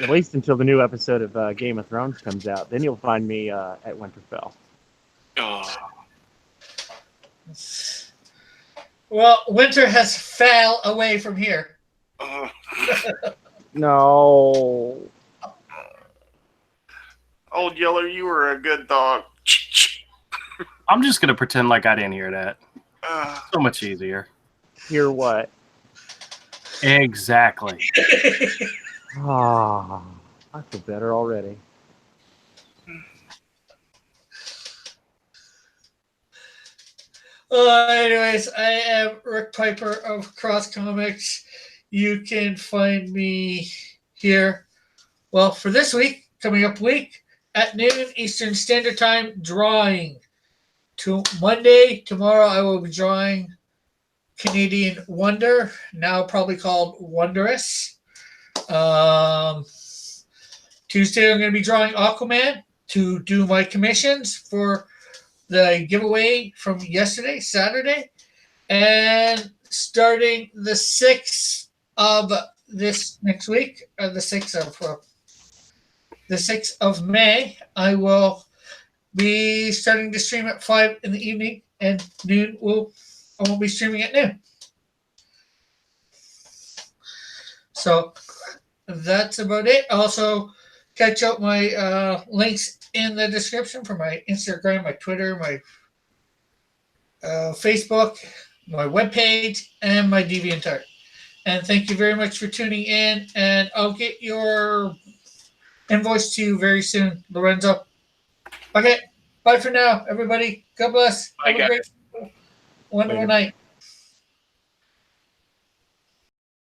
[SPEAKER 2] At least until the new episode of Game of Thrones comes out. Then you'll find me at Winterfell.
[SPEAKER 3] Oh.
[SPEAKER 1] well, winter has fell away from here.
[SPEAKER 2] No.
[SPEAKER 3] Old Yeller, you were a good dog.
[SPEAKER 4] I'm just going to pretend like I didn't hear that. So much easier.
[SPEAKER 2] Hear what?
[SPEAKER 4] Exactly.
[SPEAKER 2] Ah, I feel better already.
[SPEAKER 1] Anyways, I am Rick Piper of Cross Comics. You can find me here, well, for this week, coming up week, at noon Eastern Standard Time, drawing. Monday, tomorrow, I will be drawing Canadian Wonder, now probably called Wondrous. Tuesday, I'm going to be drawing Aquaman to do my commissions for the giveaway from yesterday, Saturday. And starting the 6th of this next week, the 6th of May, I will be starting to stream at 5 in the evening, and noon I won't be streaming at noon. So that's about it. Also, catch out my links in the description for my Instagram, my Twitter, my Facebook, my webpage, and my DeviantArt. And thank you very much for tuning in. And I'll get your invoice to you very soon, Lorenzo. Okay, bye for now, everybody. God bless.
[SPEAKER 3] Bye,
[SPEAKER 1] Have a great, wonderful night.